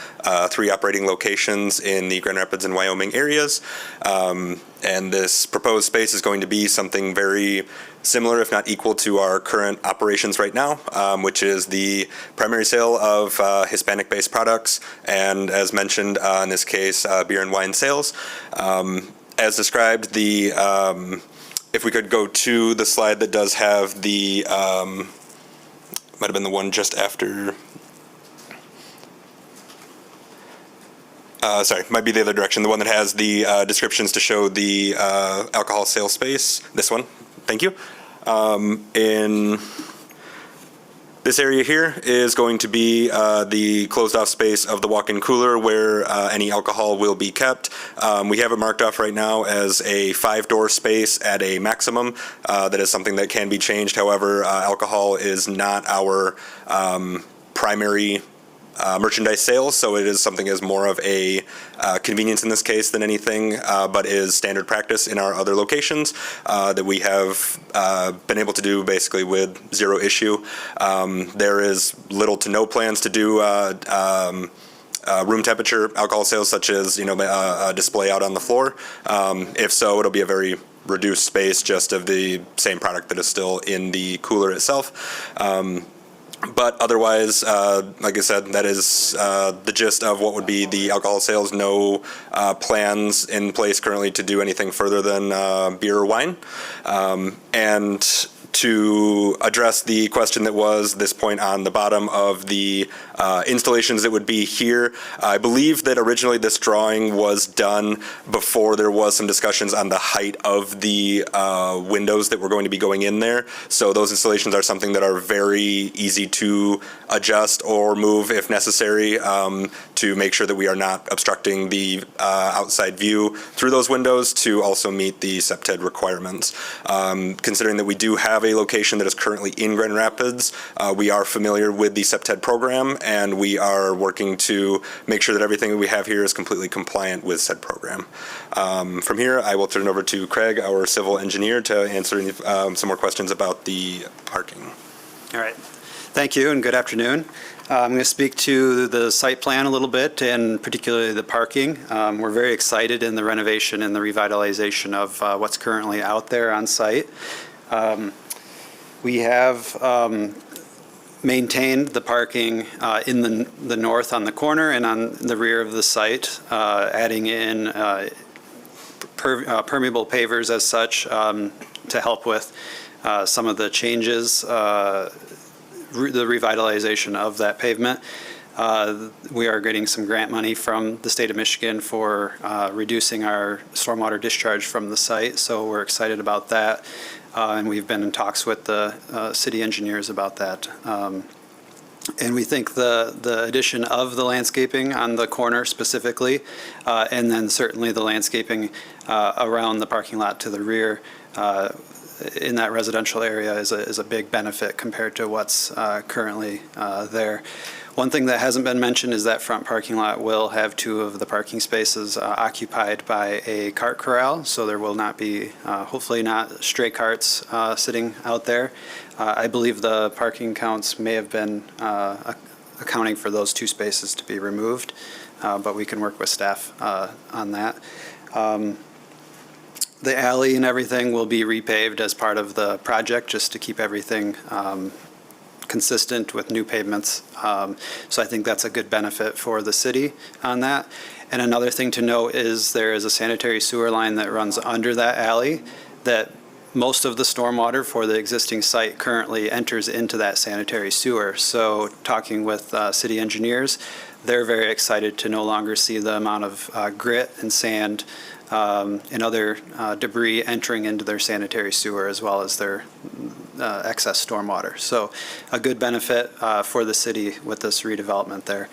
3 operating locations in the Grand Rapids and Wyoming areas. And this proposed space is going to be something very similar, if not equal, to our current operations right now, which is the primary sale of Hispanic-based products, and as mentioned, in this case, beer and wine sales. As described, if we could go to the slide that does have the, might have been the one just after. Sorry, might be the other direction. The one that has the descriptions to show the alcohol sales space. This one. Thank you. In this area here is going to be the closed-off space of the walk-in cooler where any alcohol will be kept. We have it marked off right now as a 5-door space at a maximum. That is something that can be changed. However, alcohol is not our primary merchandise sales, so it is something as more of a convenience in this case than anything, but is standard practice in our other locations that we have been able to do basically with zero issue. There is little to no plans to do room temperature alcohol sales, such as a display out on the floor. If so, it'll be a very reduced space, just of the same product that is still in the cooler itself. But otherwise, like I said, that is the gist of what would be the alcohol sales. No plans in place currently to do anything further than beer or wine. And to address the question that was this point on the bottom of the installations that would be here, I believe that originally this drawing was done before there was some discussions on the height of the windows that were going to be going in there. So those installations are something that are very easy to adjust or move if necessary, to make sure that we are not obstructing the outside view through those windows, to also meet the SEPTED requirements. Considering that we do have a location that is currently in Grand Rapids, we are familiar with the SEPTED program, and we are working to make sure that everything that we have here is completely compliant with said program. From here, I will turn it over to Craig, our civil engineer, to answer some more questions about the parking. All right. Thank you and good afternoon. I'm going to speak to the site plan a little bit, and particularly the parking. We're very excited in the renovation and the revitalization of what's currently out there on site. We have maintained the parking in the north on the corner and on the rear of the site, adding in permeable pavers as such to help with some of the changes, the revitalization of that pavement. We are getting some grant money from the state of Michigan for reducing our stormwater discharge from the site, so we're excited about that. And we've been in talks with the city engineers about that. And we think the addition of the landscaping on the corner specifically, and then certainly the landscaping around the parking lot to the rear in that residential area is a big benefit compared to what's currently there. One thing that hasn't been mentioned is that front parking lot will have 2 of the parking spaces occupied by a cart corral, so there will not be, hopefully not, stray carts sitting out there. I believe the parking counts may have been accounting for those 2 spaces to be removed, but we can work with staff on that. The alley and everything will be repaved as part of the project, just to keep everything consistent with new pavements. So I think that's a good benefit for the city on that. And another thing to note is there is a sanitary sewer line that runs under that alley, that most of the stormwater for the existing site currently enters into that sanitary sewer. So talking with city engineers, they're very excited to no longer see the amount of grit and sand and other debris entering into their sanitary sewer, as well as their excess stormwater. So a good benefit for the city with this redevelopment there.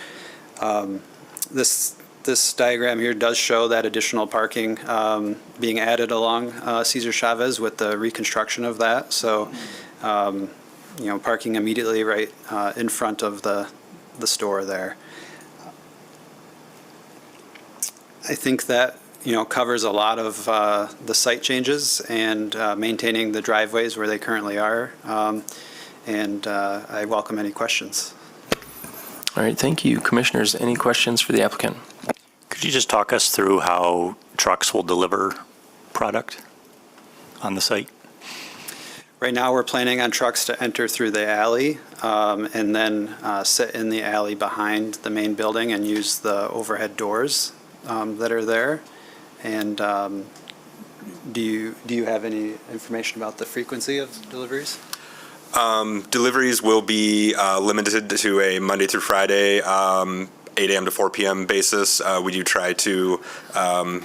This diagram here does show that additional parking being added along Cesar Chavez with the reconstruction of that. So, parking immediately right in front of the store there. I think that covers a lot of the site changes and maintaining the driveways where they currently are. And I welcome any questions. All right, thank you. Commissioners, any questions for the applicant? Could you just talk us through how trucks will deliver product on the site? Right now, we're planning on trucks to enter through the alley and then sit in the alley behind the main building and use the overhead doors that are there. And do you have any information about the frequency of deliveries? Deliveries will be limited to a Monday through Friday, 8 a.m. to 4 p.m. basis. We do try to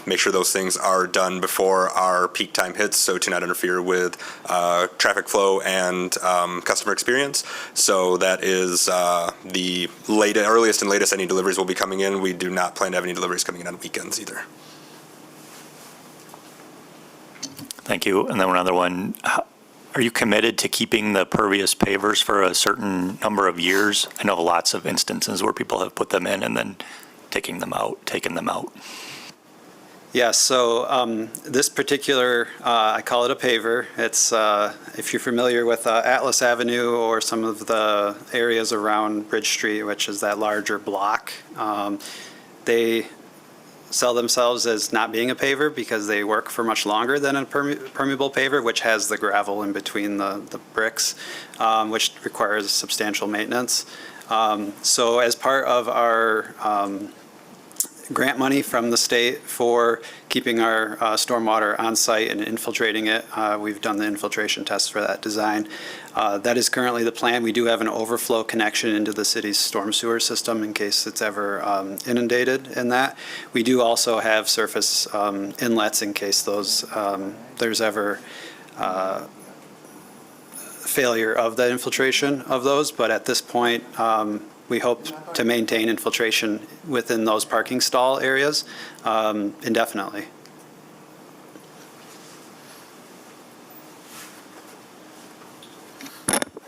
make sure those things are done before our peak time hits, so to not interfere with traffic flow and customer experience. So that is the earliest and latest any deliveries will be coming in. We do not plan to have any deliveries coming in on weekends either. Thank you. And then one other one. Are you committed to keeping the pervious pavers for a certain number of years? I know lots of instances where people have put them in and then taking them out. Yes, so this particular, I call it a paver. It's, if you're familiar with Atlas Avenue or some of the areas around Bridge Street, which is that larger block, they sell themselves as not being a paver because they work for much longer than a permeable paver, which has the gravel in between the bricks, which requires substantial maintenance. So as part of our grant money from the state for keeping our stormwater on site and infiltrating it, we've done the infiltration tests for that design. That is currently the plan. We do have an overflow connection into the city's storm sewer system in case it's ever inundated in that. We do also have surface inlets in case those there's ever failure of the infiltration of those, but at this point we hope to maintain infiltration within those parking stall areas indefinitely.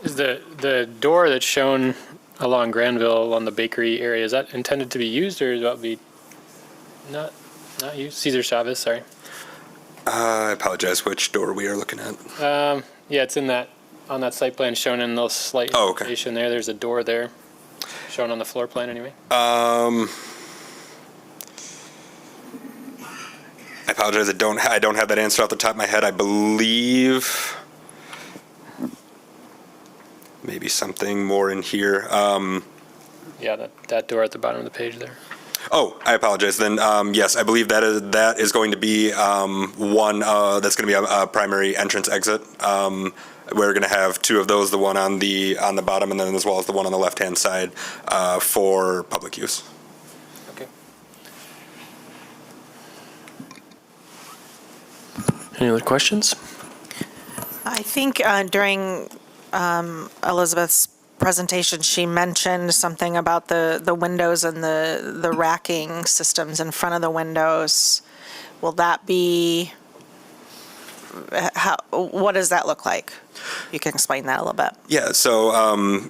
Is the door that's shown along Granville on the bakery area, is that intended to be used or is that be not used? Cesar Chavez, sorry. I apologize, which door we are looking at? Yeah, it's in that, on that site plan shown in the slight indication there. There's a door there, shown on the floor plan anyway. I apologize, I don't have that answer off the top of my head. I believe maybe something more in here. Yeah, that door at the bottom of the page there. Oh, I apologize. Then, yes, I believe that is going to be one that's going to be a primary entrance exit. We're going to have two of those, the one on the bottom and then as well as the one on the left-hand side for public use. Okay. Any other questions? I think during Elizabeth's presentation, she mentioned something about the windows and the racking systems in front of the windows. Will that be, what does that look like? You can explain that a little bit. Yeah, so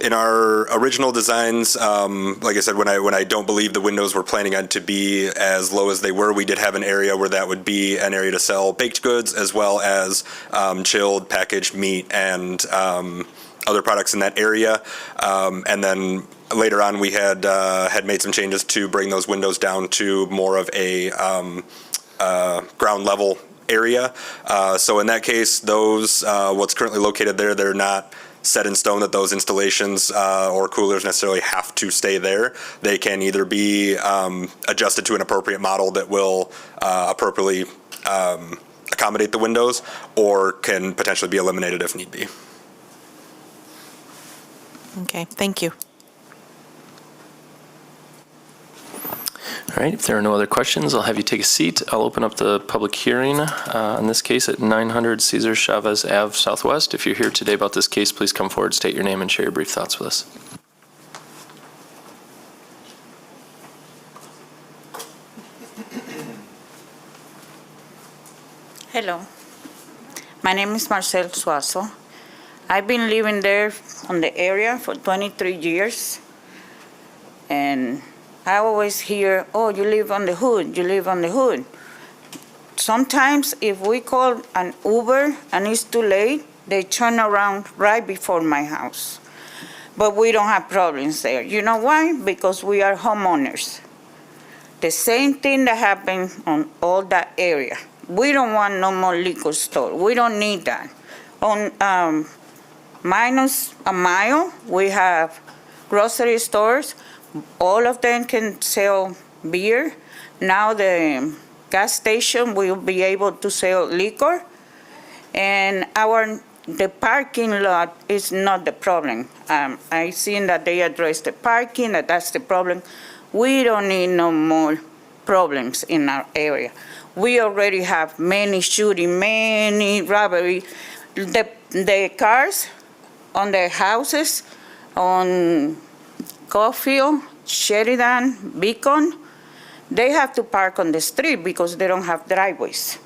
in our original designs, like I said, when I don't believe the windows were planning on to be as low as they were, we did have an area where that would be an area to sell baked goods as well as chilled packaged meat and other products in that area. And then later on, we had made some changes to bring those windows down to more of a ground level area. So in that case, those what's currently located there, they're not set in stone that those installations or coolers necessarily have to stay there. They can either be adjusted to an appropriate model that will appropriately accommodate the windows, or can potentially be eliminated if need be. Okay, thank you. All right, if there are no other questions, I'll have you take a seat. I'll open up the public hearing, in this case at 900 Cesar Chavez Ave Southwest. If you're here today about this case, please come forward, state your name, and share your brief thoughts with us. Hello. My name is Marcel Suazo. I've been living there on the area for 23 years. And I always hear, oh, you live on the hood, you live on the hood. Sometimes if we call an Uber and it's too late, they turn around right before my house. But we don't have problems there. You know why? Because we are homeowners. The same thing that happened on all that area. We don't want no more liquor store. We don't need that. On minus a mile, we have grocery stores. All of them can sell beer. Now the gas station will be able to sell liquor. And the parking lot is not the problem. I seen that they address the parking, that's the problem. We don't need no more problems in our area. We already have many shooting, many robbery. The cars on the houses on Caulfield, Sheridan, Beacon, they have to park on the street because they don't have driveways.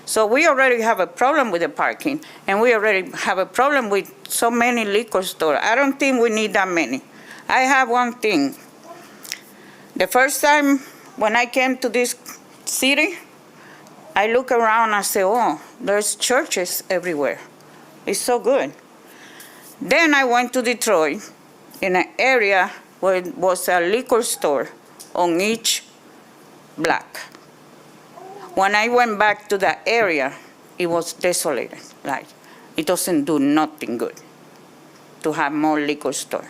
So we already have a problem with the parking, and we already have a problem with so many liquor stores. I don't think we need that many. I have one thing. The first time when I came to this city, I look around and say, oh, there's churches everywhere. It's so good. Then I went to Detroit in an area where it was a liquor store on each block. When I went back to that area, it was desolated. Like, it doesn't do nothing good to have more liquor store.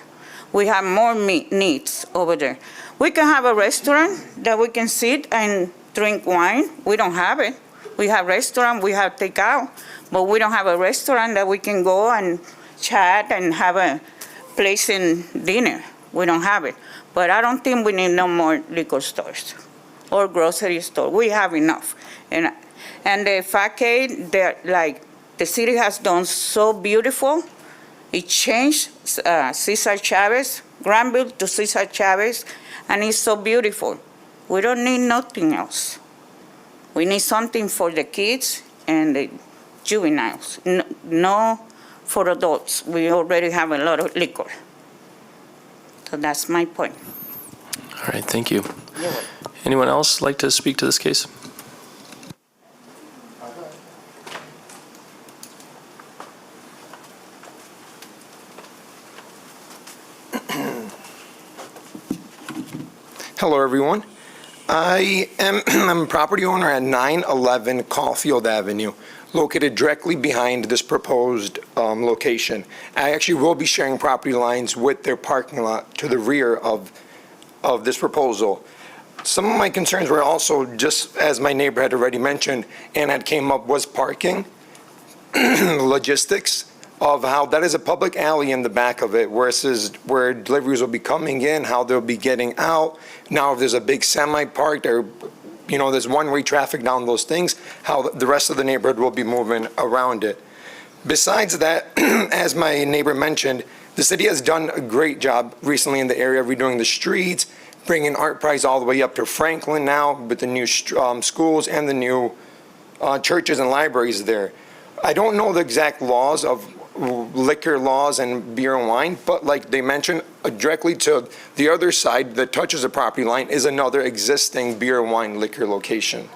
We have more needs over there. We can have a restaurant that we can sit and drink wine. We don't have it. We have restaurant, we have takeout, but we don't have a restaurant that we can go and chat and have a place in dinner. We don't have it. But I don't think we need no more liquor stores or grocery store. We have enough. And the facade, like the city has done so beautiful. It changed Cesar Chavez, Granville to Cesar Chavez, and it's so beautiful. We don't need nothing else. We need something for the kids and the juveniles. No for adults. We already have a lot of liquor. So that's my point. All right, thank you. Anyone else like to speak to this case? Hello, everyone. I'm a property owner at 911 Caulfield Avenue, located directly behind this proposed location. I actually will be sharing property lines with their parking lot to the rear of this proposal. Some of my concerns were also, just as my neighbor had already mentioned, and had came up, was parking, logistics of how that is a public alley in the back of it, versus where deliveries will be coming in, how they'll be getting out. Now, if there's a big semi parked or, there's one-way traffic down those things, how the rest of the neighborhood will be moving around it. Besides that, as my neighbor mentioned, the city has done a great job recently in the area redoing the streets, bringing Art Price all the way up to Franklin now with the new schools and the new churches and libraries there. I don't know the exact laws of liquor laws and beer and wine, but like they mentioned, directly to the other side that touches the property line is another existing beer and wine liquor location.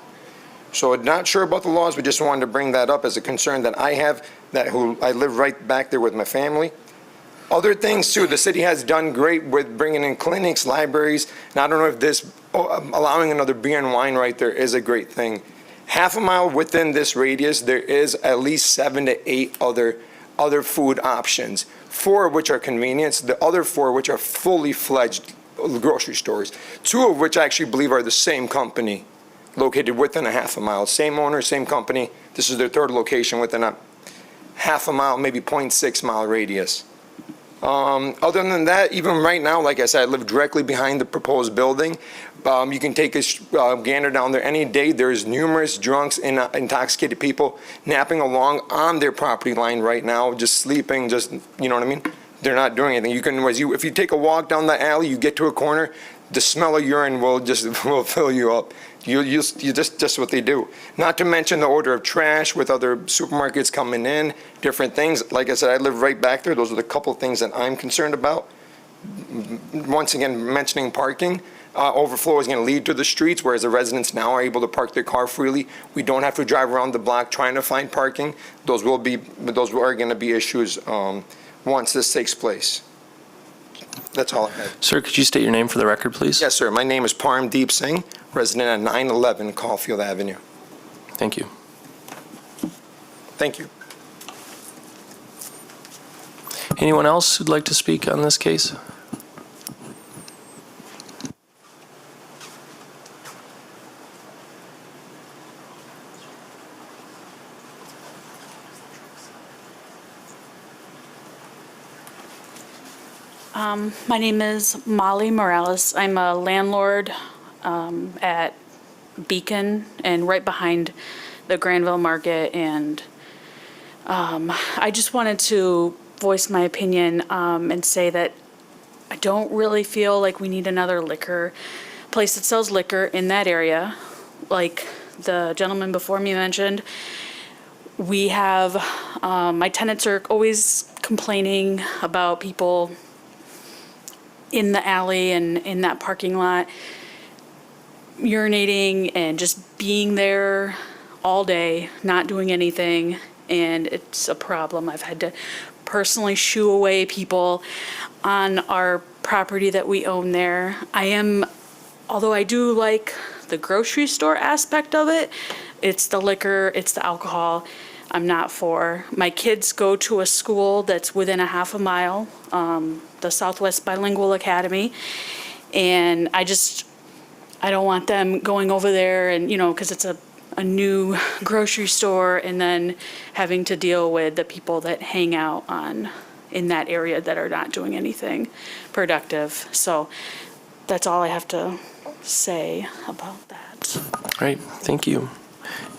So not sure about the laws, but just wanted to bring that up as a concern that I have, I live right back there with my family. Other things too, the city has done great with bringing in clinics, libraries, and I don't know if this, allowing another beer and wine right there is a great thing. Half a mile within this radius, there is at least 7 to 8 other food options, 4 of which are convenience, the other 4 which are fully fledged grocery stores, 2 of which I actually believe are the same company, located within a half a mile. Same owner, same company. This is their 3rd location within a half a mile, maybe 0.6 mile radius. Other than that, even right now, like I said, I live directly behind the proposed building. You can take a gander down there any day. There's numerous drunks and intoxicated people napping along on their property line right now, just sleeping, just, you know what I mean? They're not doing anything. If you take a walk down the alley, you get to a corner, the smell of urine will fill you up. You just what they do. Not to mention the order of trash with other supermarkets coming in, different things. Like I said, I live right back there. Those are the couple things that I'm concerned about. Once again, mentioning parking. Overflow is going to lead to the streets, whereas the residents now are able to park their car freely. We don't have to drive around the block trying to find parking. Those are going to be issues once this takes place. That's all I have. Sir, could you state your name for the record, please? Yes, sir. My name is Paramdeep Singh, resident at 911 Caulfield Avenue. Thank you. Thank you. Anyone else who'd like to speak on this case? My name is Molly Morales. I'm a landlord at Beacon and right behind the Granville Market. And I just wanted to voice my opinion and say that I don't really feel like we need another liquor place that sells liquor in that area. Like the gentleman before me mentioned, we have, my tenants are always complaining about people in the alley and in that parking lot urinating and just being there all day, not doing anything, and it's a problem. I've had to personally shoo away people on our property that we own there. Although I do like the grocery store aspect of it, it's the liquor, it's the alcohol, I'm not for. My kids go to a school that's within a half a mile, the Southwest Bilingual Academy, and I don't want them going over there and, because it's a new grocery store and then having to deal with the people that hang out in that area that are not doing anything productive. So that's all I have to say about that. Great, thank you.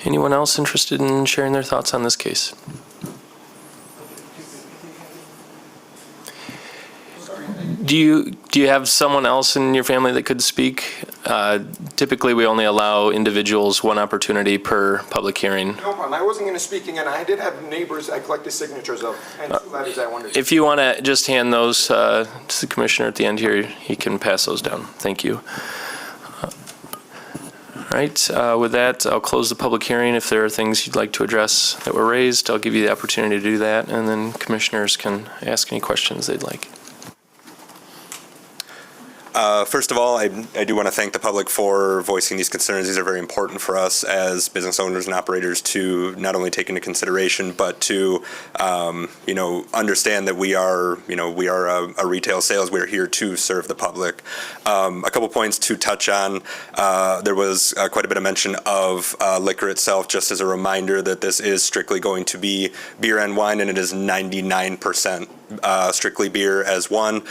Anyone else interested in sharing their thoughts on this case? Do you have someone else in your family that could speak? Typically, we only allow individuals one opportunity per public hearing. No problem. I wasn't going to speak again. I did have neighbors I collected signatures of, and 2 letters I wanted to. If you want to just hand those to the commissioner at the end here, he can pass those down. Thank you. All right, with that, I'll close the public hearing. If there are things you'd like to address that were raised, I'll give you the opportunity to do that, and then commissioners can ask any questions they'd like. First of all, I do want to thank the public for voicing these concerns. These are very important for us as business owners and operators to not only take into consideration, but to, understand that we are a retail sales. We're here to serve the public. A couple points to touch on. There was quite a bit of mention of liquor itself, just as a reminder that this is strictly going to be beer and wine, and it is 99% strictly beer as one.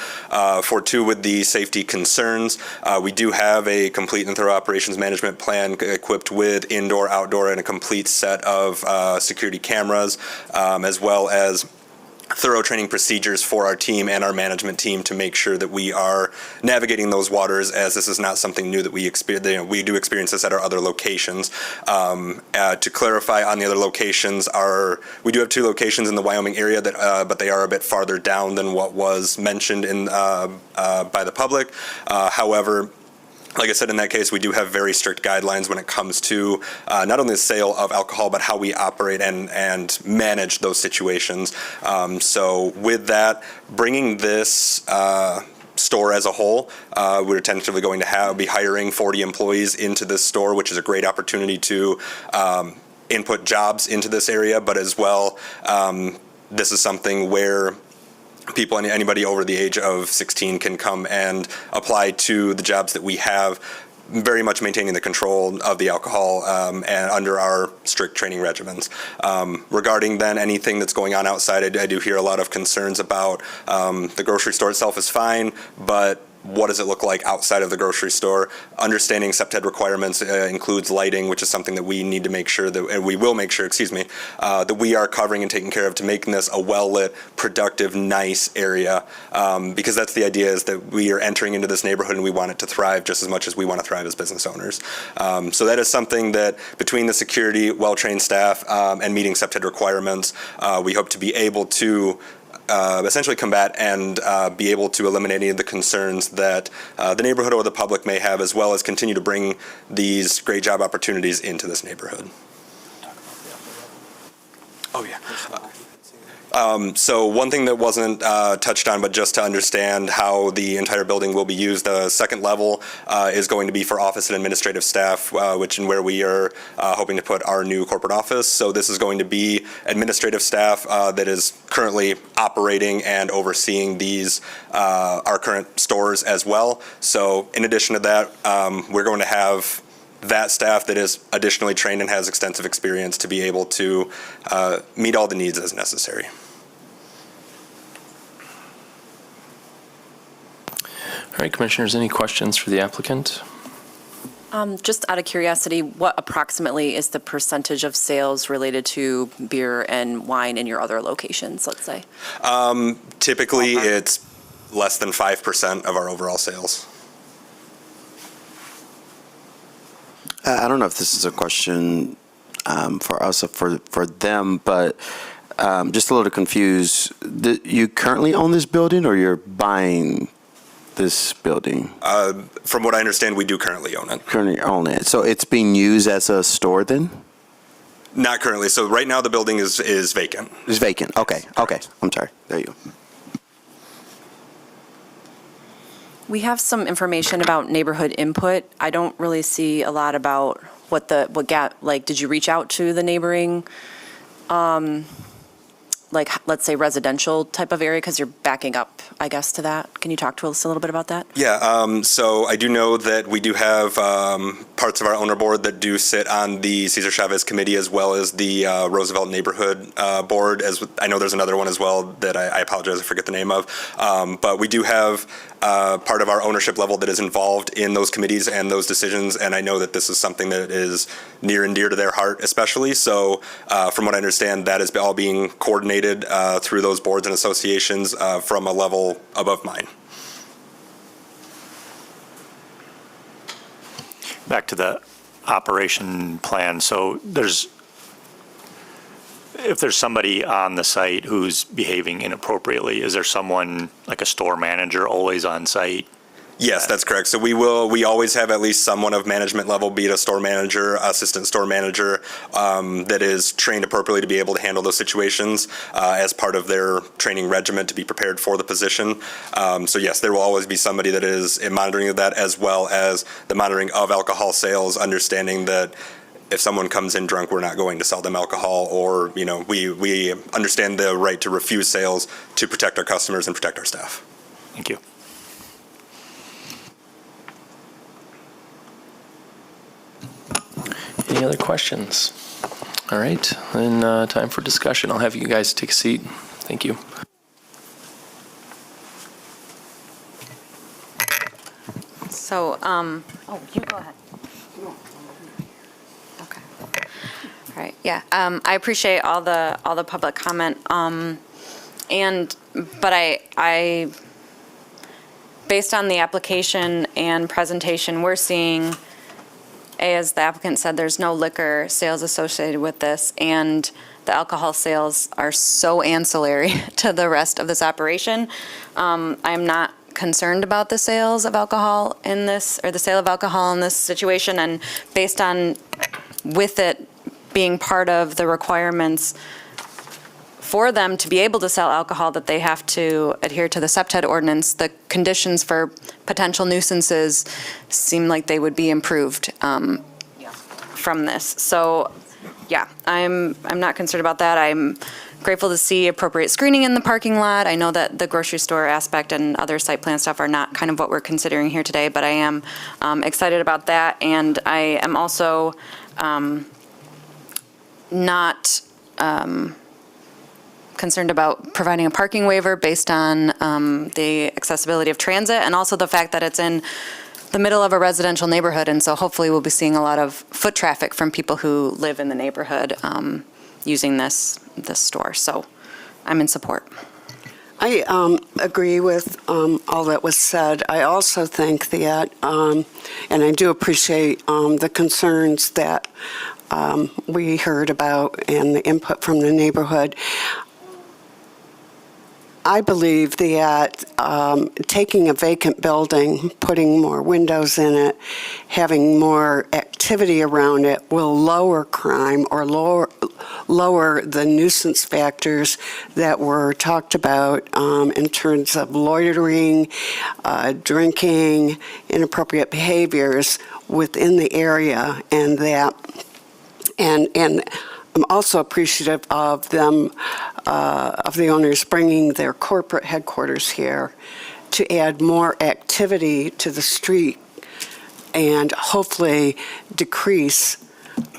For two, with the safety concerns, we do have a complete and thorough operations management plan equipped with indoor, outdoor, and a complete set of security cameras, as well as thorough training procedures for our team and our management team to make sure that we are navigating those waters, as this is not something new that we experience. We do experience this at our other locations. To clarify on the other locations, we do have 2 locations in the Wyoming area but they are a bit farther down than what was mentioned by the public. However, like I said, in that case, we do have very strict guidelines when it comes to not only the sale of alcohol, but how we operate and manage those situations. So with that, bringing this store as a whole, we're tentatively going to be hiring 40 employees into this store, which is a great opportunity to input jobs into this area, but as well, this is something where people, anybody over the age of 16 can come and apply to the jobs that we have, very much maintaining the control of the alcohol and under our strict training regimens. Regarding then anything that's going on outside, I do hear a lot of concerns about the grocery store itself is fine, but what does it look like outside of the grocery store? Understanding SEPTED requirements includes lighting, which is something that we need to make sure that, and we will make sure, that we are covering and taking care of to making this a well-lit, productive, nice area. Because that's the idea, is that we are entering into this neighborhood and we want it to thrive just as much as we want to thrive as business owners. So that is something that between the security, well-trained staff, and meeting SEPTED requirements, we hope to be able to essentially combat and be able to eliminate any of the concerns that the neighborhood or the public may have, as well as continue to bring these great job opportunities into this neighborhood. Oh, yeah. So one thing that wasn't touched on, but just to understand how the entire building will be used, the second level is going to be for office and administrative staff, where we are hoping to put our new corporate office. So this is going to be administrative staff that is currently operating and overseeing our current stores as well. So in addition to that, we're going to have that staff that is additionally trained and has extensive experience to be able to meet all the needs as necessary. All right, commissioners, any questions for the applicant? Just out of curiosity, what approximately is the percentage of sales related to beer and wine in your other locations, let's say? Typically, it's less than 5% of our overall sales. I don't know if this is a question for us or for them, but just a little confused. You currently own this building, or you're buying this building? From what I understand, we do currently own it. Currently own it. So it's being used as a store then? Not currently. So right now the building is vacant. It's vacant. Okay. Okay. I'm sorry. There you go. We have some information about neighborhood input. I don't really see a lot about did you reach out to the neighboring, let's say residential type of area, because you're backing up, I guess, to that. Can you talk to us a little bit about that? Yeah, so I do know that we do have parts of our owner board that do sit on the Cesar Chavez committee, as well as the Roosevelt neighborhood board. As I know there's another one as well that I apologize, I forget the name of. But we do have part of our ownership level that is involved in those committees and those decisions, and I know that this is something that is near and dear to their heart especially. So from what I understand, that is all being coordinated through those boards and associations from a level above mine. Back to the operation plan. So if there's somebody on the site who's behaving inappropriately, is there someone like a store manager always on site? Yes, that's correct. So we always have at least someone of management level, be it a store manager, assistant store manager, that is trained appropriately to be able to handle those situations as part of their training regimen to be prepared for the position. So yes, there will always be somebody that is in monitoring of that, as well as the monitoring of alcohol sales, understanding that if someone comes in drunk, we're not going to sell them alcohol, or, we understand the right to refuse sales to protect our customers and protect our staff. Thank you. Any other questions? All right, then time for discussion. I'll have you guys take a seat. Thank you. So, you go ahead. Okay. All right, yeah, I appreciate all the public comment, but I, based on the application and presentation, we're seeing, as the applicant said, there's no liquor sales associated with this, and the alcohol sales are so ancillary to the rest of this operation. I'm not concerned about the sales of alcohol in this, or the sale of alcohol in this situation, and based on, with it being part of the requirements for them to be able to sell alcohol, that they have to adhere to the SEPTED ordinance, the conditions for potential nuisances seem like they would be improved from this. So, yeah, I'm not concerned about that. I'm grateful to see appropriate screening in the parking lot. I know that the grocery store aspect and other site plan stuff are not kind of what we're considering here today, but I am excited about that. And I am also not concerned about providing a parking waiver based on the accessibility of transit, and also the fact that it's in the middle of a residential neighborhood, and so hopefully we'll be seeing a lot of foot traffic from people who live in the neighborhood using this store. So I'm in support. I agree with all that was said. I also think that, and I do appreciate the concerns that we heard about and the input from the neighborhood. I believe that taking a vacant building, putting more windows in it, having more activity around it will lower crime or lower the nuisance factors that were talked about in terms of loitering, drinking, inappropriate behaviors within the area, and that, and I'm also appreciative of them, of the owners bringing their corporate headquarters here to add more activity to the street and hopefully decrease,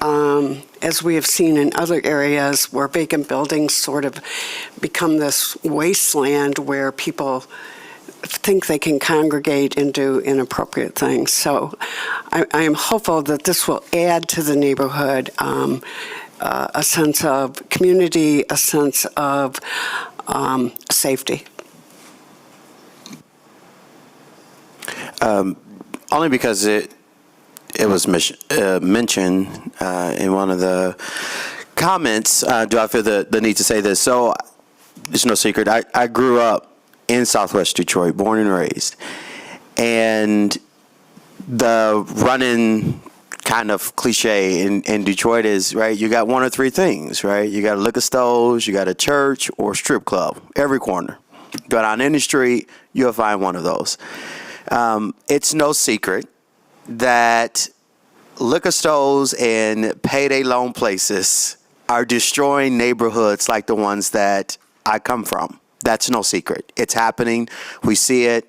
as we have seen in other areas where vacant buildings sort of become this wasteland where people think they can congregate and do inappropriate things. So I am hopeful that this will add to the neighborhood a sense of community, a sense of safety. Only because it was mentioned in one of the comments, do I feel the need to say this? So it's no secret. I grew up in Southwest Detroit, born and raised. And the running kind of cliche in Detroit is, right, you got one or three things, right? You got liquor stores, you got a church or strip club, every corner. Go down any street, you'll find one of those. It's no secret that liquor stores and payday loan places are destroying neighborhoods like the ones that I come from. That's no secret. It's happening. We see it.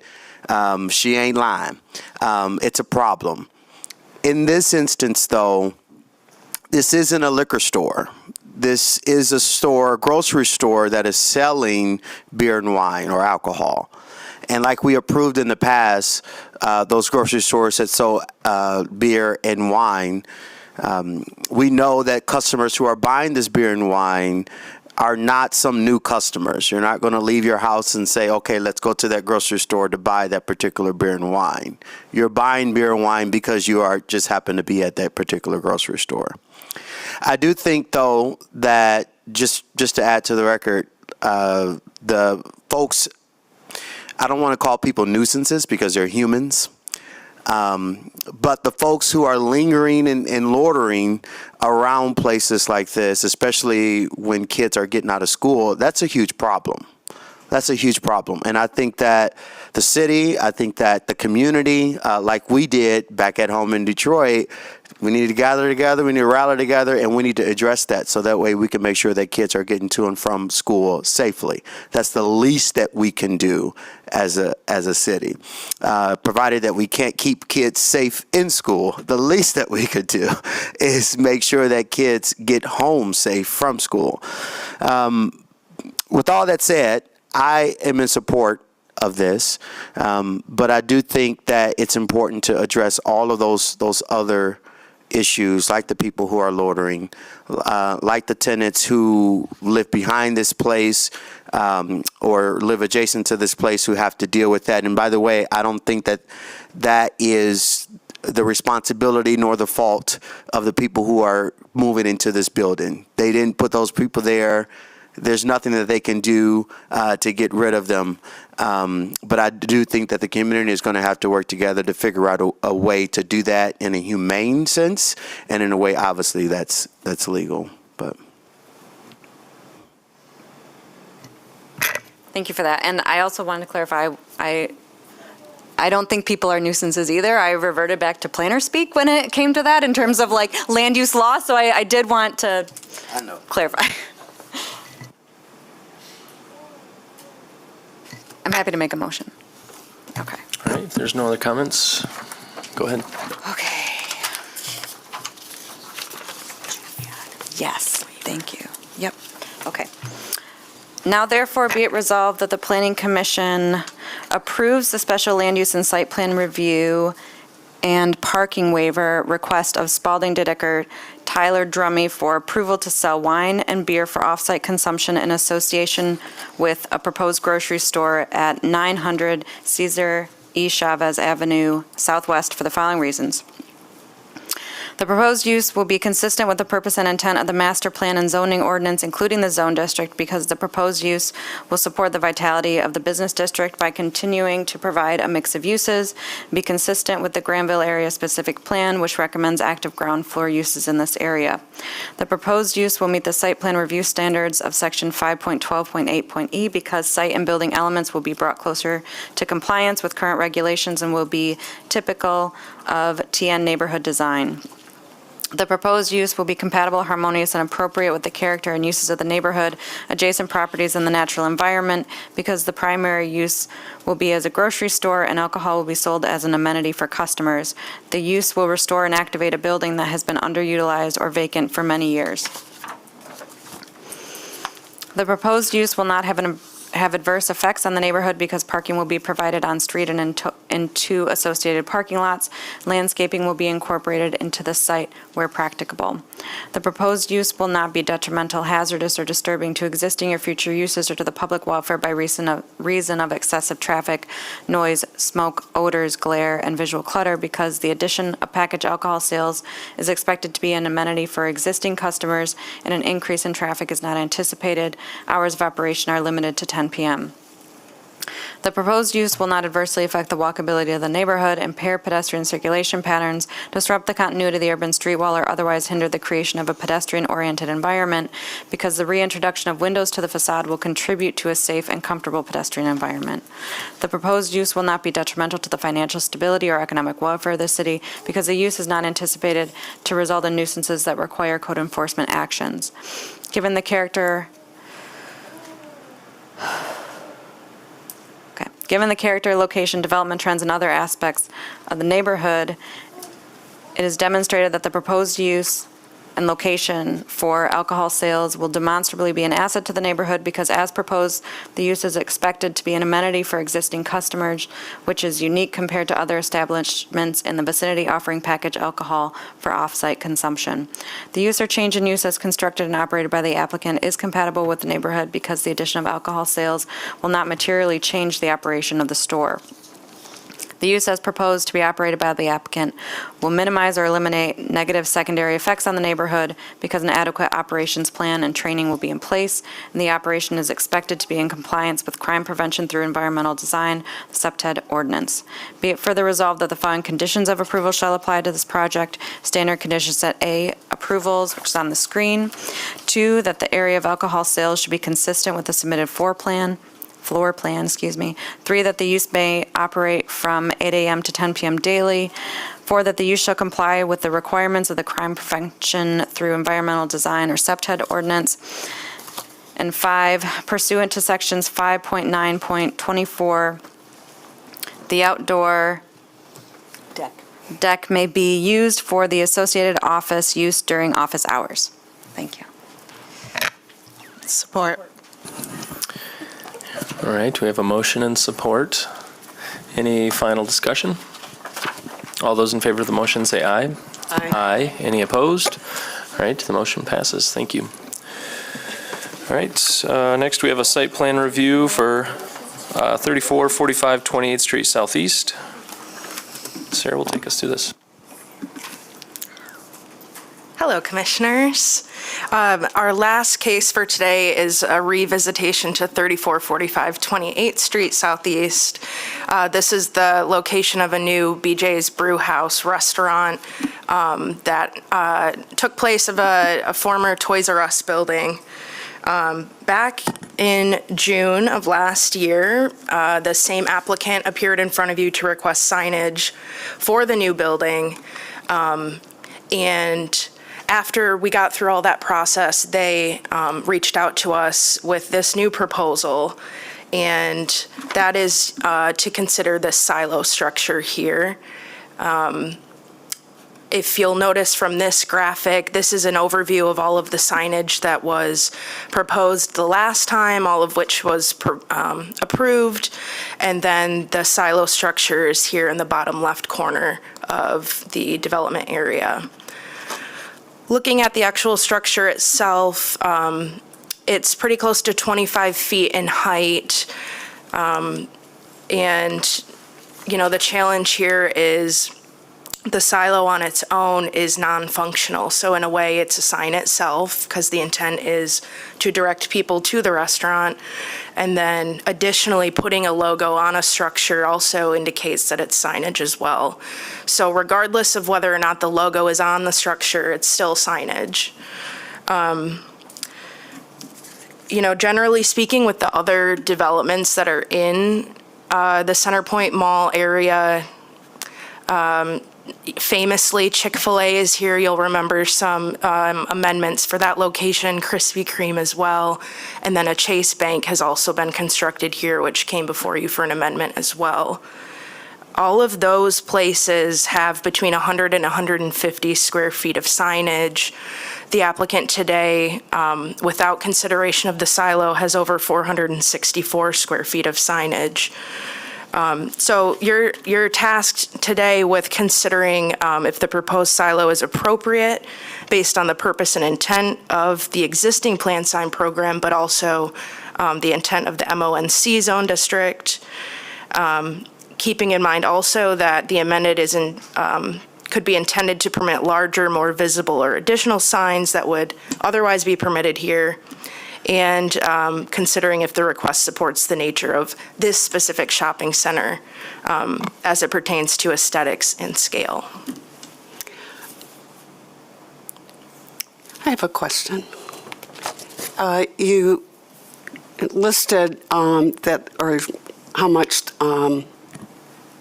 She ain't lying. It's a problem. In this instance, though, this isn't a liquor store. This is a store, grocery store that is selling beer and wine or alcohol. And like we approved in the past, those grocery stores that sell beer and wine, we know that customers who are buying this beer and wine are not some new customers. You're not going to leave your house and say, okay, let's go to that grocery store to buy that particular beer and wine. You're buying beer and wine because you are just happen to be at that particular grocery store. I do think, though, that just to add to the record, the folks, I don't want to call people nuisances because they're humans. But the folks who are lingering and loitering around places like this, especially when kids are getting out of school, that's a huge problem. That's a huge problem. And I think that the city, I think that the community, like we did back at home in Detroit, we need to gather together, we need to rally together, and we need to address that so that way we can make sure that kids are getting to and from school safely. That's the least that we can do as a city. Provided that we can't keep kids safe in school, the least that we could do is make sure that kids get home safe from school. With all that said, I am in support of this, but I do think that it's important to address all of those other issues, like the people who are loitering, like the tenants who live behind this place or live adjacent to this place who have to deal with that. And by the way, I don't think that is the responsibility nor the fault of the people who are moving into this building. They didn't put those people there. There's nothing that they can do to get rid of them. But I do think that the community is going to have to work together to figure out a way to do that in a humane sense and in a way, obviously, that's legal. But Thank you for that. And I also wanted to clarify, I don't think people are nuisances either. I reverted back to planner speak when it came to that in terms of like land use law. So I did want to clarify. I'm happy to make a motion. Okay. All right, if there's no other comments, go ahead. Okay. Yes, thank you. Yep, okay. Now therefore be it resolved that the Planning Commission approves the special land use and site plan review and parking waiver request of Spalding Didecker Tyler Drummy for approval to sell wine and beer for off-site consumption in association with a proposed grocery store at 900 Cesar E. Chavez Avenue Southwest for the following reasons. The proposed use will be consistent with the purpose and intent of the master plan and zoning ordinance, including the zone district, because the proposed use will support the vitality of the business district by continuing to provide a mix of uses, be consistent with the Granville Area Specific Plan, which recommends active ground floor uses in this area. The proposed use will meet the site plan review standards of Section 5.12.8.e because site and building elements will be brought closer to compliance with current regulations and will be typical of TN neighborhood design. The proposed use will be compatible, harmonious, and appropriate with the character and uses of the neighborhood, adjacent properties, and the natural environment, because the primary use will be as a grocery store and alcohol will be sold as an amenity for customers. The use will restore and activate a building that has been underutilized or vacant for many years. The proposed use will not have adverse effects on the neighborhood because parking will be provided on street and and 2 associated parking lots. Landscaping will be incorporated into the site where practicable. The proposed use will not be detrimental, hazardous, or disturbing to existing or future uses or to the public welfare by reason of excessive traffic, noise, smoke, odors, glare, and visual clutter, because the addition of packaged alcohol sales is expected to be an amenity for existing customers and an increase in traffic is not anticipated. Hours of operation are limited to 10 p.m. The proposed use will not adversely affect the walkability of the neighborhood, impair pedestrian circulation patterns, disrupt the continuity of the urban street wall, or otherwise hinder the creation of a pedestrian-oriented environment, because the reintroduction of windows to the facade will contribute to a safe and comfortable pedestrian environment. The proposed use will not be detrimental to the financial stability or economic welfare of the city, because the use is not anticipated to result in nuisances that require code enforcement actions. Given the character, location, development trends, and other aspects of the neighborhood, it is demonstrated that the proposed use and location for alcohol sales will demonstrably be an asset to the neighborhood, because as proposed, the use is expected to be an amenity for existing customers, which is unique compared to other establishments in the vicinity offering packaged alcohol for off-site consumption. The use or change in use as constructed and operated by the applicant is compatible with the neighborhood, because the addition of alcohol sales will not materially change the operation of the store. The use as proposed to be operated by the applicant will minimize or eliminate negative secondary effects on the neighborhood, because an adequate operations plan and training will be in place, and the operation is expected to be in compliance with crime prevention through environmental design, the SEPTED ordinance. Be it further resolved that the following conditions of approval shall apply to this project. Standard conditions that A, approvals, which is on the screen. 2, that the area of alcohol sales should be consistent with the submitted floor plan. 3, that the use may operate from 8 a.m. to 10 p.m. daily. 4, that the use shall comply with the requirements of the crime prevention through environmental design or SEPTED ordinance. And 5, pursuant to sections 5.9.24, the outdoor deck may be used for the associated office use during office hours. Thank you. Support. All right, we have a motion and support. Any final discussion? All those in favor of the motion say aye. Aye. Aye. Any opposed? All right, the motion passes. Thank you. All right, next we have a site plan review for 3445 28th Street Southeast. Sarah will take us through this. Hello, Commissioners. Our last case for today is a revisitation to 3445 28th Street Southeast. This is the location of a new BJ's Brewhouse restaurant that took place of a former Toys R Us building. Back in June of last year, the same applicant appeared in front of you to request signage for the new building. And after we got through all that process, they reached out to us with this new proposal, and that is to consider this silo structure here. If you'll notice from this graphic, this is an overview of all of the signage that was proposed the last time, all of which was approved, and then the silo structure is here in the bottom left corner of the development area. Looking at the actual structure itself, it's pretty close to 25 feet in height. And, you know, the challenge here is the silo on its own is non-functional. So in a way, it's a sign itself, because the intent is to direct people to the restaurant. And then additionally, putting a logo on a structure also indicates that it's signage as well. So regardless of whether or not the logo is on the structure, it's still signage. You know, generally speaking, with the other developments that are in the Centerpoint Mall area, famously, Chick-fil-A is here. You'll remember some amendments for that location, Krispy Kreme as well. And then a Chase Bank has also been constructed here, which came before you for an amendment as well. All of those places have between 100 and 150 square feet of signage. The applicant today, without consideration of the silo, has over 464 square feet of signage. So you're tasked today with considering if the proposed silo is appropriate based on the purpose and intent of the existing plan sign program, but also the intent of the MONC zone district. Keeping in mind also that the amended could be intended to permit larger, more visible or additional signs that would otherwise be permitted here, and considering if the request supports the nature of this specific shopping center as it pertains to aesthetics and scale. I have a question. You listed that, or how much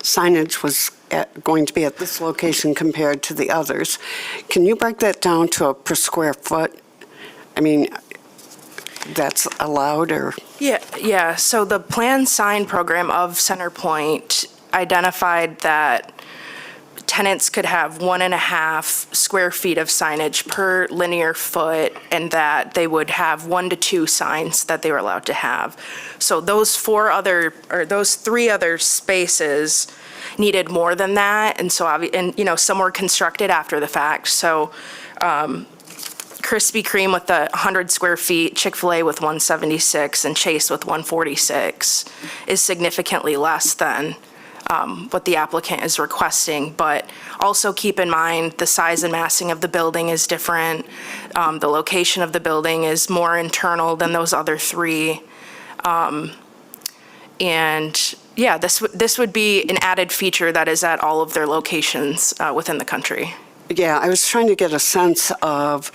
signage was going to be at this location compared to the others. Can you break that down to a per square foot? I mean, that's allowed, or? Yeah. So the plan sign program of CenterPoint identified that tenants could have 1.5 square feet of signage per linear foot, and that they would have 1 to 2 signs that they were allowed to have. So those 3 other spaces needed more than that, and so some were constructed after the fact. So Krispy Kreme with the 100 square feet, Chick-fil-A with 176, and Chase with 146 is significantly less than what the applicant is requesting. But also keep in mind the size and massing of the building is different. The location of the building is more internal than those other 3. And yeah, this would be an added feature that is at all of their locations within the country. Yeah, I was trying to get a sense of,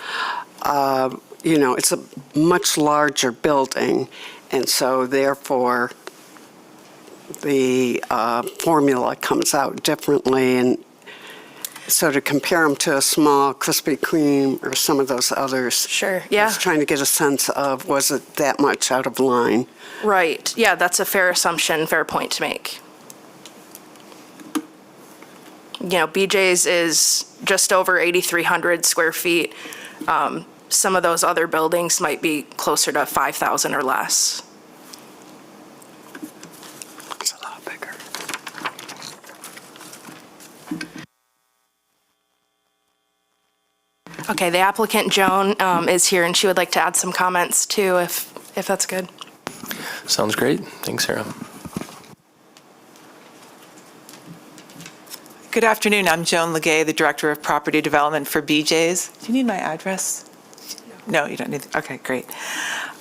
it's a much larger building, and so therefore the formula comes out differently. And so to compare them to a small Krispy Kreme or some of those others. Sure, yeah. I was trying to get a sense of, was it that much out of line? Right, yeah, that's a fair assumption, fair point to make. BJ's is just over 8,300 square feet. Some of those other buildings might be closer to 5,000 or less. It's a lot bigger. Okay, the applicant, Joan, is here, and she would like to add some comments too, if that's good. Sounds great. Thanks, Sarah. Good afternoon. I'm Joan Legay, the Director of Property Development for BJ's. Do you need my address? No, you don't need. Okay, great.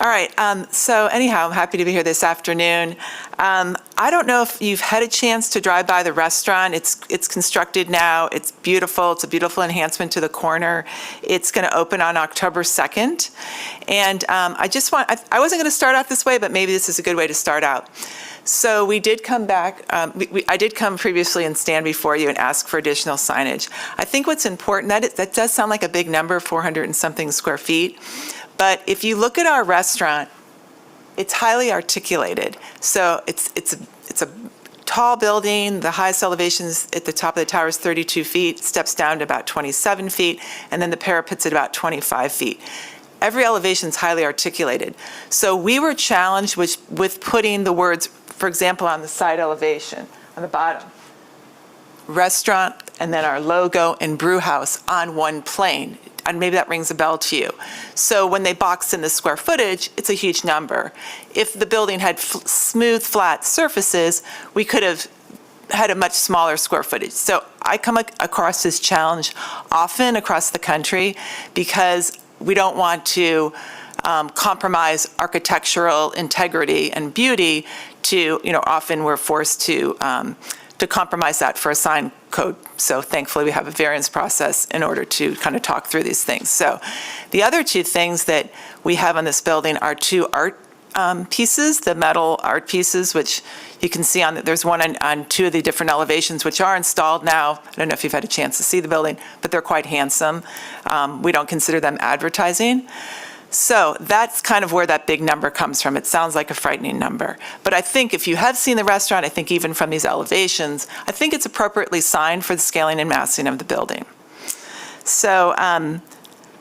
All right. So anyhow, I'm happy to be here this afternoon. I don't know if you've had a chance to drive by the restaurant. It's constructed now. It's beautiful. It's a beautiful enhancement to the corner. It's going to open on October 2nd. And I wasn't going to start out this way, but maybe this is a good way to start out. So we did come back, I did come previously and stand before you and ask for additional signage. I think what's important, that does sound like a big number, 400 and something square feet. But if you look at our restaurant, it's highly articulated. So it's a tall building. The highest elevations at the top of the tower is 32 feet, steps down to about 27 feet, and then the parapet's at about 25 feet. Every elevation is highly articulated. So we were challenged with putting the words, for example, on the side elevation, on the bottom, restaurant, and then our logo and brew house on one plane. And maybe that rings a bell to you. So when they boxed in the square footage, it's a huge number. If the building had smooth, flat surfaces, we could have had a much smaller square footage. So I come across this challenge often across the country because we don't want to compromise architectural integrity and beauty to, often we're forced to compromise that for a sign code. So thankfully we have a variance process in order to kind of talk through these things. So the other 2 things that we have on this building are 2 art pieces, the metal art pieces, which you can see there's one on 2 of the different elevations, which are installed now. I don't know if you've had a chance to see the building, but they're quite handsome. We don't consider them advertising. So that's kind of where that big number comes from. It sounds like a frightening number. But I think if you have seen the restaurant, I think even from these elevations, I think it's appropriately signed for the scaling and massing of the building. So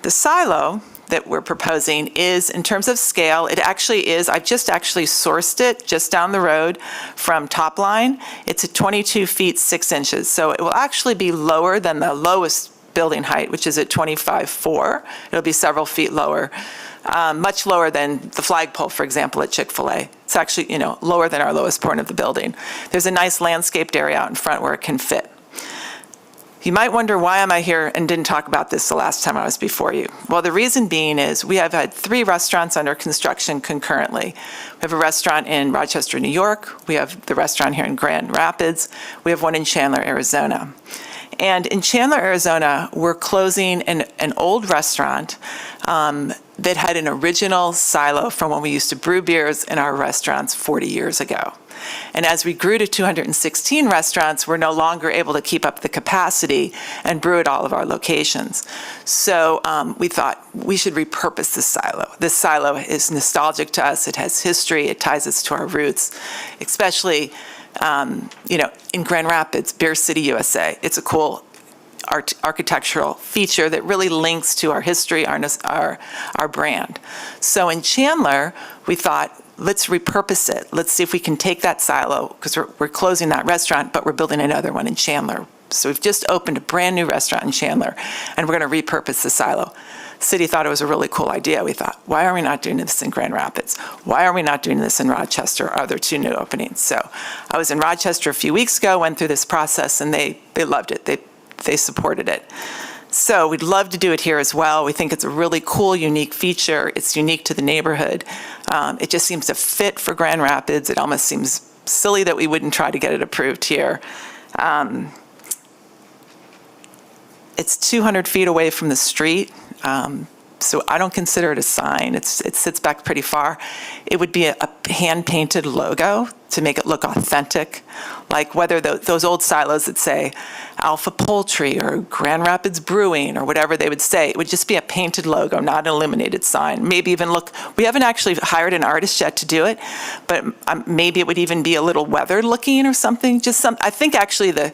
the silo that we're proposing is, in terms of scale, it actually is, I've just actually sourced it just down the road from Topline. It's at 22 feet 6 inches. So it will actually be lower than the lowest building height, which is at 25.4. It'll be several feet lower, much lower than the flagpole, for example, at Chick-fil-A. It's actually, lower than our lowest point of the building. There's a nice landscaped area out in front where it can fit. You might wonder, why am I here and didn't talk about this the last time I was before you? Well, the reason being is we have had 3 restaurants under construction concurrently. We have a restaurant in Rochester, New York. We have the restaurant here in Grand Rapids. We have one in Chandler, Arizona. And in Chandler, Arizona, we're closing an old restaurant that had an original silo from when we used to brew beers in our restaurants 40 years ago. And as we grew to 216 restaurants, we're no longer able to keep up the capacity and brew at all of our locations. So we thought we should repurpose this silo. This silo is nostalgic to us. It has history. It ties us to our roots, especially in Grand Rapids, Beer City, USA. It's a cool architectural feature that really links to our history, our brand. So in Chandler, we thought, let's repurpose it. Let's see if we can take that silo, because we're closing that restaurant, but we're building another one in Chandler. So we've just opened a brand new restaurant in Chandler, and we're going to repurpose the silo. City thought it was a really cool idea. We thought, why are we not doing this in Grand Rapids? Why are we not doing this in Rochester? Are there 2 new openings? So I was in Rochester a few weeks ago, went through this process, and they loved it. They supported it. So we'd love to do it here as well. We think it's a really cool, unique feature. It's unique to the neighborhood. It just seems to fit for Grand Rapids. It almost seems silly that we wouldn't try to get it approved here. It's 200 feet away from the street. So I don't consider it a sign. It sits back pretty far. It would be a hand-painted logo to make it look authentic, like whether those old silos that say Alpha Poultry or Grand Rapids Brewing or whatever they would say. It would just be a painted logo, not an illuminated sign. Maybe even we haven't actually hired an artist yet to do it, but maybe it would even be a little weathered looking or something. I think actually the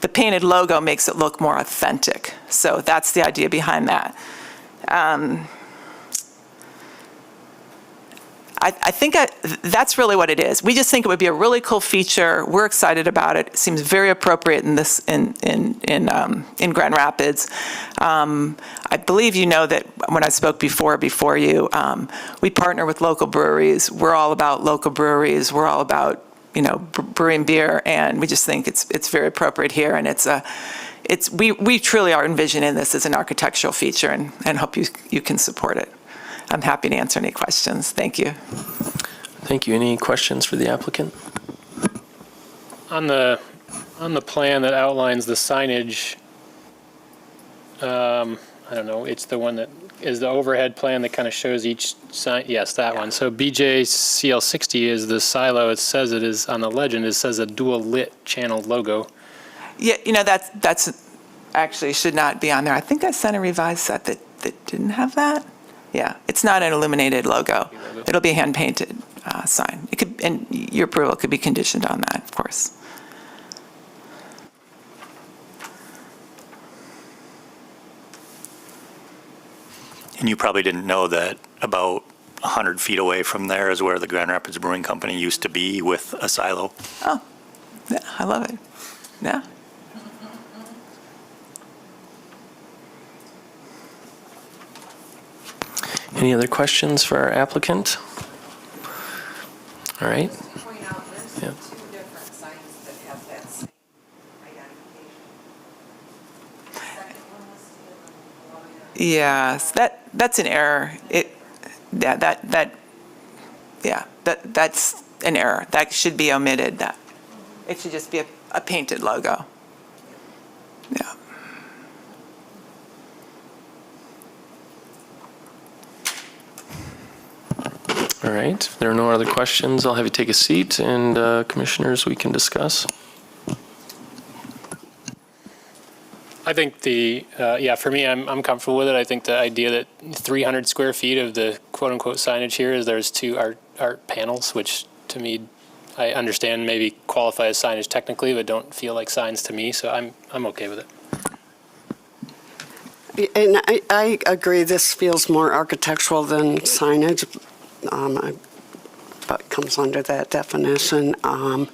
painted logo makes it look more authentic. So that's the idea behind that. I think that's really what it is. We just think it would be a really cool feature. We're excited about it. It seems very appropriate in Grand Rapids. I believe you know that when I spoke before you, we partner with local breweries. We're all about local breweries. We're all about brewing beer, and we just think it's very appropriate here. And we truly are envisioning this as an architectural feature, and hope you can support it. I'm happy to answer any questions. Thank you. Thank you. Any questions for the applicant? On the plan that outlines the signage, I don't know, it's the one that is the overhead plan that kind of shows each sign. Yes, that one. So BJCL60 is the silo. It says it is on the legend. It says a dual lit channel logo. Yeah, that's actually should not be on there. I think I sent a revised set that didn't have that. Yeah, it's not an illuminated logo. It'll be a hand-painted sign. It could, and your approval could be conditioned on that, of course. And you probably didn't know that about 100 feet away from there is where the Grand Rapids Brewing Company used to be with a silo. Oh, yeah, I love it. Yeah. Any other questions for our applicant? All right. Yeah. Yes, that's an error. That's an error. That should be omitted. That it should just be a painted logo. Yeah. All right. If there are no other questions, I'll have you take a seat, and commissioners, we can discuss. I think for me, I'm comfortable with it. I think the idea that 300 square feet of the quote-unquote signage here is there's 2 art panels, which to me, I understand maybe qualify as signage technically, but don't feel like signs to me, so I'm okay with it. And I agree, this feels more architectural than signage, but comes under that definition. There's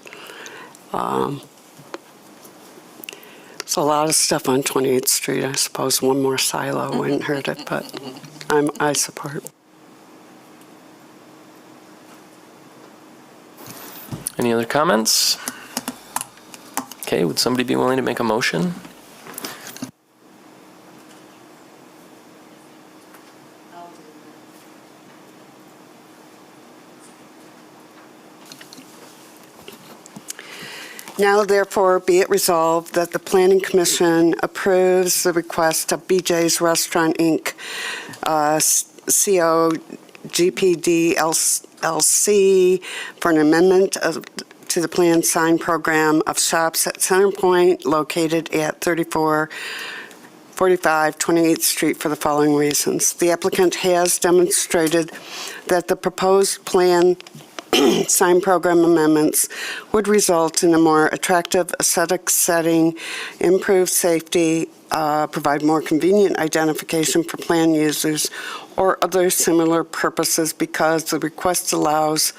a lot of stuff on 28th Street. I suppose one more silo wouldn't hurt it, but I support. Any other comments? Okay, would somebody be willing to make a motion? Now therefore be it resolved that the Planning Commission approves the request of BJ's Restaurant, Inc., CO GPD LC for an amendment to the planned sign program of shops at Center Point located at 3445 28th Street for the following reasons. The applicant has demonstrated that the proposed plan sign program amendments would result in a more attractive aesthetic setting, improved safety, provide more convenient identification for plan users, or other similar purposes because the request allows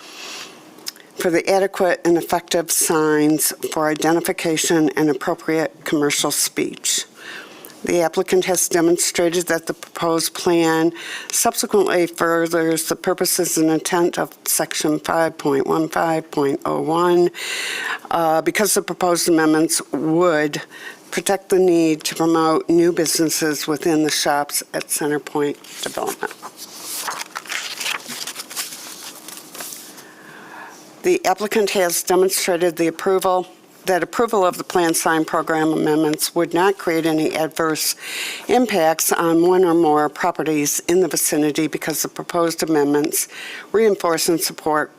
for the adequate and effective signs for identification and appropriate commercial speech. The applicant has demonstrated that the proposed plan subsequently furthers the purposes and intent of Section 5.15.01 because the proposed amendments would protect the need to promote new businesses within the shops at Centerpoint development. The applicant has demonstrated that approval of the planned sign program amendments would not create any adverse impacts on one or more properties in the vicinity because the proposed amendments reinforce and support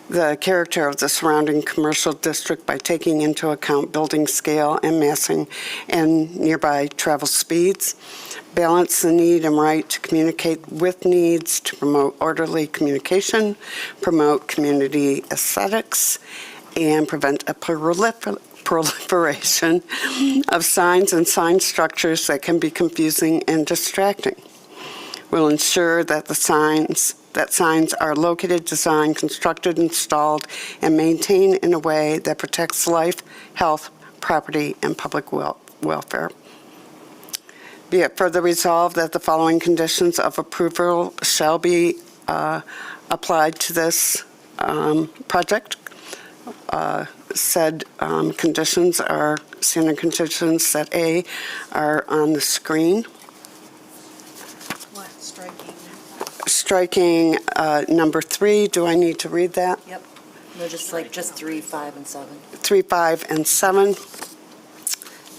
the character of the surrounding commercial district by taking into account building scale and massing and nearby travel speeds, balance the need and right to communicate with needs to promote orderly communication, promote community aesthetics, and prevent a proliferation of signs and sign structures that can be confusing and distracting. Will ensure that signs are located, designed, constructed, installed, and maintained in a way that protects life, health, property, and public welfare. Be it further resolved that the following conditions of approval shall be applied to this project. Said conditions are standard conditions that A are on the screen. What, striking? Striking number 3. Do I need to read that? Yep. No, just 3, 5, and 7. 3, 5, and 7.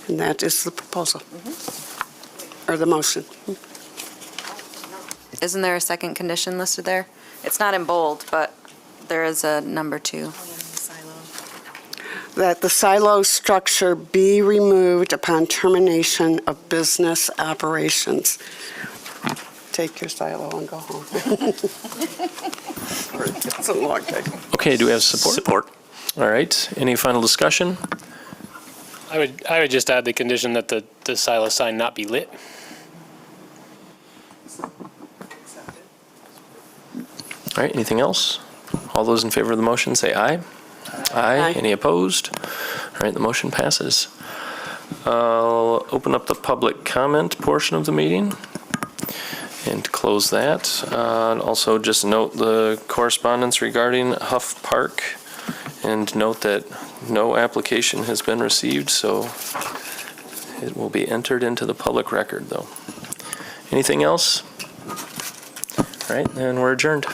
And that is the proposal. Or the motion. Isn't there a second condition listed there? It's not in bold, but there is a number 2. That the silo structure be removed upon termination of business operations. Take your silo and go home. It's a long day. Okay, do we have support? Support. All right, any final discussion? I would just add the condition that the silo sign not be lit. All right, anything else? All those in favor of the motion say aye. Aye. Any opposed? All right, the motion passes. I'll open up the public comment portion of the meeting and close that. Also, just note the correspondence regarding Huff Park and note that no application has been received, so it will be entered into the public record, though. Anything else? All right, then we're adjourned.